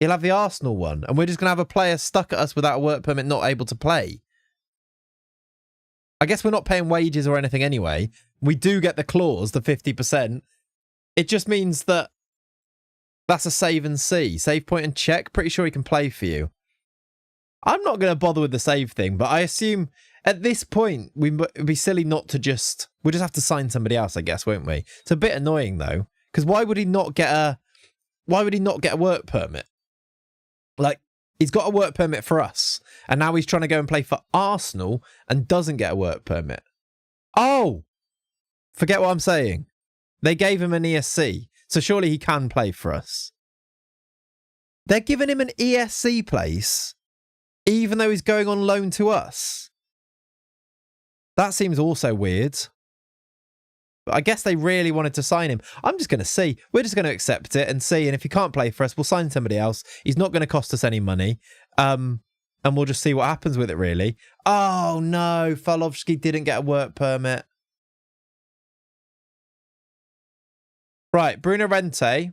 He'll have the Arsenal one. And we're just going to have a player stuck at us without a work permit, not able to play. I guess we're not paying wages or anything anyway. We do get the clause, the 50%. It just means that that's a save and see. Save point and check. Pretty sure he can play for you. I'm not going to bother with the save thing, but I assume at this point, it'd be silly not to just... We'll just have to sign somebody else, I guess, won't we? It's a bit annoying, though. Because why would he not get a work permit? Like, he's got a work permit for us. And now he's trying to go and play for Arsenal and doesn't get a work permit. Oh! Forget what I'm saying. They gave him an ESC. So surely he can play for us. They're giving him an ESC place, even though he's going on loan to us. That seems also weird. But I guess they really wanted to sign him. I'm just going to see. We're just going to accept it and see. And if he can't play for us, we'll sign somebody else. He's not going to cost us any money. And we'll just see what happens with it, really. Oh, no. Falovsky didn't get a work permit. Right. Bruno Rente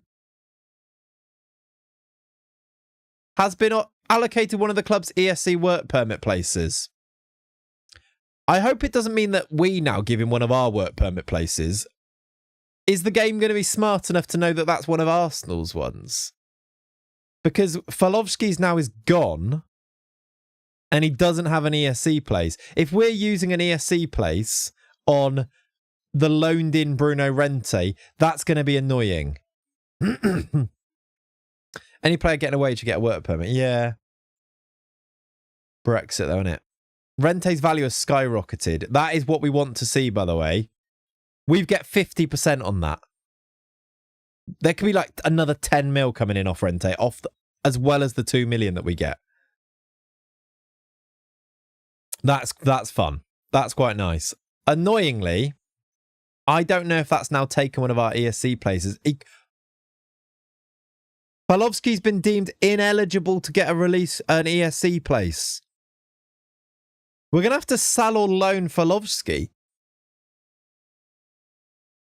has been allocated one of the club's ESC work permit places. I hope it doesn't mean that we now give him one of our work permit places. Is the game going to be smart enough to know that that's one of Arsenal's ones? Because Falovsky's now is gone and he doesn't have an ESC place. If we're using an ESC place on the loaned in Bruno Rente, that's going to be annoying. Any player getting a wage should get a work permit. Yeah. Brexit though, innit? Rente's value has skyrocketed. That is what we want to see, by the way. We get 50% on that. There could be like another 10 mil coming in off Rente, as well as the 2 million that we get. That's fun. That's quite nice. Annoyingly, I don't know if that's now taken one of our ESC places. Falovsky's been deemed ineligible to get an ESC place. We're going to have to sell or loan Falovsky.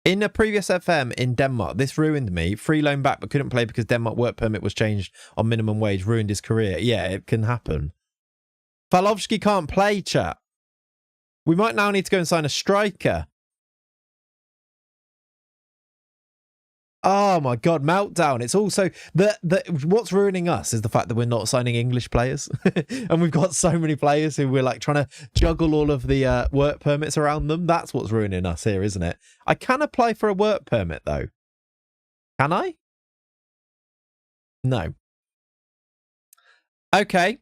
In a previous FM in Denmark, this ruined me. Free loan back, but couldn't play because Denmark work permit was changed on minimum wage. Ruined his career. Yeah, it can happen. Falovsky can't play, chat. We might now need to go and sign a striker. Oh my God, meltdown. It's also what's ruining us is the fact that we're not signing English players. And we've got so many players who we're like trying to juggle all of the work permits around them. That's what's ruining us here, isn't it? I can apply for a work permit though. Can I? No. Okay.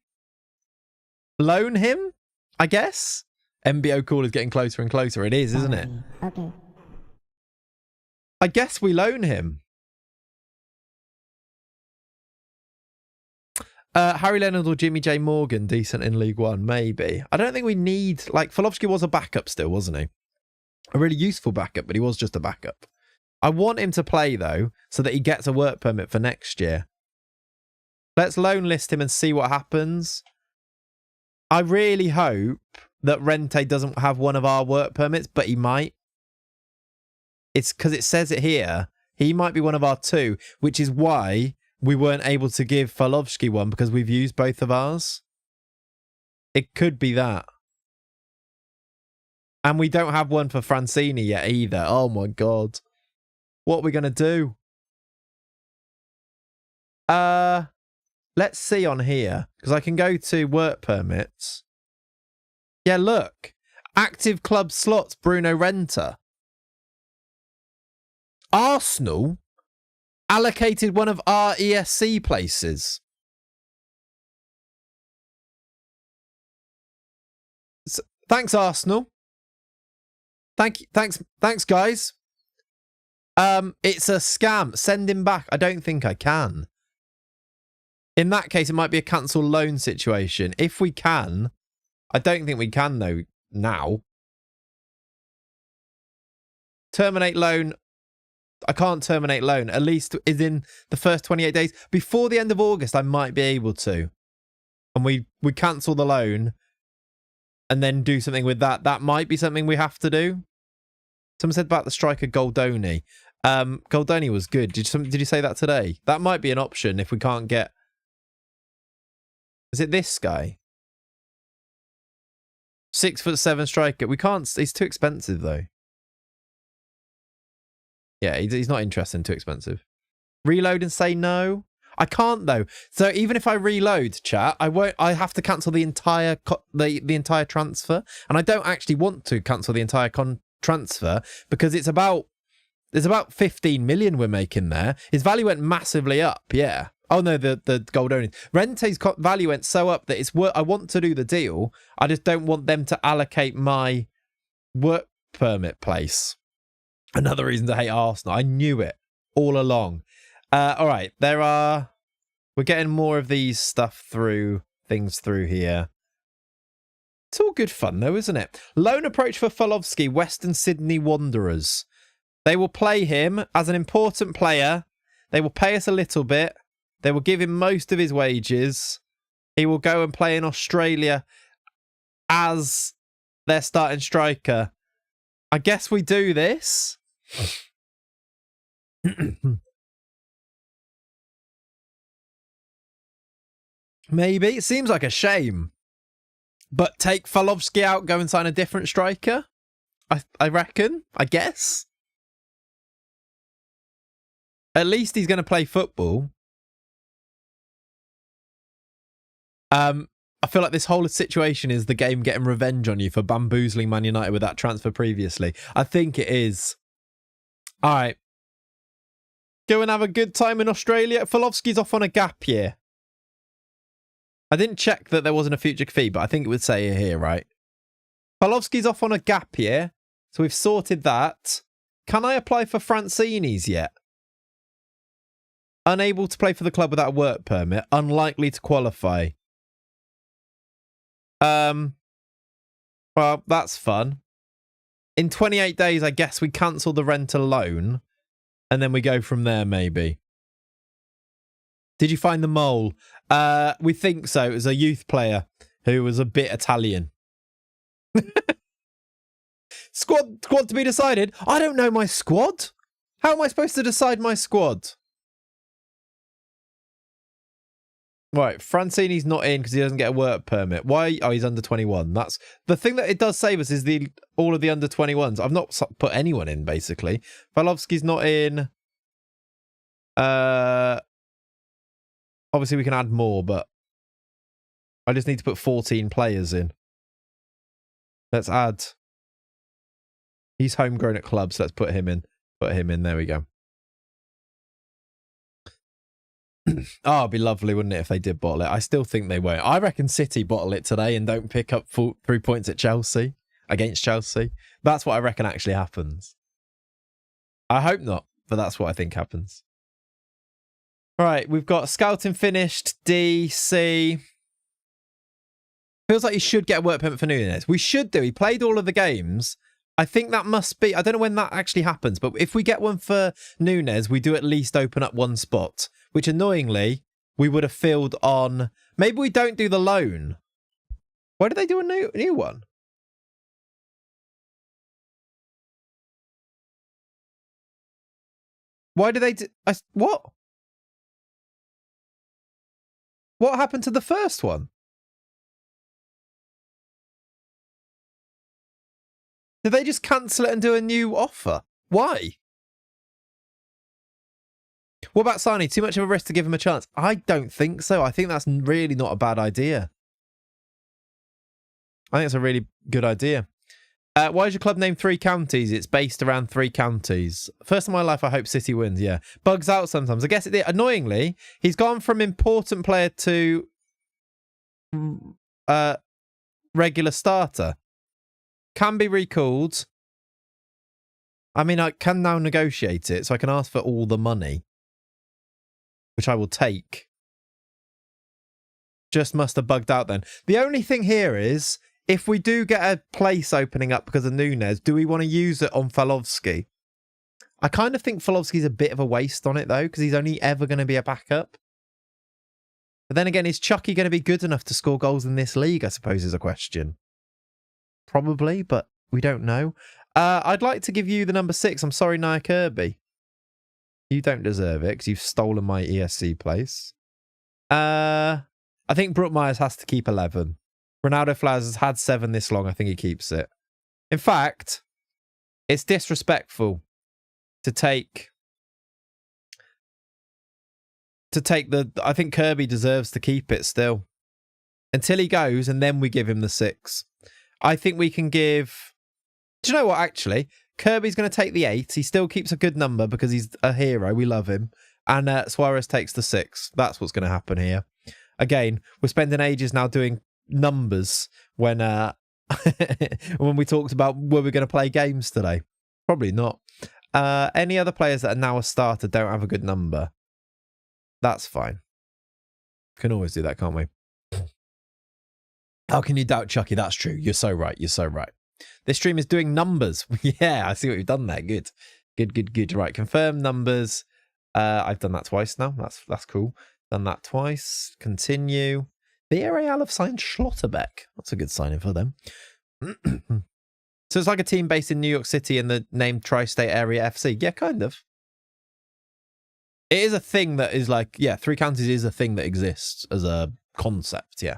Loan him, I guess. MBO call is getting closer and closer. It is, isn't it? Okay. I guess we loan him. Harry Leonard or Jimmy J. Morgan, decent in League One, maybe. I don't think we need... Like, Falovsky was a backup still, wasn't he? A really useful backup, but he was just a backup. I want him to play, though, so that he gets a work permit for next year. Let's loan list him and see what happens. I really hope that Rente doesn't have one of our work permits, but he might. It's because it says it here. He might be one of our two, which is why we weren't able to give Falovsky one because we've used both of ours. It could be that. And we don't have one for Francini yet either. Oh my God. What are we going to do? Let's see on here, because I can go to work permits. Yeah, look. Active club slots, Bruno Renta. Arsenal allocated one of our ESC places. Thanks, Arsenal. Thanks, guys. It's a scam. Send him back. I don't think I can. In that case, it might be a cancel loan situation. If we can, I don't think we can though now. Terminate loan. I can't terminate loan, at least is in the first 28 days. Before the end of August, I might be able to. And we cancel the loan and then do something with that. That might be something we have to do. Someone said about the striker Goldoni. Goldoni was good. Did you say that today? That might be an option if we can't get... Is it this guy? 6'7" striker. We can't... He's too expensive though. Yeah, he's not interesting, too expensive. Reload and say no? I can't though. So even if I reload, chat, I have to cancel the entire the entire transfer, and I don't actually want to cancel the entire transfer because there's about 15 million we're making there. His value went massively up, yeah. Oh no, the gold only. Rente's value went so up that it's worth. I want to do the deal. I just don't want them to allocate my work permit place. Another reason to hate Arsenal. I knew it all along. All right, we're getting more of these things through here. It's all good fun though, isn't it? Loan approach for Falovsky, Western Sydney Wanderers. They will play him as an important player. They will pay us a little bit. They will give him most of his wages. He will go and play in Australia as their starting striker. I guess we do this. Maybe. It seems like a shame. But take Falovsky out, go and sign a different striker? I reckon. I guess. At least he's going to play football. I feel like this whole situation is the game getting revenge on you for bamboozling Man United with that transfer previously. I think it is. All right. Go and have a good time in Australia. Falovsky's off on a gap year. I didn't check that there wasn't a future fee, but I think it would say it here, right? Falovsky's off on a gap year. So we've sorted that. Can I apply for Francini's yet? Unable to play for the club without a work permit. Unlikely to qualify. Well, that's fun. In 28 days, I guess we cancel the rental loan. And then we go from there, maybe. Did you find the mole? We think so. It was a youth player who was a bit Italian. Squad to be decided. I don't know my squad. How am I supposed to decide my squad? Right, Francini's not in because he doesn't get a work permit. Why? Oh, he's under 21. That's the thing that it does save us is all of the under 21s. I've not put anyone in, basically. Falovsky's not in. Obviously, we can add more, but I just need to put 14 players in. Let's add. He's homegrown at clubs. So let's put him in. Put him in. There we go. Oh, it'd be lovely, wouldn't it, if they did bottle it? I still think they won't. I reckon City bottle it today and don't pick up 3 points at Chelsea, against Chelsea. That's what I reckon actually happens. I hope not, but that's what I think happens. All right, we've got scouting finished, D, C. Feels like he should get a work permit for Nunes. We should do. He played all of the games. I think that must be... I don't know when that actually happens, but if we get one for Nunes, we do at least open up one spot, which annoyingly, we would have filled on... Maybe we don't do the loan. Why did they do a new one? Why did they do... What? What happened to the first one? Did they just cancel it and do a new offer? Why? What about Sani? Too much of a risk to give him a chance? I don't think so. I think that's really not a bad idea. I think it's a really good idea. Why is your club named 3 Counties? It's based around 3 counties. First in my life, I hope City wins, yeah. Bugs out sometimes. I guess it annoyingly, he's gone from important player to regular starter. Can be recalled. I mean, I can now negotiate it, so I can ask for all the money, which I will take. Just must have bugged out then. The only thing here is, if we do get a place opening up because of Nunes, do we want to use it on Falovsky? I kind of think Falovsky's a bit of a waste on it, though, because he's only ever going to be a backup. But then again, is Chucky going to be good enough to score goals in this league, I suppose, is a question. Probably, but we don't know. I'd like to give you the number 6. I'm sorry, Nia Kirby. You don't deserve it because you've stolen my ESC place. I think Brook Myers has to keep 11. Ronaldo Flowers has had 7 this long. I think he keeps it. In fact, it's disrespectful to take the... I think Kirby deserves to keep it still. Until he goes, and then we give him the 6. I think we can give... Do you know what, actually? Kirby's going to take the 8. He still keeps a good number because he's a hero. We love him. And Suarez takes the 6. That's what's going to happen here. Again, we're spending ages now doing numbers when when we talked about were we going to play games today. Probably not. Any other players that are now a starter don't have a good number. That's fine. Can always do that, can't we? How can you doubt Chucky? That's true. You're so right. You're so right. This stream is doing numbers. Yeah, I see what you've done there. Good. Good. Right, confirm numbers. I've done that twice now. That's cool. Done that twice. Continue. Villarreal have signed Schlotterbeck. That's a good signing for them. So it's like a team based in New York City in the named Tri-State Area FC. Yeah, kind of. It is a thing that is like, yeah, 3 counties is a thing that exists as a concept, yeah.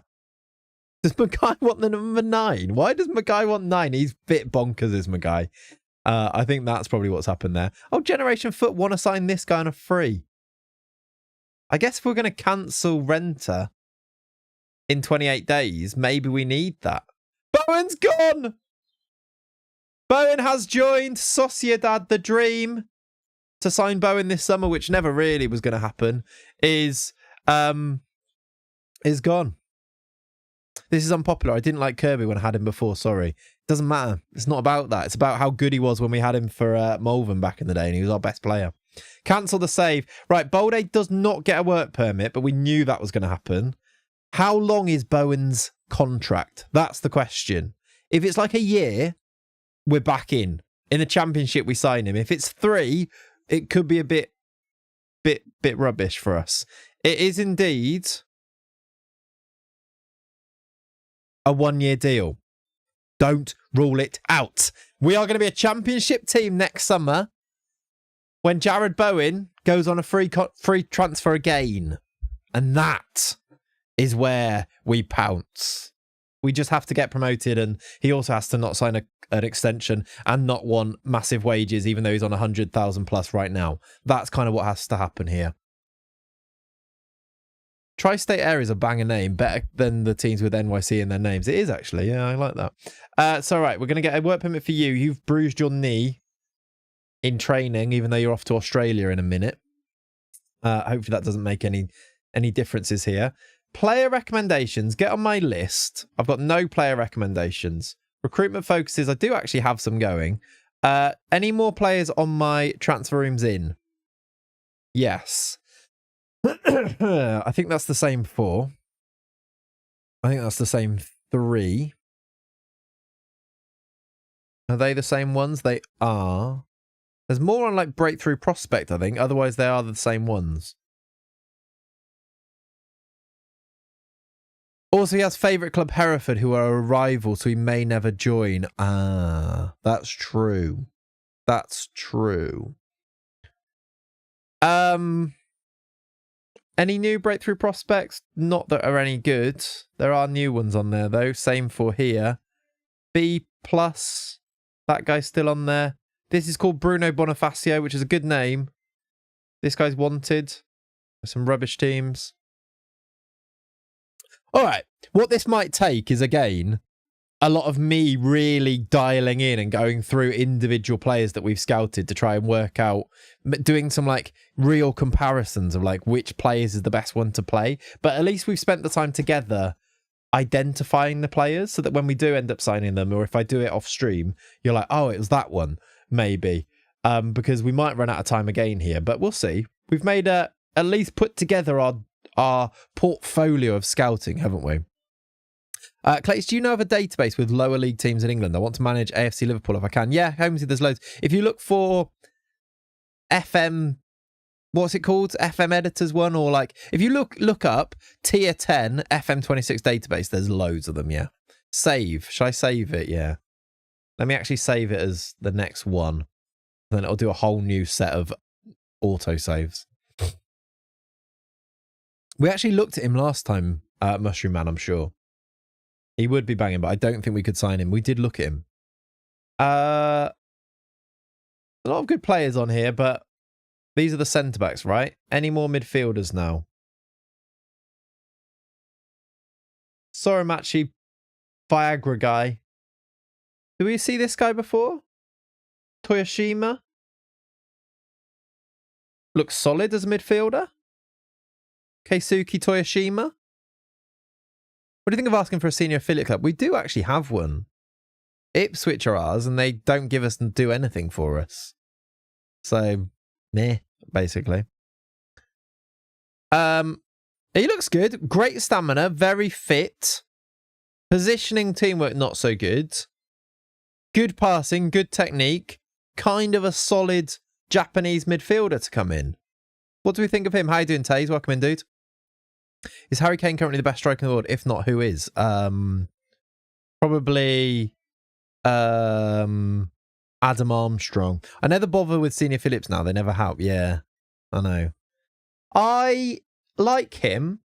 Does Mackay want the number 9? Why does Mackay want 9? He's a bit bonkers, is Mackay. I think that's probably what's happened there. Oh, Generation Foot want to sign this guy on a free. I guess if we're going to cancel Renter in 28 days, maybe we need that. Bowen's gone! Bowen has joined Sociedad. The dream to sign Bowen this summer, which never really was going to happen, is gone. This is unpopular. I didn't like Kirby when I had him before. Sorry. It doesn't matter. It's not about that. It's about how good he was when we had him for Malvern back in the day, and he was our best player. Cancel the save. Right, Bolde does not get a work permit, but we knew that was going to happen. How long is Bowen's contract? That's the question. If it's like a year, we're back in. In the Championship, we sign him. If it's 3, it could be a bit rubbish for us. It is indeed a 1-year deal. Don't rule it out. We are going to be a championship team next summer when Jared Bowen goes on a free transfer again. And that is where we pounce. We just have to get promoted, and he also has to not sign an extension and not want massive wages, even though he's on 100,000 plus right now. That's kind of what has to happen here. Tri-State Area is a banger name, better than the teams with NYC in their names. It is actually, yeah, I like that. So, right, we're going to get a work permit for you. You've bruised your knee in training, even though you're off to Australia in a minute. Hopefully that doesn't make any differences here. Player recommendations, get on my list. I've got no player recommendations. Recruitment focuses, I do actually have some going. Any more players on my transfer rooms in? Yes. I think that's the same 4. I think that's the same 3. Are they the same ones? They are. There's more on like Breakthrough Prospect, I think. Otherwise, they are the same ones. Also, he has favourite club Hereford, who are a rival, so he may never join. Ah, that's true. That's true. Any new Breakthrough Prospects? Not that are any good. There are new ones on there, though. Same for here. B+. That guy's still on there. This is called Bruno Bonifacio, which is a good name. This guy's wanted. Some rubbish teams. All right. What this might take is, again, a lot of me really dialing in and going through individual players that we've scouted to try and work out, doing some like real comparisons of like which players is the best one to play. But at least we've spent the time together identifying the players so that when we do end up signing them, or if I do it off stream, you're like, oh, it was that one, maybe. Because we might run out of time again here, but we'll see. We've made at least put together our portfolio of scouting, haven't we? Clayts, do you know of a database with lower league teams in England? I want to manage AFC Liverpool if I can. Yeah, Holmesy, there's loads. If you look for FM, what's it called? FM Editors one, or like, if you look up Tier 10 FM26 database, there's loads of them, yeah. Save. Should I save it? Yeah. Let me actually save it as the next one. Then it'll do a whole new set of autosaves. We actually looked at him last time, Mushroom Man, I'm sure. He would be banging, but I don't think we could sign him. We did look at him. A lot of good players on here, but these are the centre-backs, right? Any more midfielders now? Soromachi, Viagra guy. Do we see this guy before? Toyoshima? Looks solid as a midfielder. Keisuke Toyoshima? What do you think of asking for a senior affiliate club? We do actually have one. Ipswich are ours, and they don't give us and do anything for us. So, meh, basically. He looks good. Great stamina, very fit. Positioning, teamwork, not so good. Good passing, good technique. Kind of a solid Japanese midfielder to come in. What do we think of him? How you doing, Taze? Welcome in, dude. Is Harry Kane currently the best striker in the world? If not, who is? Probably Adam Armstrong. I never bother with Senior Phillips now. They never help. Yeah, I know. I like him.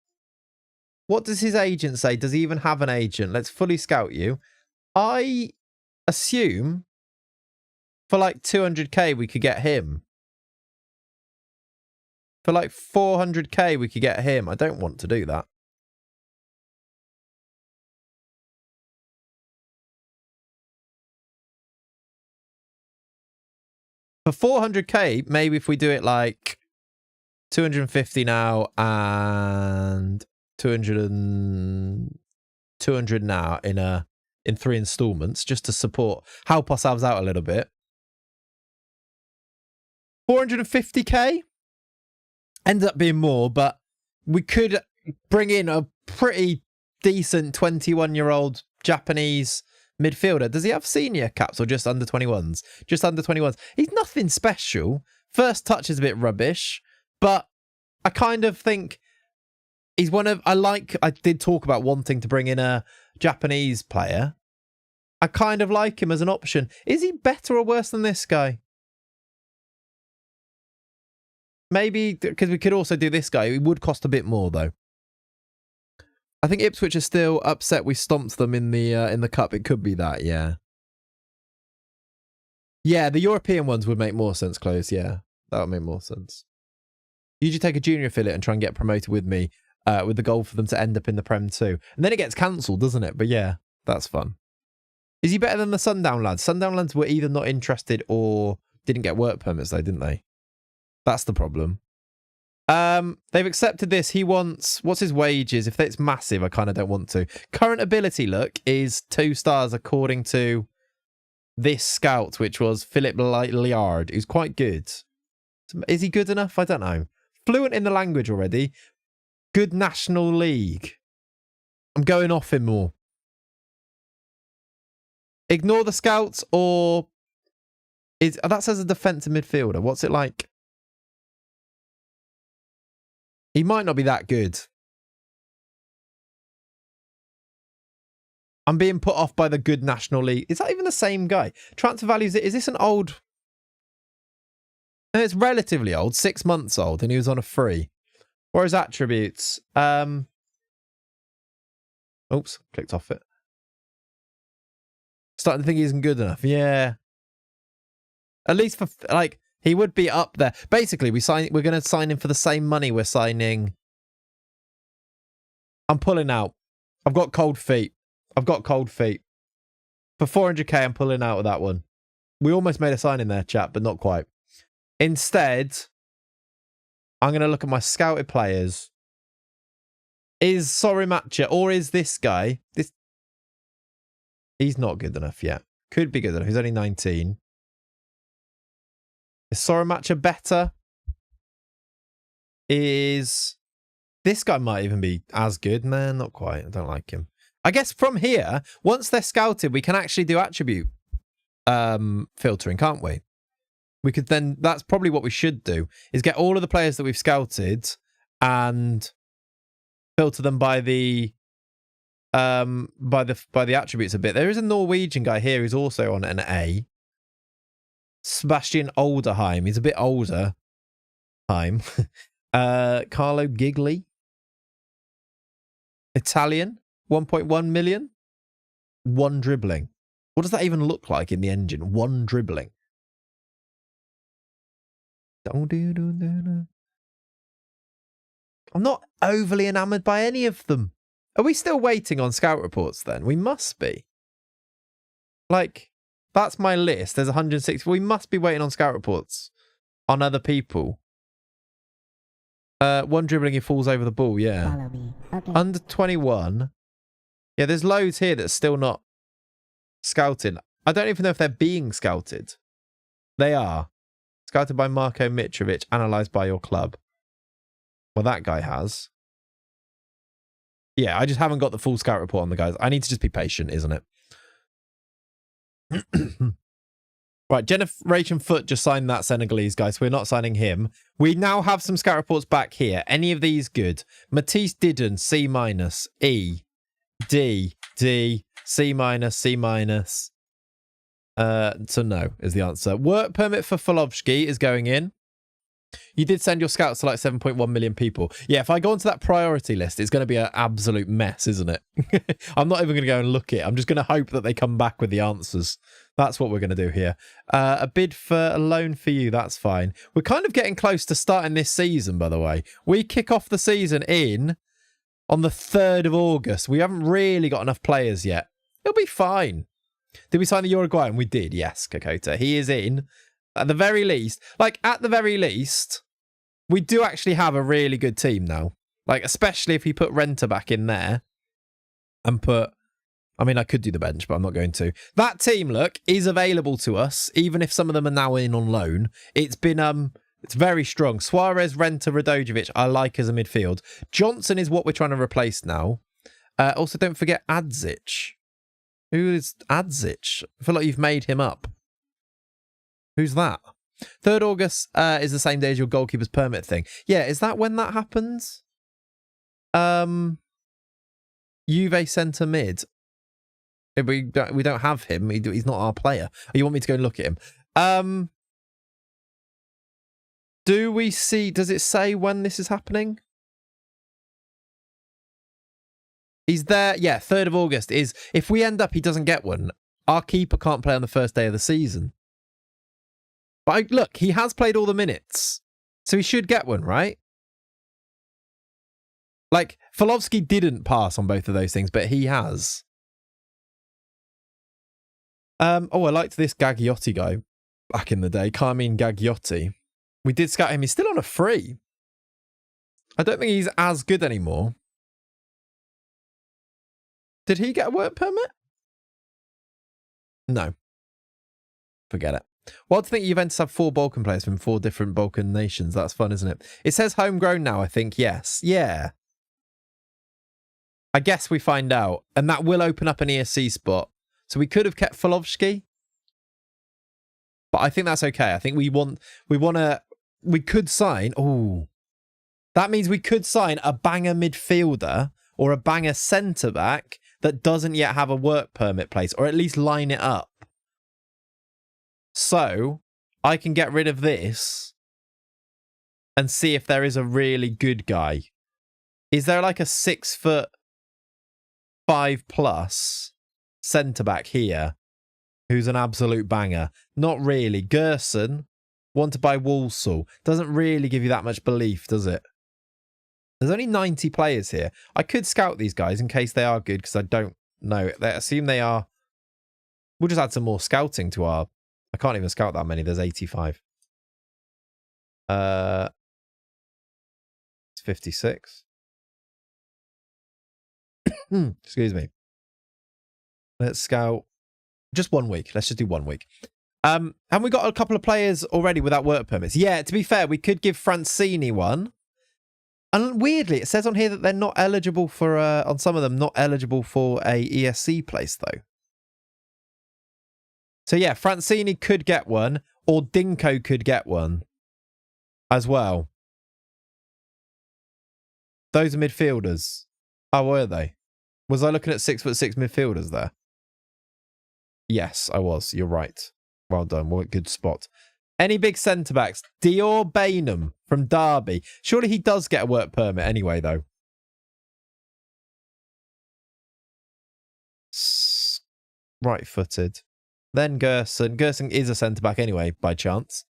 What does his agent say? Does he even have an agent? Let's fully scout you. I assume for like 200k we could get him. For like 400k, we could get him. I don't want to do that. For 400k, maybe if we do it like 250 now and 200 now in 3 installments, just to help ourselves out a little bit. 450k? Ends up being more, but we could bring in a pretty decent 21-year-old Japanese midfielder. Does he have senior caps or just under 21s? Just under 21s. He's nothing special. First touch is a bit rubbish, but I kind of think he's one of... I did talk about wanting to bring in a Japanese player, I kind of like him as an option. Is he better or worse than this guy? Maybe, because we could also do this guy. It would cost a bit more, though. I think Ipswich are still upset we stomped them in the cup. It could be that, yeah. Yeah, the European ones would make more sense, Close. Yeah, that would make more sense. Usually take a junior affiliate and try and get promoted with me with the goal for them to end up in the Prem too. And then it gets cancelled, doesn't it? But yeah, that's fun. Is he better than the Sundown lads? Sundown lads were either not interested or didn't get work permits though, didn't they? That's the problem. They've accepted this. He wants, what's his wages? If it's massive, I kind of don't want to. Current ability, look, is 2 stars according to this scout, which was Philip Liard, who's quite good. Is he good enough? I don't know. Fluent in the language already. Good National League. I'm going off him more. Ignore the scouts or... that says a defensive midfielder. What's it like? He might not be that good. I'm being put off by the good National League. Is that even the same guy? Transfer values, is this an old... It's relatively old, 6 months old, and he was on a free. Or his attributes. Oops, clicked off it. Starting to think he isn't good enough. Yeah. At least for, like, he would be up there. Basically, we're going to sign him for the same money we're signing. I'm pulling out. I've got cold feet. For 400k, I'm pulling out of that one. We almost made a sign in there, chat, but not quite. Instead, I'm going to look at my scouted players. Is Sorimacha or is this guy? He's not good enough yet. Could be good enough. He's only 19. Is Sorimacha better? Is this guy might even be as good? Man, not quite. I don't like him. I guess from here, once they're scouted, we can actually do attribute filtering, can't we? We could then, that's probably what we should do, is get all of the players that we've scouted and filter them by the attributes a bit. There is a Norwegian guy here who's also on an A. Sebastian Olderheim. He's a bit older. Carlo Gigli. Italian. 1.1 million. 1 dribbling. What does that even look like in the engine? 1 dribbling. I'm not overly enamoured by any of them. Are we still waiting on scout reports then? We must be. Like, that's my list. There's 160. We must be waiting on scout reports on other people. 1 dribbling, he falls over the ball, yeah. Follow me. Okay. Under 21. Yeah, there's loads here that's still not scouted. I don't even know if they're being scouted. They are. Scouted by Marko Mitrovic, analysed by your club. Well, that guy has. Yeah, I just haven't got the full scout report on the guys. I need to just be patient, isn't it? Right, Generation Foot just signed that Senegalese guy, so we're not signing him. We now have some scout reports back here. Any of these good? Matisse Didden, C-, E, D, D, C-, C-. So no is the answer. Work permit for Folovsky is going in. You did send your scouts to like 7.1 million people. Yeah, if I go onto that priority list, it's going to be an absolute mess, isn't it? I'm not even going to go and look it. I'm just going to hope that they come back with the answers. That's what we're going to do here. A bid for a loan for you. That's fine. We're kind of getting close to starting this season, by the way. We kick off the season on the 3rd of August. We haven't really got enough players yet. It'll be fine. Did we sign the Uruguayan? We did, yes, Kokota. He is in. At the very least, we do actually have a really good team now. Like, especially if we put Renter back in there and I mean, I could do the bench, but I'm not going to. That team, look, is available to us, even if some of them are now in on loan. It's been, it's very strong. Suarez, Renter, Radojevic, I like as a midfield. Johnson is what we're trying to replace now. Also, don't forget Adzic. Who is Adzic? I feel like you've made him up. Who's that? 3rd August is the same day as your goalkeeper's permit thing. Yeah, is that when that happens? Juve centre mid. We don't have him. He's not our player. Oh, you want me to go and look at him? Do we see... Does it say when this is happening? He's there. Yeah, 3rd of August is... If we end up he doesn't get one, our keeper can't play on the first day of the season. But look, he has played all the minutes. So he should get one, right? Like, Finalizing didn't pass on both of those things, but he has. Oh, I liked this Gagliotti guy back in the day. Carmine Gagliotti. We did scout him. He's still on a free. I don't think he's as good anymore. Did he get a work permit? No. Forget it. Well, to think Juventus have 4 Balkan players from 4 different Balkan nations. That's fun, isn't it? It says homegrown now, I think. Yes. Yeah. I guess we find out. And that will open up an ESC spot. So we could have kept Finalizing. But I think that's okay. I think we could sign. Oh, that means we could sign a banger midfielder or a banger centre back that doesn't yet have a work permit place, or at least line it up. So I can get rid of this and see if there is a really good guy. Is there like a 6'5" plus centre back here who's an absolute banger? Not really. Gerson, want to buy Walsall. Doesn't really give you that much belief, does it? There's only 90 players here. I could scout these guys in case they are good, because I don't know. I assume they are. We'll just add some more scouting to our... I can't even scout that many. There's 85. It's 56. Excuse me. Let's scout just 1 week. Let's just do 1 week. And we got a couple of players already without work permits. Yeah, to be fair, we could give Francini one. And weirdly, it says on here that they're not eligible for, on some of them, not eligible for a ESC place, though. So yeah, Francini could get one, or Dinko could get one as well. Those are midfielders. Oh, were they? Was I looking at 6'6" midfielders there? Yes, I was. You're right. Well done. What good spot. Any big centre-backs? Dior Bainham from Derby. Surely he does get a work permit anyway, though. Right-footed. Then Gerson. Gerson is a centre-back anyway, by chance.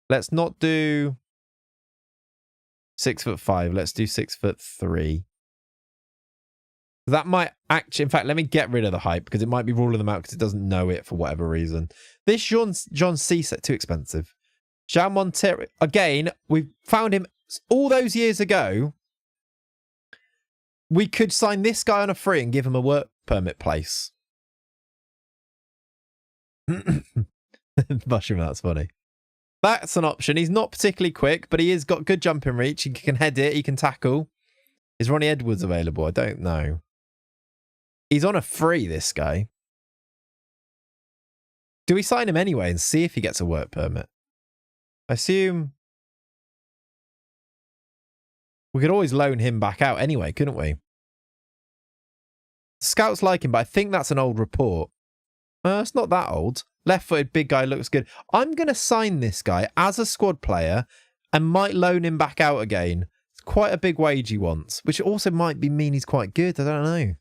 Let's not do 6'5". Let's do 6'3". That might actually... In fact, let me get rid of the hype, because it might be ruling them out because it doesn't know it for whatever reason. This John Cisse, too expensive. Jean Montero. Again, we found him all those years ago. We could sign this guy on a free and give him a work permit place. Mushroom, that's funny. That's an option. He's not particularly quick, but he has got good jumping reach. He can head it. He can tackle. Is Ronnie Edwards available? I don't know. He's on a free, this guy. Do we sign him anyway and see if he gets a work permit? I assume we could always loan him back out anyway, couldn't we? Scouts like him, but I think that's an old report. It's not that old. Left-footed big guy looks good. I'm going to sign this guy as a squad player and might loan him back out again. It's quite a big wage he wants, which also might mean he's quite good. I don't know.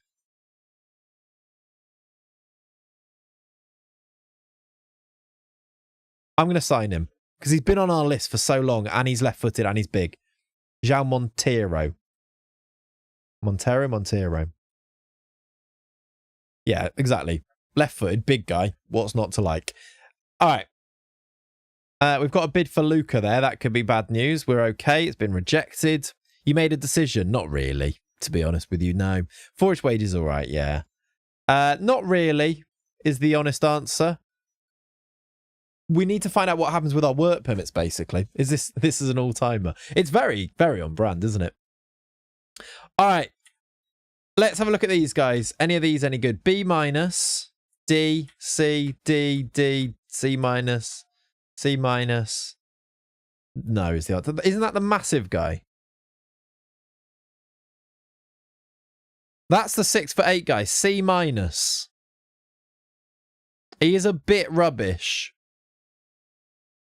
I'm going to sign him because he's been on our list for so long and he's left-footed and he's big. João Montero. Montero. Yeah, exactly. Left-footed, big guy. What's not to like? All right. We've got a bid for Luca there. That could be bad news. We're okay. It's been rejected. You made a decision. Not really, to be honest with you. No. Forage wages, all right, yeah. Not really is the honest answer. We need to find out what happens with our work permits, basically. This is an all-timer. It's very, very on brand, isn't it? All right. Let's have a look at these guys. Any of these any good? B-, D, C, D, D, C-, C-. No, is the answer. Isn't that the massive guy? That's the 6'8" guy. C minus. He is a bit rubbish.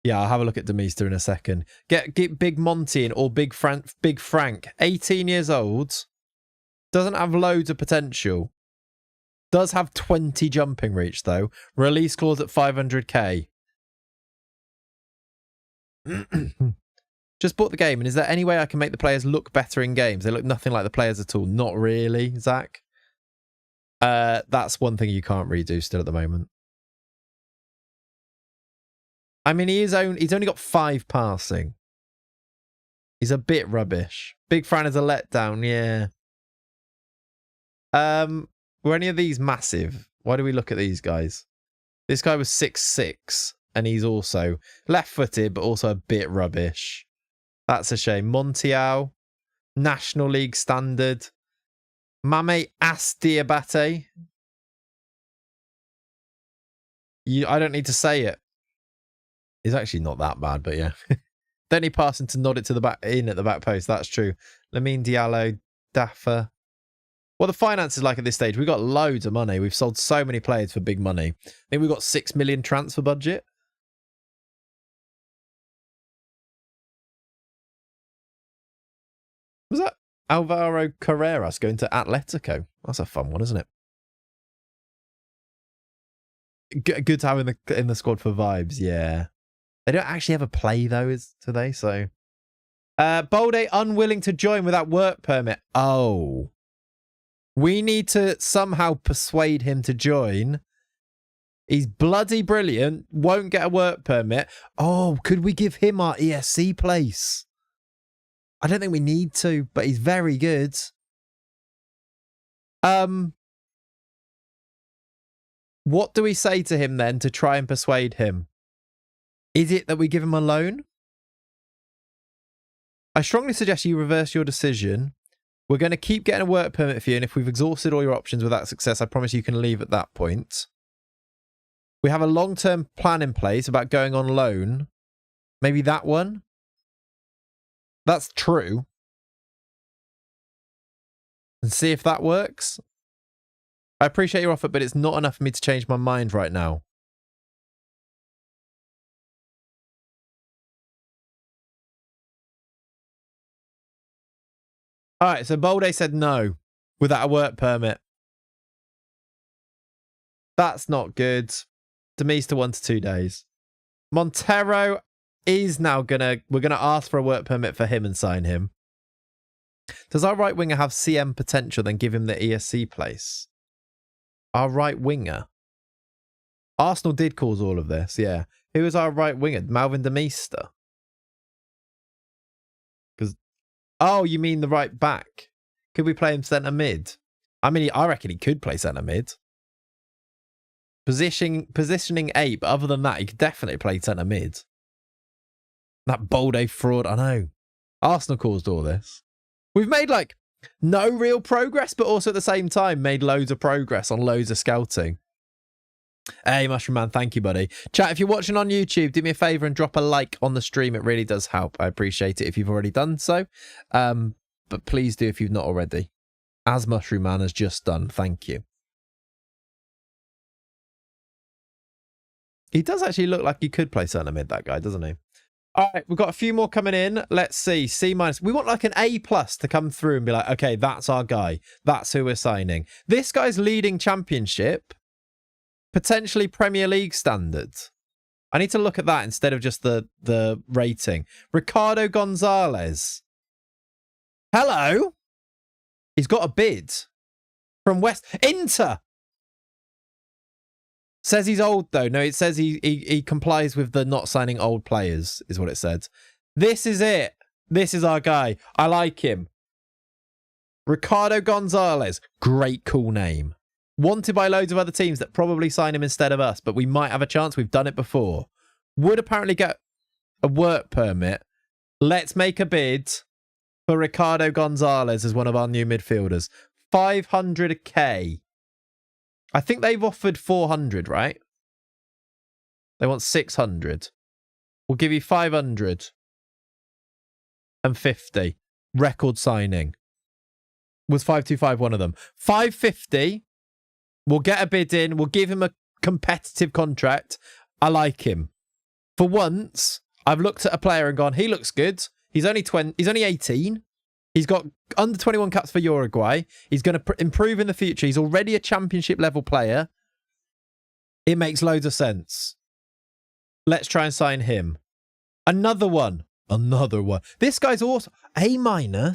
Yeah, I'll have a look at Demister in a second. Get Big Monty in or Big Frank. 18 years old. Doesn't have loads of potential. Does have 20 jumping reach, though. Release clause at 500k. Just bought the game, and is there any way I can make the players look better in games? They look nothing like the players at all. Not really, Zach. That's one thing you can't really do still at the moment. I mean, he's only got 5 passing. He's a bit rubbish. Big Fran is a letdown, yeah. Were any of these massive? Why do we look at these guys? This guy was 6'6", and he's also left-footed, but also a bit rubbish. That's a shame. Montiel, National League standard. Mame Astiabate. I don't need to say it. He's actually not that bad, but yeah. Then he passed to nod it to the back in at the back post. That's true. Lamine Diallo, Daffer. What the finances like at this stage? We've got loads of money. We've sold so many players for big money. I think we've got 6 million transfer budget. Was that Alvaro Carreras going to Atletico? That's a fun one, isn't it? Good to have in the squad for vibes, yeah. They don't actually ever play, though, today, so... Bolde unwilling to join without work permit. Oh. We need to somehow persuade him to join. He's bloody brilliant. Won't get a work permit. Oh, could we give him our ESC place? I don't think we need to, but he's very good. What do we say to him then to try and persuade him? Is it that we give him a loan? I strongly suggest you reverse your decision. We're going to keep getting a work permit for you, and if we've exhausted all your options without success, I promise you can leave at that point. We have a long-term plan in place about going on loan. Maybe that one? That's true. And see if that works. I appreciate your offer, but it's not enough for me to change my mind right now. All right, so Bolde said no without a work permit. That's not good. Demise to 1 to 2 days. Montero is now we're gonna ask for a work permit for him and sign him. Does our right winger have CM potential? Then give him the ESC place. Our right winger. Arsenal did cause all of this, yeah. Who is our right winger? Malvin Demister. Oh, you mean the right back? Could we play him centre mid? I mean, I reckon he could play centre mid. Positioning 8, but other than that, he could definitely play centre mid. That Bolde fraud, I know. Arsenal caused all this. We've made like no real progress, but also at the same time made loads of progress on loads of scouting. Hey, Mushroom Man, thank you, buddy. Chat, if you're watching on YouTube, do me a favour and drop a like on the stream. It really does help. I appreciate it if you've already done so. But please do if you've not already. As Mushroom Man has just done. Thank you. He does actually look like he could play centre mid, that guy, doesn't he? All right, we've got a few more coming in. Let's see. C minus. We want like an A+ to come through and be like, okay, that's our guy. That's who we're signing. This guy's leading championship. Potentially Premier League standard. I need to look at that instead of just the rating. Ricardo Gonzalez. Hello. He's got a bid from Inter. Says he's old though. No, it says he complies with the not signing old players is what it said. This is it. This is our guy. I like him. Ricardo Gonzalez. Great cool name. Wanted by loads of other teams that probably sign him instead of us, but we might have a chance. We've done it before. Would apparently get a work permit. Let's make a bid for Ricardo Gonzalez as one of our new midfielders. 500k. I think they've offered 400, right? They want 600. We'll give you 550. Record signing. Was 525 one of them? 550. We'll get a bid in. We'll give him a competitive contract. I like him. For once, I've looked at a player and gone, he looks good. He's only 20. He's only 18. He's got under 21 caps for Uruguay. He's going to improve in the future. He's already a championship level player. It makes loads of sense. Let's try and sign him. Another one. Another one. This guy's awesome. A-,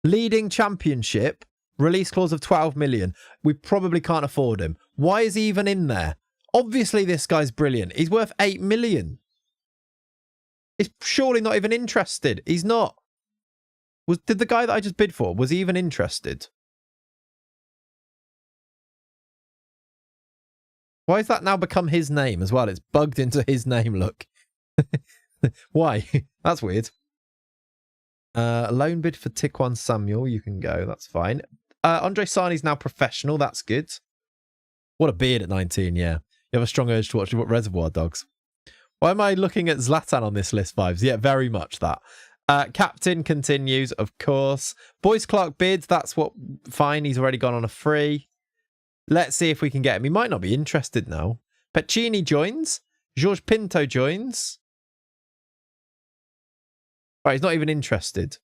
leading championship, release clause of 12 million. We probably can't afford him. Why is he even in there? Obviously, this guy's brilliant. He's worth 8 million. He's surely not even interested. He's not. Did the guy that I just bid for, was he even interested? Why has that now become his name as well? It's bugged into his name, look. Why? That's weird. Loan bid for Tikwan Samuel. You can go. That's fine. Andre Sarni's now professional. That's good. What a beard at 19, yeah. You have a strong urge to watch Reservoir Dogs. Why am I looking at Zlatan on this list, vibes? Yeah, very much that. Captain continues, of course. Boyce Clark bids. That's what. Fine. He's already gone on a free. Let's see if we can get him. He might not be interested now. Peccini joins. Jorge Pinto joins. Right, he's not even interested.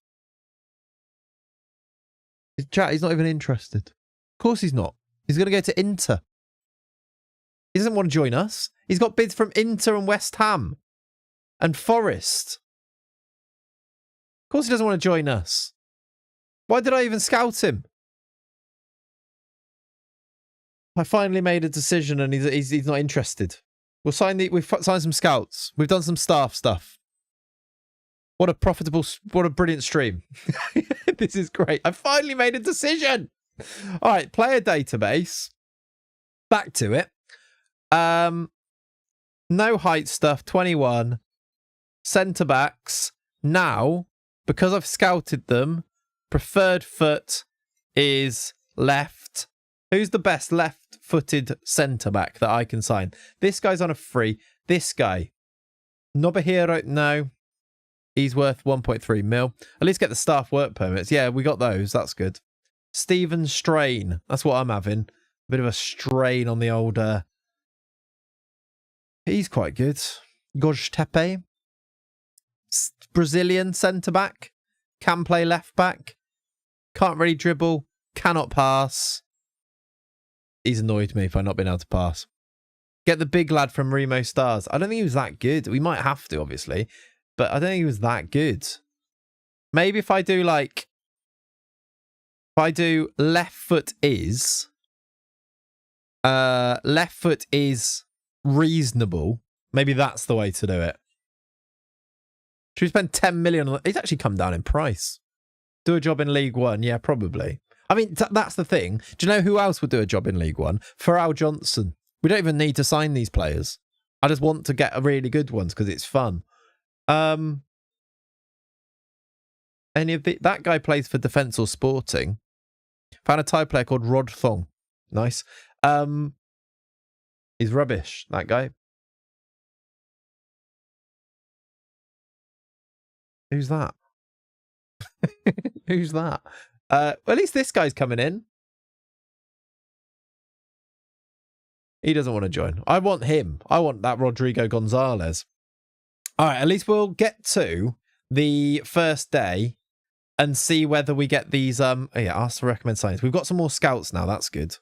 He's not even interested. Of course he's not. He's going to go to Inter. He doesn't want to join us. He's got bids from Inter and West Ham. And Forest. Of course he doesn't want to join us. Why did I even scout him? I finally made a decision and he's not interested. We've signed some scouts. We've done some staff stuff. What a brilliant stream. This is great. I finally made a decision. All right, player database. Back to it. No height stuff, 21. Centre backs. Now, because I've scouted them, preferred foot is left. Who's the best left-footed centre back that I can sign? This guy's on a free. This guy. Nobuhiro, no. He's worth 1.3 mil. At least get the staff work permits. Yeah, we got those. That's good. Stephen Strain. That's what I'm having. A bit of a strain on the old... He's quite good. Gojtepe. Brazilian centre-back. Can play left-back. Can't really dribble. Cannot pass. He's annoyed me for not being able to pass. Get the big lad from Remo Stars. I don't think he was that good. We might have to, obviously. But I don't think he was that good. Maybe if I do like... If I do left foot is... left foot is reasonable. Maybe that's the way to do it. Should we spend 10 million on... He's actually come down in price. Do a job in League One? Yeah, probably. I mean, that's the thing. Do you know who else would do a job in League One? Pharrell Johnson. We don't even need to sign these players. I just want to get a really good ones because it's fun. That guy plays for Defence or Sporting. Found a Thai player called Rod Thong. Nice. He's rubbish, that guy. Who's that? Who's that? Well, at least this guy's coming in. He doesn't want to join. I want him. I want that Rodrigo Gonzalez. All right, at least we'll get to the first day and see whether we get these... ask to recommend signings. We've got some more scouts now. That's good.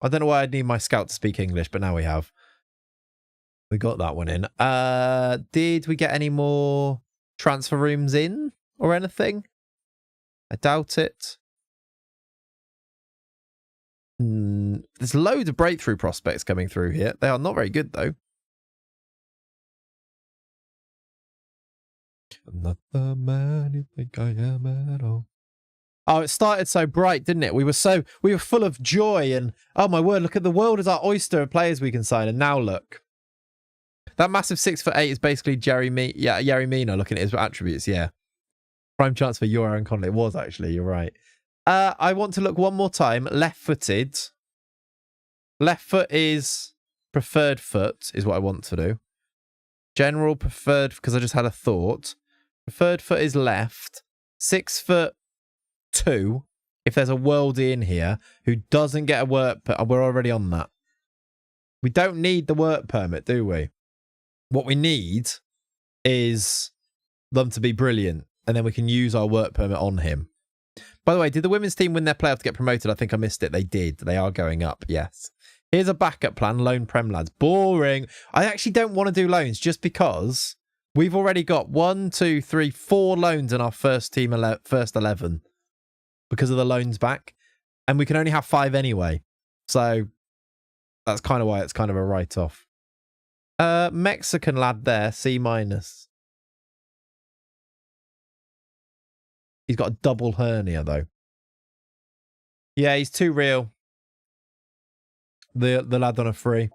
I don't know why I'd need my scout to speak English, but now we have. We got that one in. Did we get any more transfer rooms in or anything? I doubt it. There's loads of breakthrough prospects coming through here. They are not very good, though. I'm not the man you think I am at all. Oh, it started so bright, didn't it? We were full of joy and, oh my word, look at the world as our oyster of players we can sign. And now look. That massive 6'8" is basically Yerry Mina looking at his attributes, yeah. Prime chance for Euro and Conley. It was actually, you're right. I want to look one more time. Left-footed. Left foot is preferred foot, is what I want to do. General preferred, because I just had a thought. Preferred foot is left. 6'2". if there's a worldie in here who doesn't get a work permit. We're already on that. We don't need the work permit, do we? What we need is them to be brilliant, and then we can use our work permit on him. By the way, did the women's team win their playoff to get promoted? I think I missed it. They did. They are going up, yes. Here's a backup plan, loan Prem lads. Boring. I actually don't want to do loans just because we've already got 1, 2, 3, 4 loans in our first team, first 11 because of the loans back. And we can only have 5 anyway. So that's kind of why it's kind of a write-off. Mexican lad there, C-. He's got a double hernia, though. Yeah, he's too real. The lad on a free.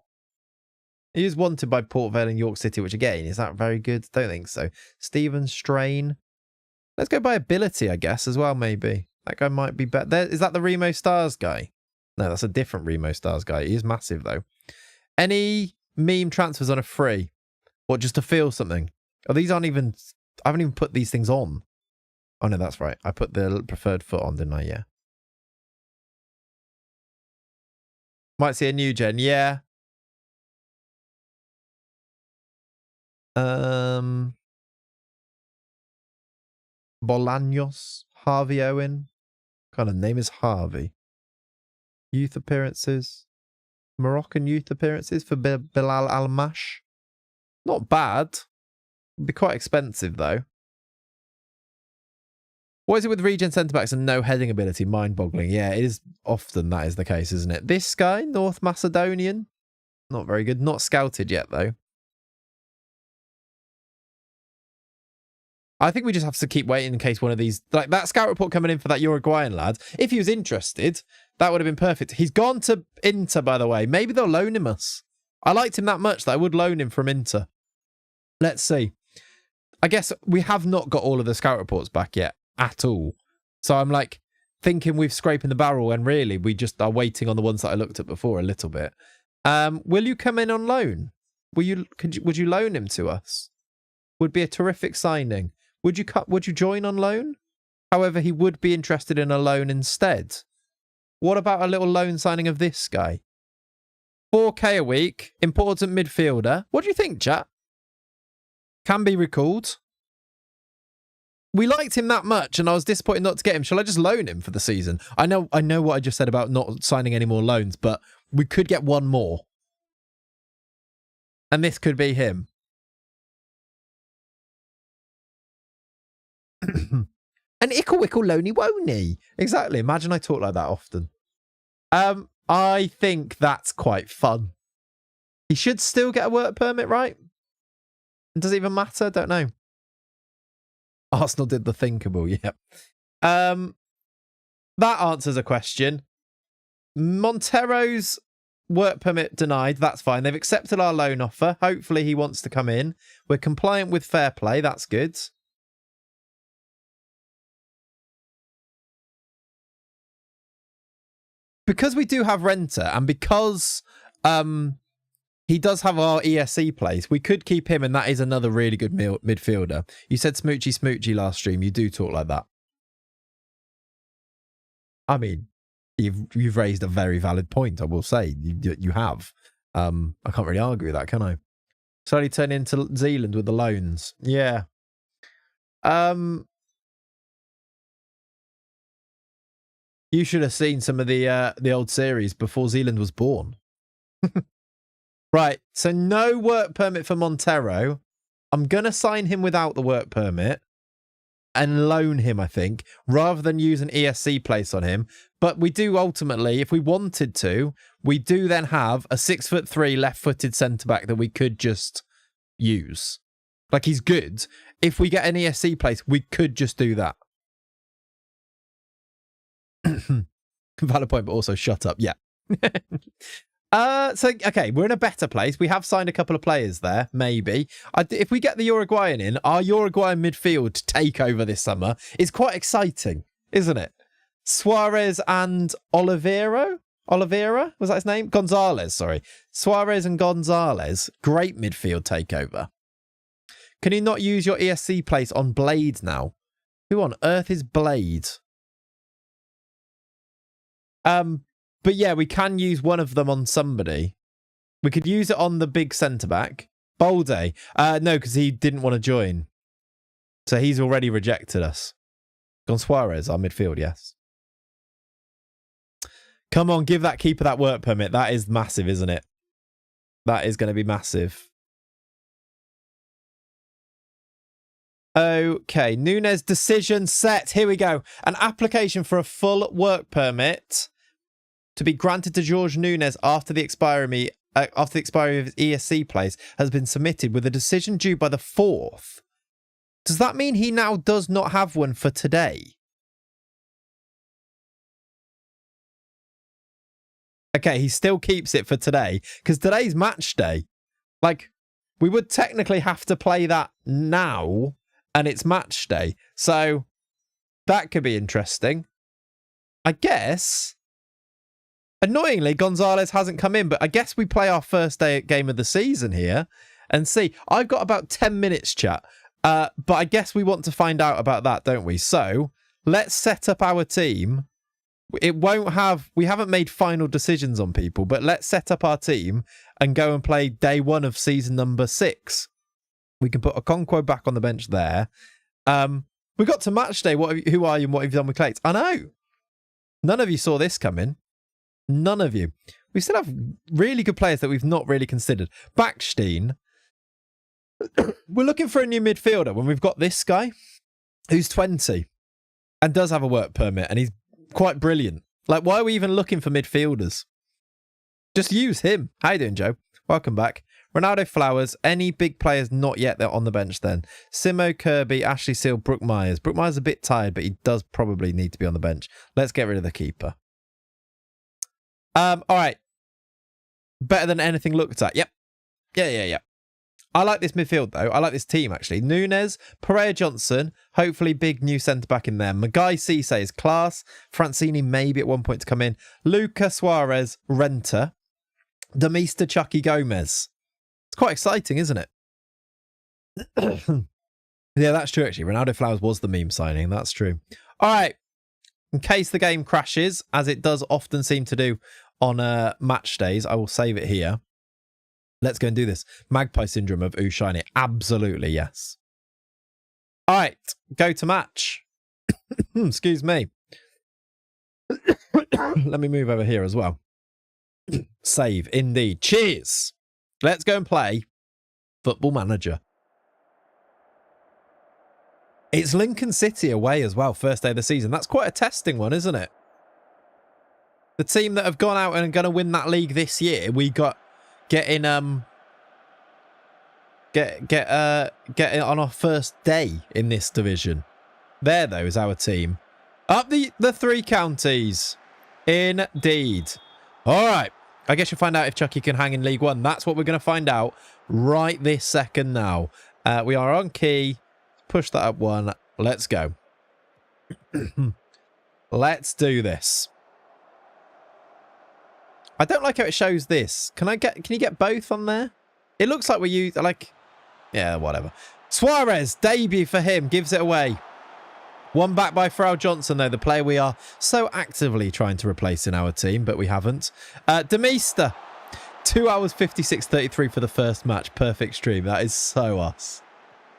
He is wanted by Port Vale and York City, which again, is that very good? Don't think so. Stephen Strain. Let's go by ability, I guess, as well, maybe. That guy might be better. Is that the Remo Stars guy? No, that's a different Remo Stars guy. He is massive, though. Any meme transfers on a free? What, just to feel something? Oh, these aren't even... I haven't even put these things on. Oh, no, that's right. I put the preferred foot on, didn't I? Yeah. Might see a new gen. Yeah. Bolaños. Harvey Owen. What kind of name is Harvey? Youth appearances. Moroccan youth appearances for Bilal Al-Mash. Not bad. It'd be quite expensive, though. What is it with regen centre-backs and no heading ability? Mind-boggling. Yeah, it is often that is the case, isn't it? This guy, North Macedonian. Not very good. Not scouted yet, though. I think we just have to keep waiting in case one of these... Like, that scout report coming in for that Uruguayan lad, if he was interested, that would have been perfect. He's gone to Inter, by the way. Maybe they'll loan him us. I liked him that much that I would loan him from Inter. Let's see. I guess we have not got all of the scout reports back yet. At all. So I'm like thinking we've scraping the barrel when really we just are waiting on the ones that I looked at before a little bit. Will you come in on loan? Would you loan him to us? Would be a terrific signing. Would you join on loan? However, he would be interested in a loan instead. What about a little loan signing of this guy? 4K a week, important midfielder. What do you think, chat? Can be recalled. We liked him that much, and I was disappointed not to get him. Shall I just loan him for the season? I know what I just said about not signing any more loans, but we could get one more. And this could be him. An ickle wickle loney woney. Exactly. Imagine I talk like that often. I think that's quite fun. He should still get a work permit, right? Does it even matter? Don't know. Arsenal did the thinkable, yeah. That answers a question. Montero's work permit denied. That's fine. They've accepted our loan offer. Hopefully he wants to come in. We're compliant with fair play. That's good. Because we do have Renter, and because he does have our ESC place, we could keep him, and that is another really good midfielder. You said smoochy last stream. You do talk like that. I mean, you've raised a very valid point, I will say. You have. I can't really argue with that, can I? Slowly turn into Zealand with the loans. Yeah. You should have seen some of the old series before Zealand was born. Right, so no work permit for Montero. I'm going to sign him without the work permit and loan him, I think, rather than use an ESC place on him. But we do ultimately, if we wanted to, we do then have a 6'3" left-footed centre-back that we could just use. Like, he's good. If we get an ESC place, we could just do that. Valid point, but also shut up. Yeah. Okay, we're in a better place. We have signed a couple of players there, maybe. If we get the Uruguayan in, our Uruguayan midfield takeover this summer is quite exciting, isn't it? Suarez and Oliveira, was that his name? Gonzalez, sorry. Suarez and Gonzalez, great midfield takeover. Can you not use your ESC place on Blade now? Who on earth is Blade? But yeah, we can use one of them on somebody. We could use it on the big centre-back. Bolde. No, because he didn't want to join. So he's already rejected us. Gon Suarez, our midfield, yes. Come on, give that keeper that work permit. That is massive, isn't it? That is going to be massive. Okay, Nunes decision set. Here we go. An application for a full work permit to be granted to Jorge Nunes after the expiry of his ESC place has been submitted with a decision due by the 4th. Does that mean he now does not have one for today? Okay, he still keeps it for today because today's match day. Like, we would technically have to play that now and it's match day. So that could be interesting. I guess. Annoyingly, Gonzalez hasn't come in, but I guess we play our first game of the season here and see. I've got about 10 minutes, chat. But I guess we want to find out about that, don't we? So let's set up our team. We haven't made final decisions on people, but let's set up our team and go and play day 1 of season number 6. We can put Okonkwo back on the bench there. We got to match day. Who are you and what have you done with Clayts? I know. None of you saw this coming. None of you. We still have really good players that we've not really considered. Backstein. We're looking for a new midfielder when we've got this guy who's 20 and does have a work permit and he's quite brilliant. Like, why are we even looking for midfielders? Just use him. How you doing, Joe? Welcome back. Ronaldo, Flowers. Any big players not yet? They're on the bench then. Simo, Kirby, Ashley Seal, Brook Myers. Brook Myers is a bit tired, but he does probably need to be on the bench. Let's get rid of the keeper. All right. Better than anything looked at. Yep. Yeah. I like this midfield, though. I like this team, actually. Nunes, Pereira Johnson, hopefully big new centre-back in there. Magai Cisse is class. Francini maybe at one point to come in. Luca Suarez, Renter. Demista Chucky Gomez. It's quite exciting, isn't it? Yeah, that's true, actually. Ronaldo Flowers was the meme signing. That's true. All right. In case the game crashes, as it does often seem to do on match days, I will save it here. Let's go and do this. Magpie syndrome of Ooh Shiny. Absolutely, yes. All right. Go to match. Excuse me. Let me move over here as well. Save, indeed. Cheers. Let's go and play Football Manager. It's Lincoln City away as well, first day of the season. That's quite a testing one, isn't it? The team that have gone out and are going to win that league this year, we got get in on our first day in this division. There, though, is our team. Up the 3 counties. Indeed. All right. I guess you'll find out if Chucky can hang in League One. That's what we're going to find out right this second now. We are on key. Push that up 1. Let's go. Let's do this. I don't like how it shows this. Can you get both on there? It looks like we use yeah, whatever. Suarez, debut for him, gives it away. 1 back by Frau Johnson, though, the player we are so actively trying to replace in our team, but we haven't. Demista, 2 hours 56:33 for the first match. Perfect stream. That is so us.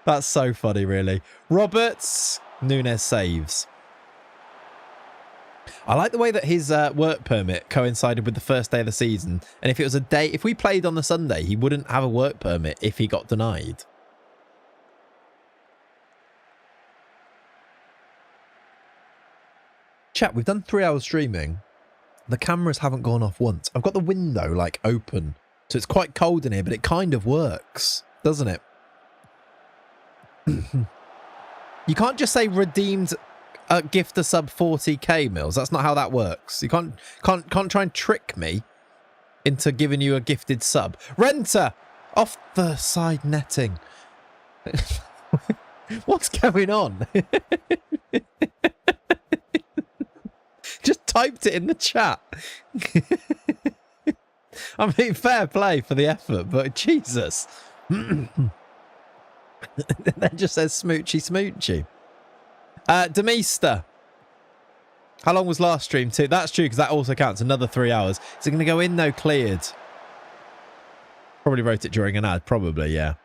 That's so funny, really. Roberts, Nunes saves. I like the way that his work permit coincided with the first day of the season. And if it was a day, if we played on the Sunday, he wouldn't have a work permit if he got denied. Chat, we've done 3 hours streaming. The cameras haven't gone off once. I've got the window like open. So it's quite cold in here, but it kind of works, doesn't it? You can't just say redeemed gift a sub 40k, Mills. That's not how that works. You can't try and trick me into giving you a gifted sub. Renter off the side netting. What's going on? Just typed it in the chat. I mean, fair play for the effort, but Jesus. That just says smoochy smoochy. Demista. How long was last stream too? That's true, because that also counts. Another 3 hours. Is it going to go in though? Cleared. Probably wrote it during an ad. Probably, yeah.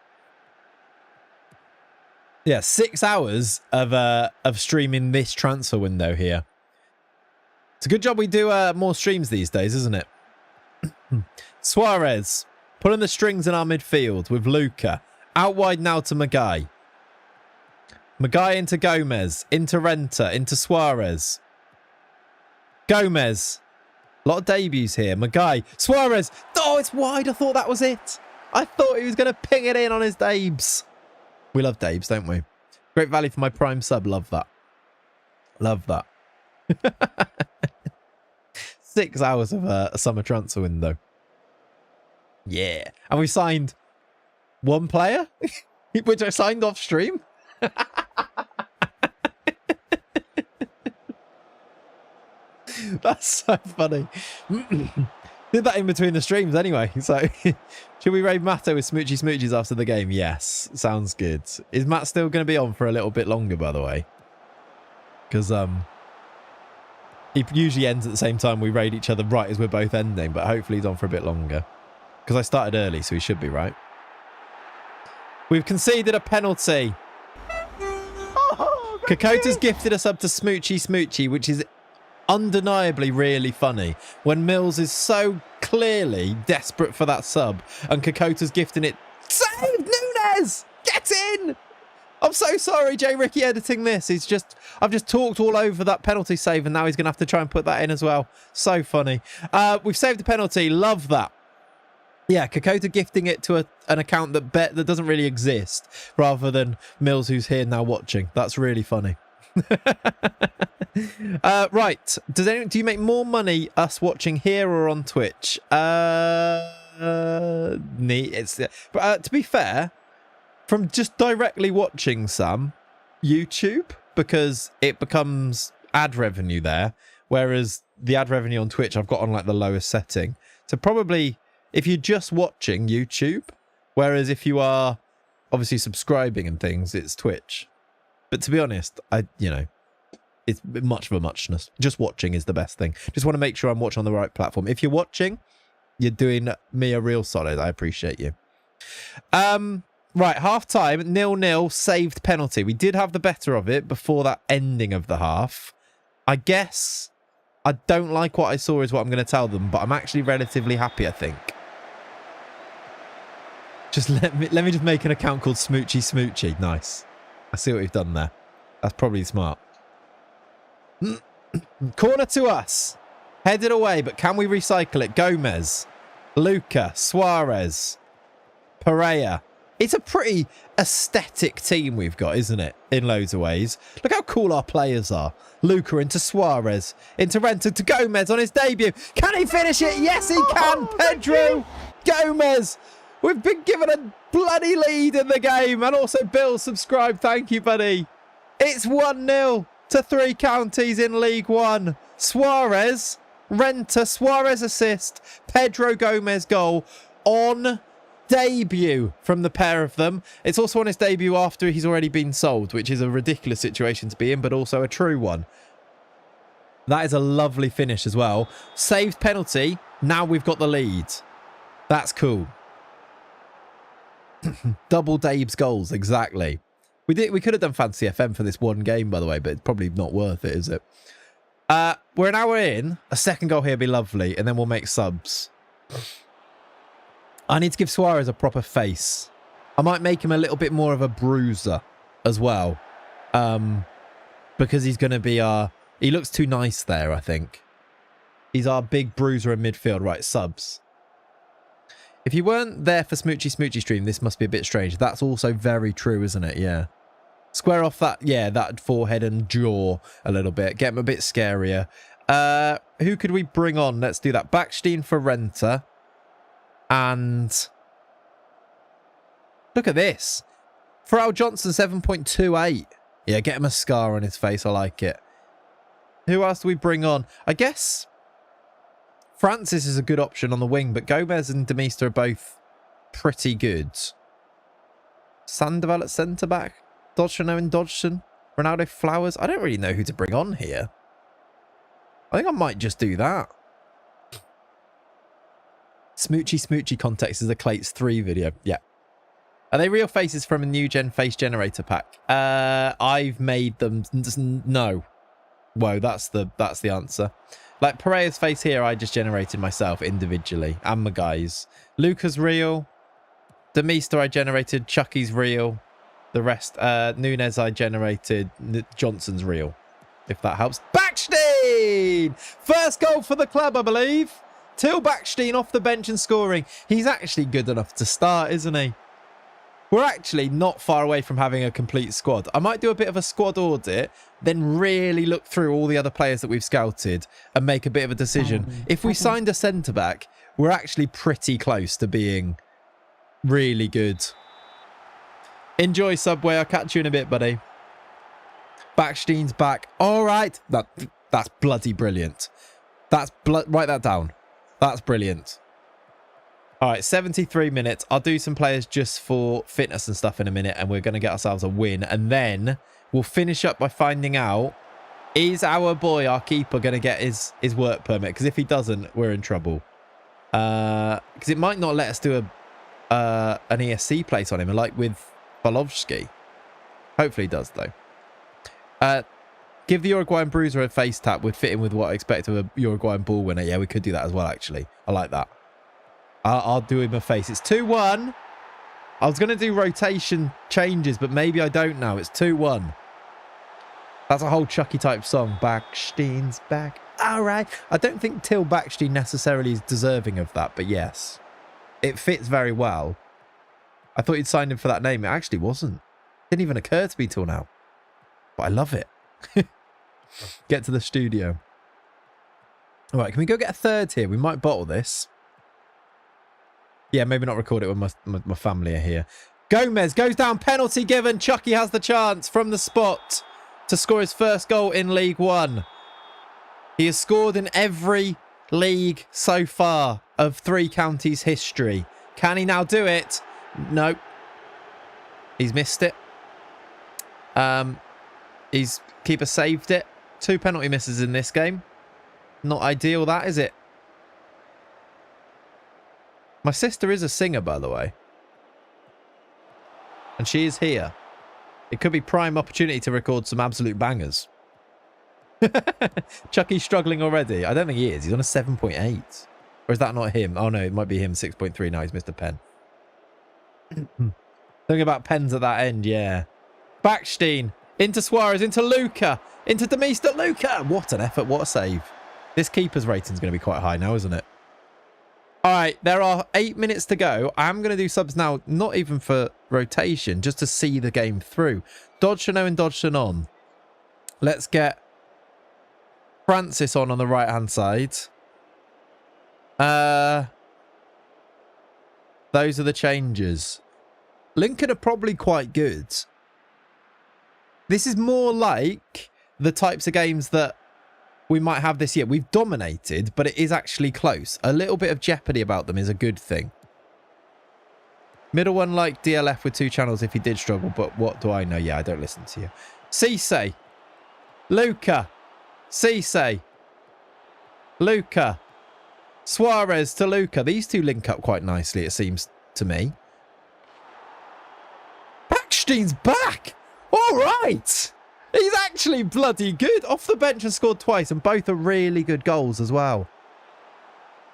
Yeah, 6 hours of streaming this transfer window here. It's a good job we do more streams these days, isn't it? Suarez pulling the strings in our midfield with Luca. Out wide now to Magai. Magai into Gomez. Into Renta. Into Suarez. Gomez. A lot of debuts here. Magai. Suarez. Oh, it's wide. I thought that was it. I thought he was going to ping it in on his Dabes. We love Dabes, don't we? Great value for my prime sub. Love that. Love that. 6 hours of a summer transfer window. Yeah. And we signed one player, which I signed off stream. That's so funny. Did that in between the streams anyway. So, should we raid Matto with Smoochy Smoochies after the game? Yes. Sounds good. Is Matt still going to be on for a little bit longer, by the way? Because, he usually ends at the same time we raid each other right as we're both ending, but hopefully he's on for a bit longer. Because I started early, so he should be right. We've conceded a penalty. Oh, Kokota's gifted us up to Smoochy Smoochy, which is undeniably really funny when Mills is so clearly desperate for that sub and Kokota's gifting it. Save Nunes! Get in! I'm so sorry, Jay Ricky editing this. I've just talked all over that penalty save and now he's going to have to try and put that in as well. So funny. We've saved the penalty. Love that. Yeah, Kokota gifting it to an account that doesn't really exist rather than Mills who's here now watching. That's really funny. Right. Do you make more money us watching here or on Twitch? To be fair, from just directly watching Sam, YouTube, because it becomes ad revenue there, whereas the ad revenue on Twitch I've got on like the lowest setting. So probably if you're just watching YouTube, whereas if you are obviously subscribing and things, it's Twitch. But to be honest, it's much of a muchness. Just watching is the best thing. Just want to make sure I'm watching on the right platform. If you're watching, you're doing me a real solid. I appreciate you. Right, half time, 0-0, saved penalty. We did have the better of it before that ending of the half. I guess I don't like what I saw is what I'm going to tell them, but I'm actually relatively happy, I think. Just let me just make an account called Smoochy Smoochy. Nice. I see what we've done there. That's probably smart. Corner to us. Headed away, but can we recycle it? Gomez, Luca, Suarez, Pereira. It's a pretty aesthetic team we've got, isn't it? In loads of ways. Look how cool our players are. Luca into Suarez, into Renta, to Gomez on his debut. Can he finish it? Yes, he can. Pedro Gomez. We've been given a bloody lead in the game. And also, Bill, subscribe. Thank you, buddy. It's 1-0 to 3 counties in League One. Suarez, Renta, Suarez assist, Pedro Gomez goal on debut from the pair of them. It's also on his debut after he's already been sold, which is a ridiculous situation to be in, but also a true one. That is a lovely finish as well. Saved penalty. Now we've got the lead. That's cool. Double Dabe's goals, exactly. We could have done Fancy FM for this one game, by the way, but it's probably not worth it, is it? We're an hour in. A second goal here would be lovely, and then we'll make subs. I need to give Suarez a proper face. I might make him a little bit more of a bruiser as well. Because he's going to be our... He looks too nice there, I think. He's our big bruiser in midfield. Right, subs. If you weren't there for Smoochy Smoochy stream, this must be a bit strange. That's also very true, isn't it? Yeah. Square off that, yeah, that forehead and jaw a little bit. Get him a bit scarier. Who could we bring on? Let's do that. Backstein for Renta. And look at this. Pharrell Johnson, 7.28. Yeah, get him a scar on his face. I like it. Who else do we bring on? I guess Francis is a good option on the wing, but Gomez and Demista are both pretty good. Sandoval at centre-back. Dodgson, Owen Dodgson. Ronaldo Flowers. I don't really know who to bring on here. I think I might just do that. Smoochy context is a Clayts 3 video. Yeah. Are they real faces from a new gen face generator pack? I've made them. No. Whoa, that's the answer. Like Pereira's face here, I just generated myself individually. And my guys. Luca's real. Demister I generated. Chucky's real. The rest, Nunez I generated. Johnson's real. If that helps. Backstein! First goal for the club, I believe. Till Backstein off the bench and scoring. He's actually good enough to start, isn't he? We're actually not far away from having a complete squad. I might do a bit of a squad audit, then really look through all the other players that we've scouted and make a bit of a decision. If we signed a centre-back, we're actually pretty close to being really good. Enjoy, Subway. I'll catch you in a bit, buddy. Backstein's back. All right. That's bloody brilliant. Write that down. That's brilliant. All right, 73 minutes. I'll do some players just for fitness and stuff in a minute, and we're going to get ourselves a win. And then we'll finish up by finding out, is our boy, our keeper, going to get his work permit? Because if he doesn't, we're in trouble. Because it might not let us do an ESC plate on him, like with Bolovsky. Hopefully he does, though. Give the Uruguayan bruiser a face tap would fit in with what I expect of a Uruguayan ball winner. Yeah, we could do that as well, actually. I like that. I'll do him a face. It's 2-1. I was going to do rotation changes, but maybe I don't now. It's 2-1. That's a whole Chucky type song. Backstein's back. All right. I don't think Till Backstein necessarily is deserving of that, but yes. It fits very well. I thought you'd signed him for that name. It actually wasn't. Didn't even occur to me till now. But I love it. Get to the studio. All right, can we go get a third here? We might bottle this. Yeah, maybe not record it when my family are here. Gomez goes down, penalty given. Chucky has the chance from the spot to score his first goal in League One. He has scored in every league so far of 3 counties history. Can he now do it? Nope. He's missed it. His keeper saved it. 2 penalty misses in this game. Not ideal, that, is it? My sister is a singer, by the way. And she is here. It could be prime opportunity to record some absolute bangers. Chucky's struggling already. I don't think he is. He's on a 7.8. Or is that not him? Oh, no, it might be him. 6.3 now. He's missed a pen. Thinking about pens at that end, yeah. Backstein. Into Suarez. Into Luca. Into Demister. Luca. What an effort. What a save. This keeper's rating is going to be quite high now, isn't it? All right, there are 8 minutes to go. I'm going to do subs now, not even for rotation, just to see the game through. Dodgson and Dodgson on. Let's get Francis on the right-hand side. Those are the changes. Lincoln are probably quite good. This is more like the types of games that we might have this year. We've dominated, but it is actually close. A little bit of jeopardy about them is a good thing. Middle one like DLF with 2 channels if he did struggle, but what do I know? Yeah, I don't listen to you. Cisse. Luca. Cisse. Luca. Suarez to Luca. These two link up quite nicely, it seems to me. Backstein's back! All right! He's actually bloody good. Off the bench and scored twice, and both are really good goals as well.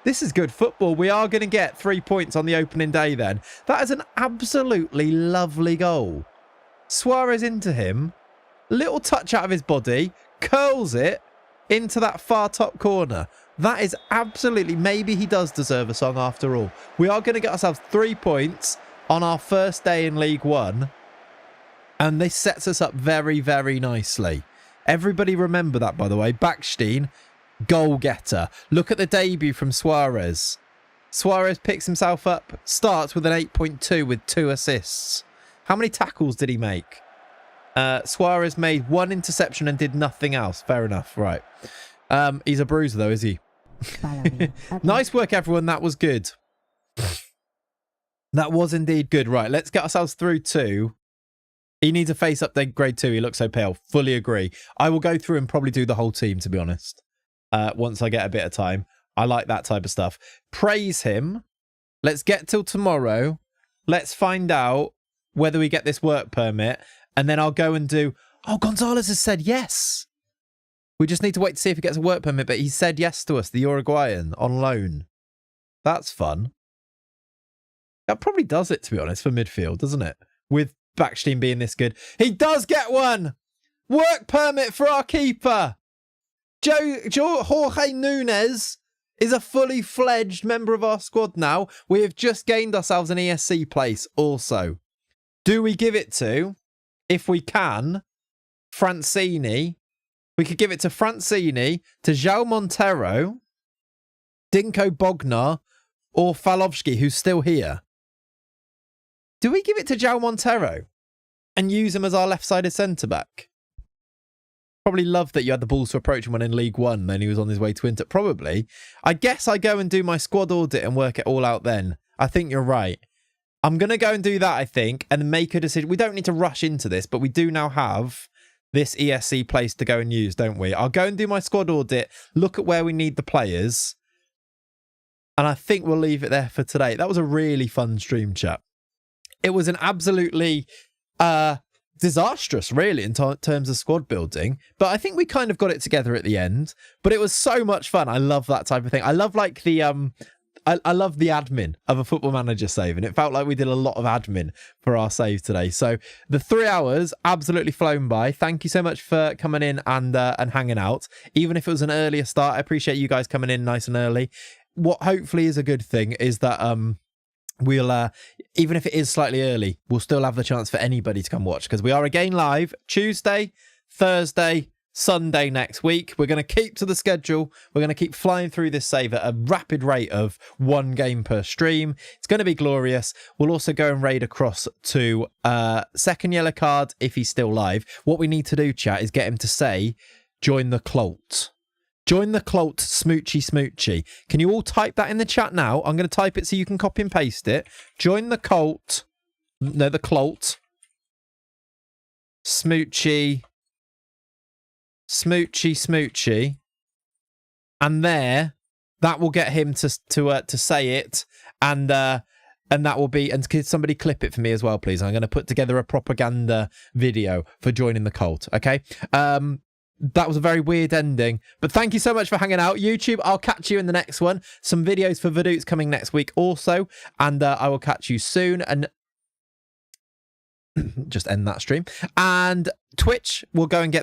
This is good football. We are going to get 3 points on the opening day then. That is an absolutely lovely goal. Suarez into him. Little touch out of his body. Curls it into that far top corner. That is absolutely... Maybe he does deserve a song after all. We are going to get ourselves 3 points on our first day in League One. And this sets us up very, very nicely. Everybody remember that, by the way. Backstein, goal getter. Look at the debut from Suarez. Suarez picks himself up, starts with an 8.2 with 2 assists. How many tackles did he make? Suarez made 1 interception and did nothing else. Fair enough, right. He's a bruiser, though, is he? Nice work, everyone. That was good. That was indeed good. Right, let's get ourselves through to... He needs a face update grade 2. He looks so pale. Fully agree. I will go through and probably do the whole team, to be honest. once I get a bit of time. I like that type of stuff. Praise him. Let's get till tomorrow. Let's find out whether we get this work permit. And then I'll go and do... Oh, Gonzalez has said yes. We just need to wait to see if he gets a work permit. But he said yes to us, the Uruguayan, on loan. That's fun. That probably does it, to be honest, for midfield, doesn't it? With Backstein being this good. He does get one! Work permit for our keeper! Jorge Nunes is a fully fledged member of our squad now. We have just gained ourselves an ESC place also. Do we give it to, if we can, Francini? We could give it to Francini, to João Montero, Dinko Bognar, or Falovsky, who's still here. Do we give it to João Montero and use him as our left-sided centre-back? Probably love that you had the balls to approach him when in League One, then he was on his way to Inter. Probably. I guess I go and do my squad audit and work it all out then. I think you're right. I'm going to go and do that, I think, and make a decision. We don't need to rush into this, but we do now have this ESC place to go and use, don't we? I'll go and do my squad audit, look at where we need the players, and I think we'll leave it there for today. That was a really fun stream, chat. It was an absolutely... disastrous, really, in terms of squad building, but I think we kind of got it together at the end. But it was so much fun. I love that type of thing. I love like the I love the admin of a Football Manager save, and it felt like we did a lot of admin for our save today. So the 3 hours absolutely flown by. Thank you so much for coming in and hanging out, even if it was an earlier start. I appreciate you guys coming in nice and early. What hopefully is a good thing is that we'll even if it is slightly early, we'll still have the chance for anybody to come watch, because we are again live Tuesday, Thursday, Sunday next week. We're going to keep to the schedule. We're going to keep flying through this save at a rapid rate of 1 game per stream. It's going to be glorious. We'll also go and raid across to second yellow card if he's still live. What we need to do, chat, is get him to say, join the cult. Join the cult, smoochy smoochy. Can you all type that in the chat now? I'm going to type it so you can copy and paste it. Join the cult. No, the cult. Smoochy. Smoochy smoochy. And there, that will get him to say it. And that will be... And could somebody clip it for me as well, please? I'm going to put together a propaganda video for joining the cult, okay? That was a very weird ending, but thank you so much for hanging out. YouTube, I'll catch you in the next one. Some videos for Vaduz coming next week also, and I will catch you soon. And just end that stream. And Twitch, we'll go and get